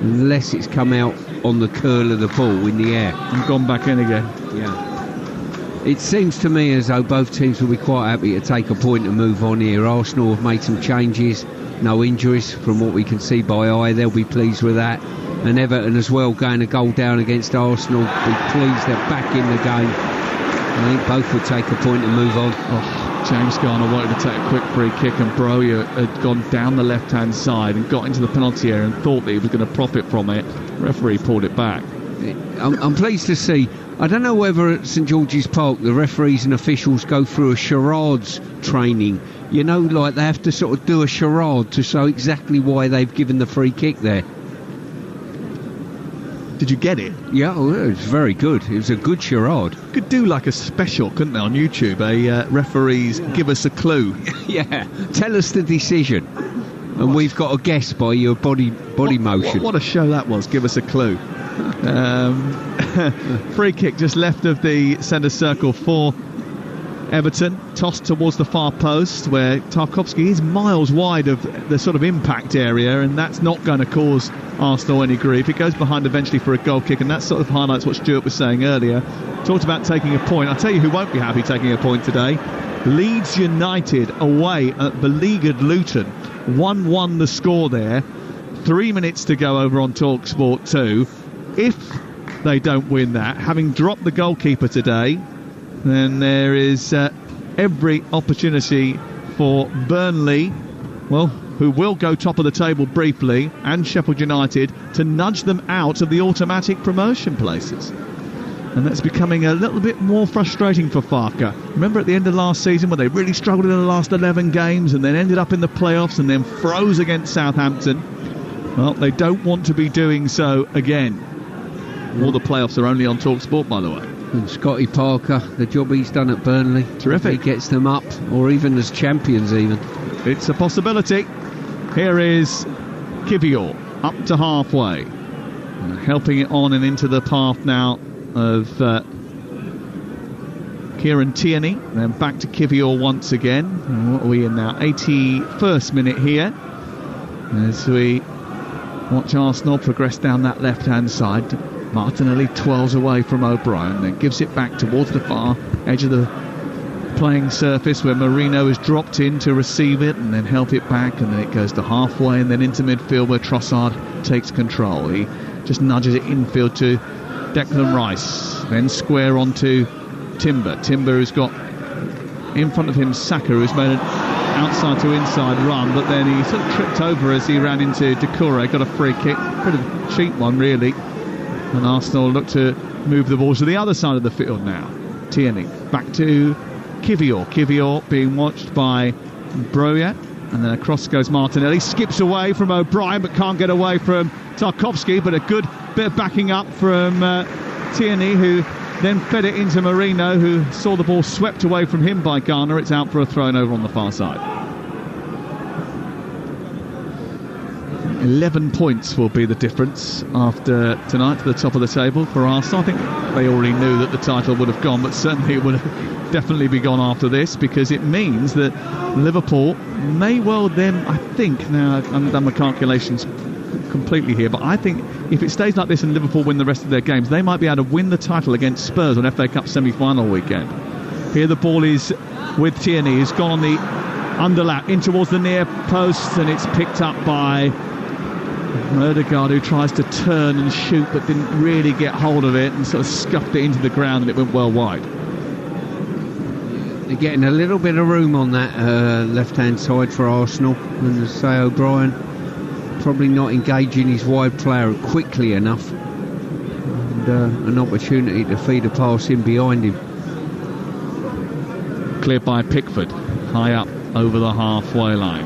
Unless it's come out on the curl of the ball in the air. And gone back in again. Yeah. It seems to me as though both teams will be quite happy to take a point and move on here. Arsenal have made some changes. No injuries from what we can see by eye. They'll be pleased with that. And Everton as well, going a goal down against Arsenal. Be pleased they're back in the game. I think both would take a point and move on. James Garner wanted to take a quick free kick, and Breuer had gone down the left-hand side and got into the penalty area and thought that he was going to profit from it. The referee pulled it back. I'm pleased to see. I don't know whether at St George's Park the referees and officials go through a charades training. You know, like they have to sort of do a charade to show exactly why they've given the free kick there. Did you get it? Yeah, well, it was very good. It was a good charade. Could do like a special, couldn't they, on YouTube? Referees give us a clue. Yeah, tell us the decision. And we've got a guess by your body motion. What a show that was. Give us a clue. Free kick just left of the centre circle for Everton, tossed towards the far post where Tarkowski is miles wide of the sort of impact area, and that's not going to cause Arsenal any grief. It goes behind eventually for a goal kick, and that sort of highlights what Stuart was saying earlier. Talked about taking a point. I'll tell you who won't be happy taking a point today. Leeds United away at beleaguered Luton. 1-1 the score there. 3 minutes to go over on Talksport 2. If they don't win that, having dropped the goalkeeper today, then there is every opportunity for Burnley, well, who will go top of the table briefly, and Sheffield United to nudge them out of the automatic promotion places. And that's becoming a little bit more frustrating for Farke. Remember at the end of last season when they really struggled in the last 11 games and then ended up in the playoffs and then froze against Southampton? Well, they don't want to be doing so again. All the playoffs are only on Talksport, by the way. And Scotty Parker, the job he's done at Burnley. Terrific. He gets them up, or even as champions even. It's a possibility. Here is Kivior up to halfway. Helping it on and into the path now of Kieran Tierney. Then back to Kivior once again. And what are we in now? 81st minute here. As we watch Arsenal progress down that left-hand side. Martinelli twirls away from O'Brien, then gives it back towards the far edge of the playing surface where Marino has dropped in to receive it and then help it back, and then it goes to halfway and then into midfield where Trossard takes control. He just nudges it infield to Declan Rice, then square onto Timber. Timber has got in front of him Saka, who's made an outside to inside run, but then he sort of tripped over as he ran into Doucouré, got a free kick, pretty cheap one really. And Arsenal look to move the ball to the other side of the field now. Tierney back to Kivior. Kivior being watched by Broja. And then across goes Martinelli. Skips away from O'Brien but can't get away from Tarkowski. But a good bit of backing up from Tierney, who then fed it into Marino, who saw the ball swept away from him by Garner. It's out for a throw over on the far side. 11 points will be the difference after tonight to the top of the table for Arsenal. I think they already knew that the title would have gone, but certainly it would have definitely be gone after this, because it means that Liverpool may well then, I think, now I haven't done my calculations completely here, but I think if it stays like this and Liverpool win the rest of their games, they might be able to win the title against Spurs on FA Cup semi-final weekend. Here the ball is with Tierney, who's gone on the underlap in towards the near post, and it's picked up by Odegaard, who tries to turn and shoot but didn't really get hold of it and sort of scuffed it into the ground, and it went well wide. They're getting a little bit of room on that left-hand side for Arsenal, and as say, O'Brien probably not engaging his wide player quickly enough, and an opportunity to feed a pass in behind him. Cleared by Pickford, high up over the halfway line.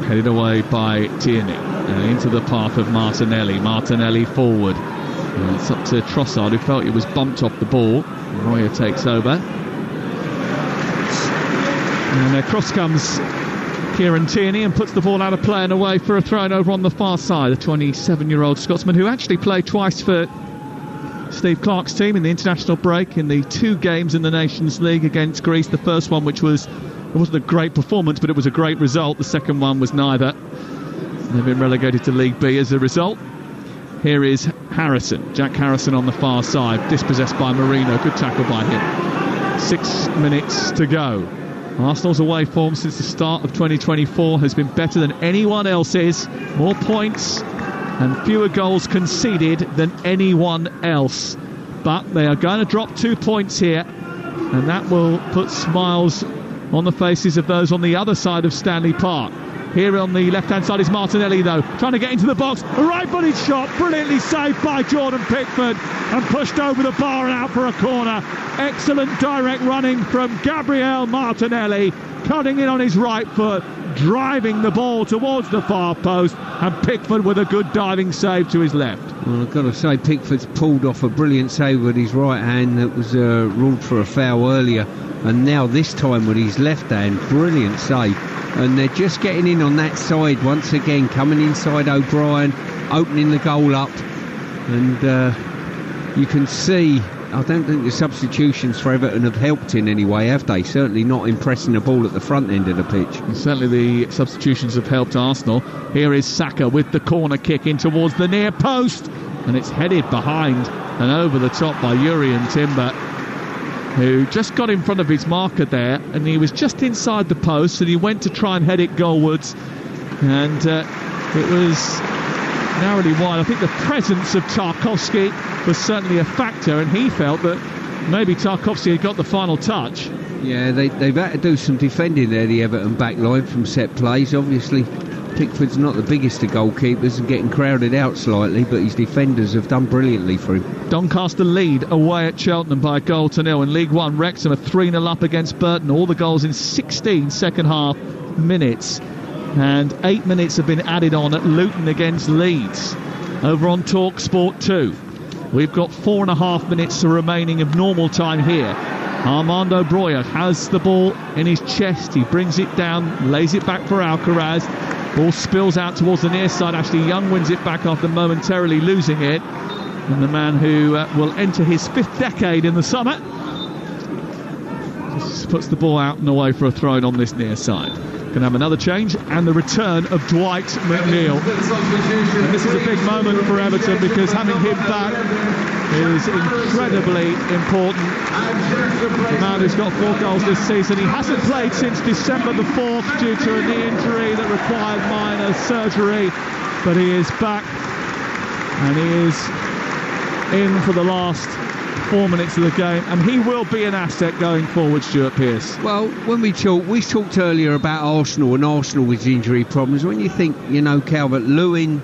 Headed away by Tierney. Into the path of Martinelli. Martinelli forward. It's up to Trossard, who felt he was bumped off the ball. Royer takes over. And across comes Kieran Tierney and puts the ball out of play and away for a throw over on the far side. A 27-year-old Scotsman who actually played twice for Steve Clarke's team in the international break in the 2 games in the Nations League against Greece. The first one, which was, it wasn't a great performance, but it was a great result. The second one was neither. They've been relegated to League B as a result. Here is Harrison. Jack Harrison on the far side, dispossessed by Marino. Good tackle by him. 6 minutes to go. Arsenal's away form since the start of 2024 has been better than anyone else's. More points and fewer goals conceded than anyone else. But they are going to drop 2 points here, and that will put smiles on the faces of those on the other side of Stanley Park. Here on the left-hand side is Martinelli, though, trying to get into the box. A right-footed shot, brilliantly saved by Jordan Pickford and pushed over the bar and out for a corner. Excellent direct running from Gabriel Martinelli, cutting in on his right foot, driving the ball towards the far post, and Pickford with a good diving save to his left. Well, I've got to say, Pickford's pulled off a brilliant save with his right hand that was ruled for a foul earlier, and now this time with his left hand, brilliant save. And they're just getting in on that side once again, coming inside O'Brien, opening the goal up, and you can see, I don't think the substitutions for Everton have helped in any way, have they? Certainly not impressing the ball at the front end of the pitch. And certainly the substitutions have helped Arsenal. Here is Saka with the corner kick in towards the near post, and it's headed behind and over the top by Jurrien Timber, who just got in front of his marker there, and he was just inside the post, and he went to try and head it goalwards, and it was narrowly wide. I think the presence of Tarkowski was certainly a factor, and he felt that maybe Tarkowski had got the final touch. Yeah, they've had to do some defending there, the Everton back line, from set plays. Obviously Pickford's not the biggest of goalkeepers and getting crowded out slightly, but his defenders have done brilliantly for him. Doncaster lead away at Cheltenham by 1-0. In League One, Wrexham are 3-0 up against Burton. All the goals in 16 second half minutes. And 8 minutes have been added on at Luton against Leeds. Over on Talksport 2. We've got 4.5 minutes remaining of normal time here. Armando Broja has the ball in his chest. He brings it down, lays it back for Alcaraz. Ball spills out towards the near side. Ashley Young wins it back after momentarily losing it. And the man who will enter his 5th decade in the summer just puts the ball out and away for a throw-in on this near side. Going to have another change and the return of Dwight McNeil. And this is a big moment for Everton because having him back is incredibly important. The man who's got 4 goals this season. He hasn't played since December the 4th due to a knee injury that required minor surgery, but he is back and he is in for the last 4 minutes of the game, and he will be an asset going forward, Stuart Pearce. Well, when we talked earlier about Arsenal and Arsenal with injury problems. When you think, Calvert-Lewin,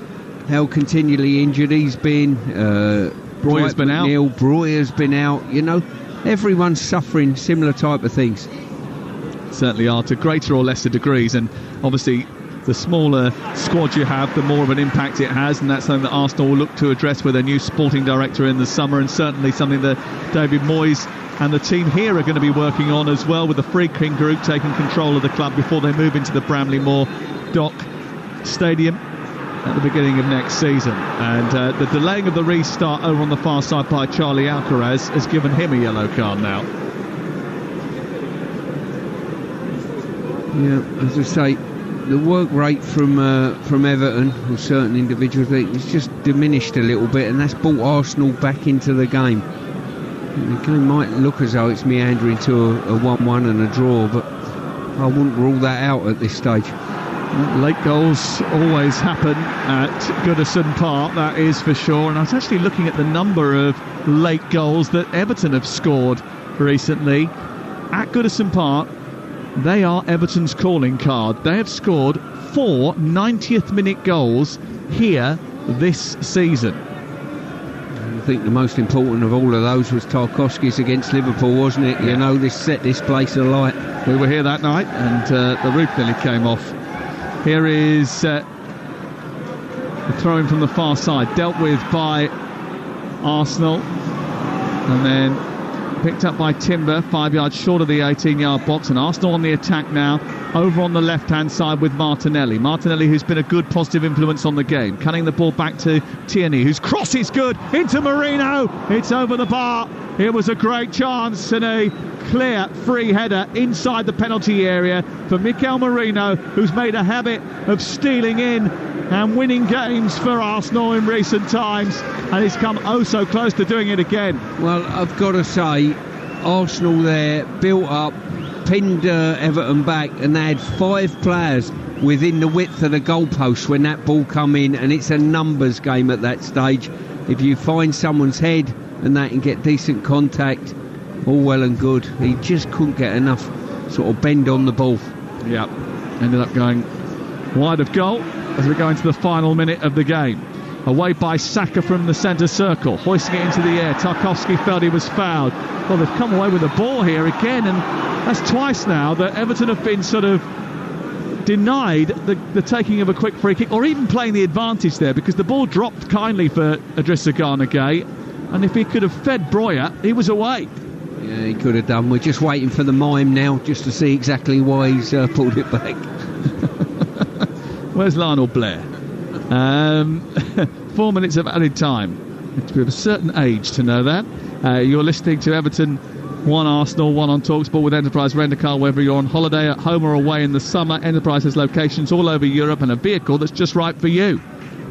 how continually injured he's been, Broja's been out. Broja's been out. Everyone's suffering similar type of things. Certainly are, to greater or lesser degrees, and obviously the smaller squad you have, the more of an impact it has, and that's something that Arsenal will look to address with their new sporting director in the summer, and certainly something that David Moyes and the team here are going to be working on as well, with the Friedkin group taking control of the club before they move into the Bramley Moore Dock Stadium at the beginning of next season. And the delaying of the restart over on the far side by Charlie Alcaraz has given him a yellow card now. Yeah, as I say, the work rate from Everton, or certain individuals, it's just diminished a little bit, and that's brought Arsenal back into the game. The game might look as though it's meandering to a 1-1 and a draw, but I wouldn't rule that out at this stage. Late goals always happen at Goodison Park, that is for sure. And I was actually looking at the number of late goals that Everton have scored recently at Goodison Park. They are Everton's calling card. They have scored 4 90th minute goals here this season. I think the most important of all of those was Tarkowski's against Liverpool, wasn't it? Yeah. This set this place alight. We were here that night and the roof nearly came off. Here is the throw-in from the far side, dealt with by Arsenal, and then picked up by Timber, 5 yards short of the 18-yard box, and Arsenal on the attack now, over on the left-hand side with Martinelli. Martinelli, who's been a good positive influence on the game, cutting the ball back to Tierney, whose cross is good, into Marino, it's over the bar. It was a great chance and a clear free header inside the penalty area for Mikel Merino, who's made a habit of stealing in and winning games for Arsenal in recent times, and he's come oh so close to doing it again. Well, I've got to say, Arsenal there built up, pinned Everton back, and they had 5 players within the width of the goalpost when that ball come in, and it's a numbers game at that stage. If you find someone's head and that and get decent contact, all well and good. He just couldn't get enough sort of bend on the ball. Yeah, ended up going wide of goal as we go into the final minute of the game. Away by Saka from the centre circle, hoisting it into the air. Tarkowski felt he was fouled. Well, they've come away with the ball here again, and that's twice now that Everton have been sort of denied the taking of a quick free kick, or even playing the advantage there, because the ball dropped kindly for Idrissa Gana Gueye, and if he could have fed Broja, he was away. Yeah, he could have done. We're just waiting for the mime now, just to see exactly why he's pulled it back. Where's Lionel Blair? 4 minutes of added time. You have to be of a certain age to know that. You're listening to Everton 1 Arsenal, 1 on Talksport with Enterprise Rent-A-Car. Whether you're on holiday, at home or away in the summer, Enterprise has locations all over Europe and a vehicle that's just right for you.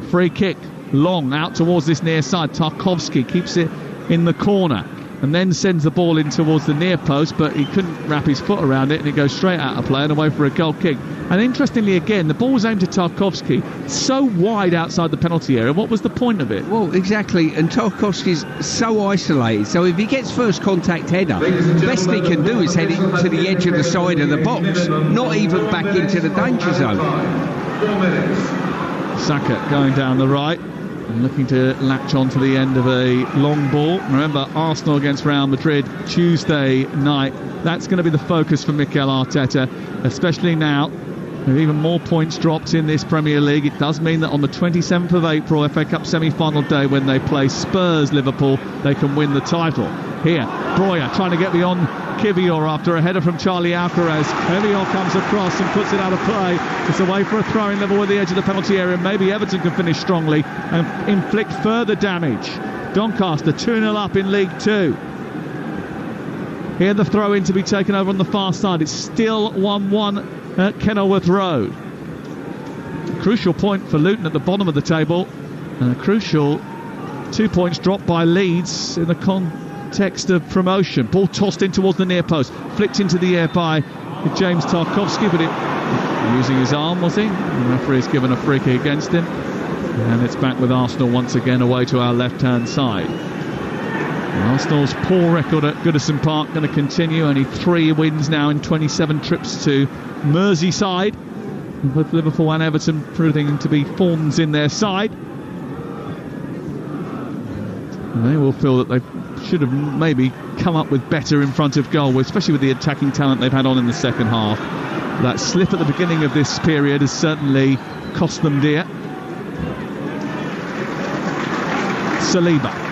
Free kick, long, out towards this near side. Tarkowski keeps it in the corner and then sends the ball in towards the near post, but he couldn't wrap his foot around it, and it goes straight out of play and away for a goal kick. And interestingly again, the ball was aimed to Tarkowski so wide outside the penalty area. What was the point of it? Well, exactly, and Tarkowski's so isolated, so if he gets first contact header, the best he can do is head it to the edge of the side of the box, not even back into the danger zone. Saka going down the right and looking to latch on to the end of a long ball. Remember, Arsenal against Real Madrid Tuesday night. That's going to be the focus for Mikel Arteta, especially now with even more points dropped in this Premier League. It does mean that on the 27th of April, FA Cup semi-final day, when they play Spurs Liverpool, they can win the title. Here, Breuer trying to get beyond Kivior after a header from Charlie Alcaraz. Kivior comes across and puts it out of play. It's away for a throwing level with the edge of the penalty area. Maybe Everton can finish strongly and inflict further damage. Doncaster 2-0 up in League 2. Here the throw-in to be taken over on the far side. It's still 1-1 at Kenilworth Road. A crucial point for Luton at the bottom of the table, and a crucial 2 points dropped by Leeds in the context of promotion. Ball tossed in towards the near post, flicked into the air by James Tarkowski, but it using his arm, was he? The referee's given a free kick against him, and it's back with Arsenal once again away to our left-hand side. Arsenal's poor record at Goodison Park going to continue. Only 3 wins now in 27 trips to Merseyside. Both Liverpool and Everton proving to be forms in their side. And they will feel that they should have maybe come up with better in front of goal, especially with the attacking talent they've had on in the second half. That slip at the beginning of this period has certainly cost them dear. Saliba,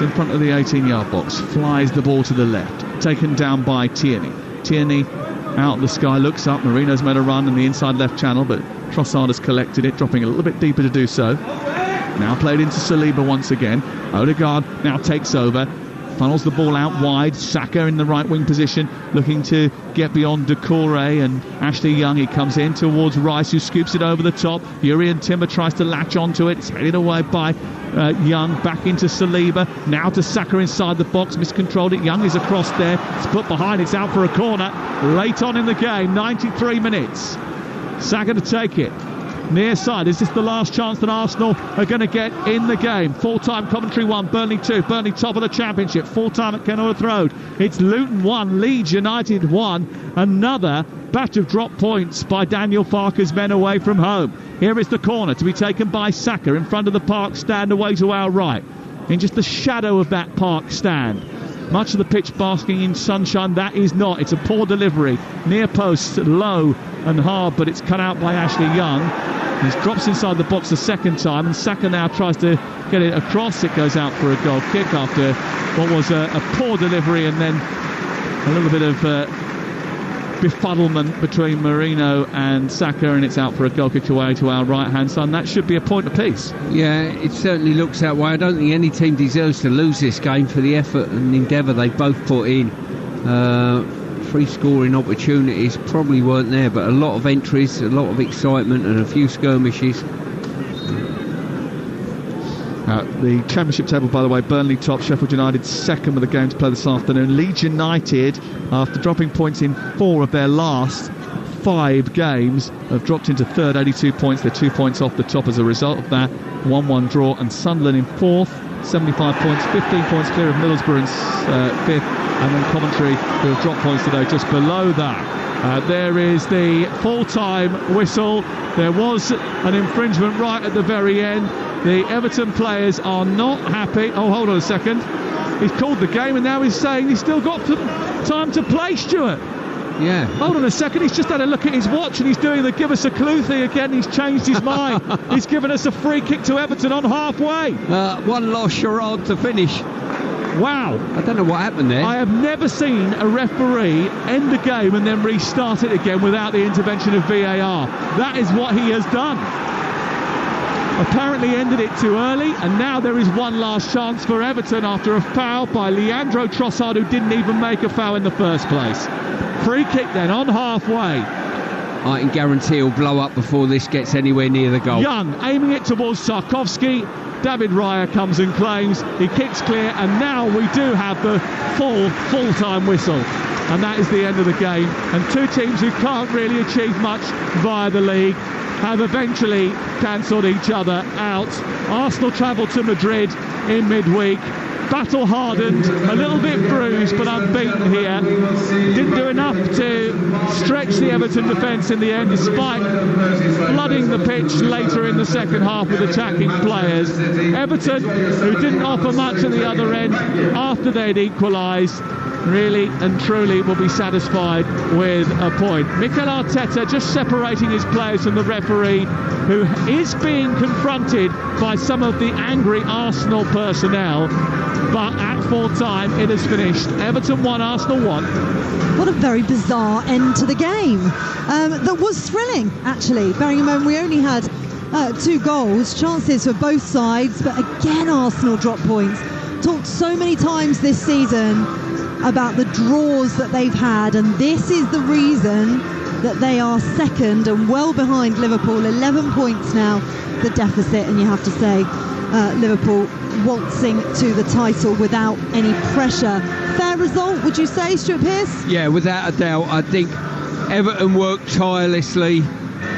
in front of the 18-yard box, flies the ball to the left, taken down by Tierney. Tierney out of the sky, looks up. Marino's made a run in the inside left channel, but Trossard has collected it, dropping a little bit deeper to do so. Now played into Saliba once again. Odegaard now takes over, funnels the ball out wide. Saka in the right wing position, looking to get beyond Doucouré and Ashley Young. He comes in towards Rice, who scoops it over the top. Jurrien Timber tries to latch onto it. It's headed away by Young, back into Saliba, now to Saka inside the box, miscontrolled it. Young is across there, it's put behind, it's out for a corner late on in the game. 93 minutes, Saka to take it near side. Is this the last chance that Arsenal are going to get in the game? Full-time Coventry 1, Burnley 2. Burnley top of the Championship, full-time at Kenilworth Road. It's Luton 1, Leeds United 1. Another batch of drop points by Daniel Farke's men away from home. Here is the corner to be taken by Saka in front of the Park stand away to our right, in just the shadow of that Park stand. Much of the pitch basking in sunshine. That is not. It's a poor delivery. Near post, low and hard, but it's cut out by Ashley Young. He drops inside the box the second time, and Saka now tries to get it across. It goes out for a goal kick after what was a poor delivery, and then a little bit of befuddlement between Marino and Saka, and it's out for a goal kick away to our right hand side. That should be a point apiece. Yeah, it certainly looks that way. I don't think any team deserves to lose this game for the effort and endeavour they both put in. Free scoring opportunities probably weren't there, but a lot of entries, a lot of excitement, and a few skirmishes. The Championship table, by the way, Burnley top, Sheffield United second with a game to play this afternoon. Leeds United, after dropping points in 4 of their last 5 games, have dropped into third, 82 points. They're 2 points off the top as a result of that. 1-1 draw, and Sunderland in 4th, 75 points, 15 points clear of Middlesbrough in 5th, and then Coventry, who have dropped points today, just below that. There is the full-time whistle. There was an infringement right at the very end. The Everton players are not happy. Oh, hold on a second. He's called the game, and now he's saying he's still got time to play, Stuart. Yeah. Hold on a second. He's just had a look at his watch, and he's doing the give us a clue thing again. He's changed his mind. He's given us a free kick to Everton on halfway. One last charade to finish. Wow. I don't know what happened there. I have never seen a referee end the game and then restart it again without the intervention of VAR. That is what he has done. Apparently ended it too early, and now there is one last chance for Everton after a foul by Leandro Trossard, who didn't even make a foul in the first place. Free kick then on halfway. I can guarantee he'll blow up before this gets anywhere near the goal. Young aiming it towards Tarkowski. David Raya comes and claims. He kicks clear, and now we do have the full-time whistle. And that is the end of the game. And two teams who can't really achieve much via the league have eventually cancelled each other out. Arsenal travel to Madrid in midweek. Battle hardened, a little bit bruised, but unbeaten here. Didn't do enough to stretched the Everton defence in the end, despite flooding the pitch later in the second half with attacking players. Everton, who didn't offer much at the other end after they'd equalised, really and truly will be satisfied with a point. Mikel Arteta just separating his players from the referee, who is being confronted by some of the angry Arsenal personnel, but at full time it is finished. Everton 1, Arsenal 1. What a very bizarre end to the game. That was thrilling, actually, bearing in mind we only had 2 goals, chances for both sides, but again Arsenal dropped points. Talked so many times this season about the draws that they've had, and this is the reason that they are second and well behind Liverpool. 11 points now, the deficit, and you have to say Liverpool waltzing to the title without any pressure. Fair result, would you say, Stuart Pearce? Yeah, without a doubt. I think Everton worked tirelessly.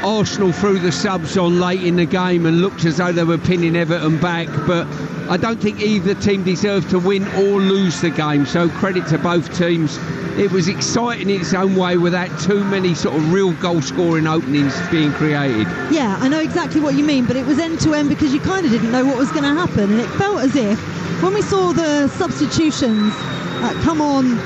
Arsenal threw the subs on late in the game and looked as though they were pinning Everton back, but I don't think either team deserved to win or lose the game, so credit to both teams. It was exciting in its own way without too many sort of real goal-scoring openings being created. Yeah, I know exactly what you mean, but it was end-to-end because you kind of didn't know what was going to happen, and it felt as if when we saw the substitutions come on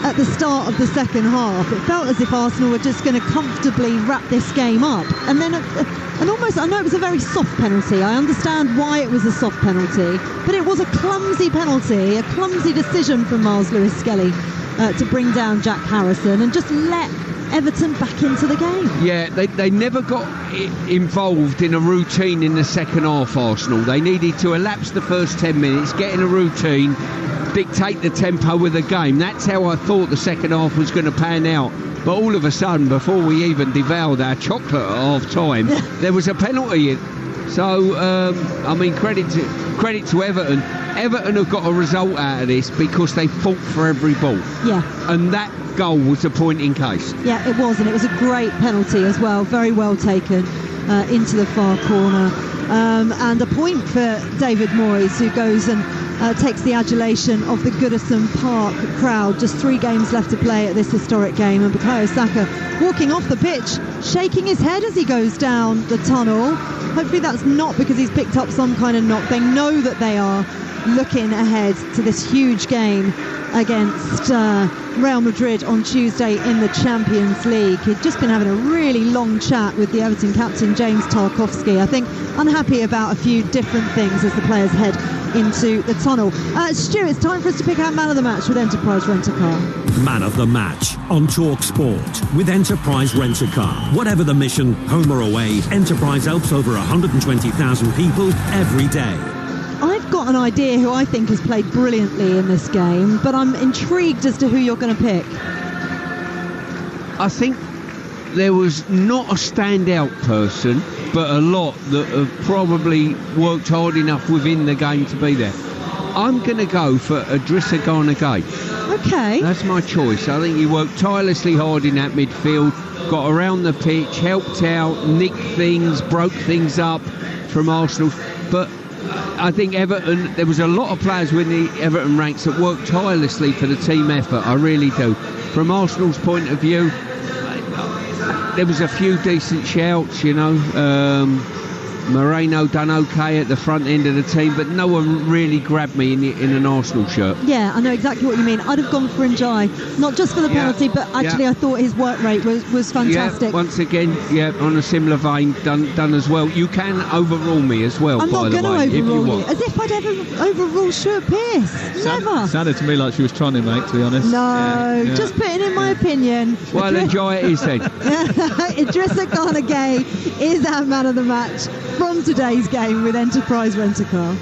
at the start of the second half, it felt as if Arsenal were just going to comfortably wrap this game up. And then, and almost, I know it was a very soft penalty. I understand why it was a soft penalty, but it was a clumsy penalty, a clumsy decision from Miles Lewis-Skelly to bring down Jack Harrison and just let Everton back into the game. Yeah, they never got involved in a routine in the second half, Arsenal. They needed to elapse the first 10 minutes, get in a routine, dictate the tempo with the game. That's how I thought the second half was going to pan out. But all of a sudden, before we even devoured our chocolate at half time, there was a penalty. So, I mean, credit to Everton. Everton have got a result out of this because they fought for every ball. Yeah. And that goal was a point in case. Yeah, it was, and it was a great penalty as well. Very well taken into the far corner. And a point for David Moyes, who goes and takes the adulation of the Goodison Park crowd. Just 3 games left to play at this historic game, and Bukayo Saka walking off the pitch, shaking his head as he goes down the tunnel. Hopefully that's not because he's picked up some kind of knock. They know that they are looking ahead to this huge game against Real Madrid on Tuesday in the Champions League. He'd just been having a really long chat with the Everton captain James Tarkowski. I think unhappy about a few different things as the players head into the tunnel. Stu, it's time for us to pick out man of the match with Enterprise Rent-A-Car. Man of the match on Talksport with Enterprise Rent-A-Car. Whatever the mission, home or away, Enterprise helps over 120,000 people every day. I've got an idea who I think has played brilliantly in this game, but I'm intrigued as to who you're going to pick. I think there was not a standout person, but a lot that have probably worked hard enough within the game to be there. I'm going to go for Idrissa Gana Gueye. Okay. That's my choice. I think he worked tirelessly hard in that midfield, got around the pitch, helped out, nicked things, broke things up from Arsenal. But I think Everton, there was a lot of players within the Everton ranks that worked tirelessly for the team effort. I really do. From Arsenal's point of view, there was a few decent shouts, you know. Moreno done okay at the front end of the team, but no one really grabbed me in an Arsenal shirt. Yeah, I know exactly what you mean. I'd have gone for Ndiaye, not just for the penalty, but actually I thought his work rate was fantastic. Yeah, once again, on a similar vein, done as well. You can overrule me as well, I'm by the way. I'm not going to overrule you. As if I'd ever overrule Stuart Pearce. Never. Sounded to me like she was trying to, mate, to be honest. No, just putting in my opinion. Well, enjoy it, he said. Idrissa Gana Gueye is our man of the match from today's game with Enterprise Rent-A-Car.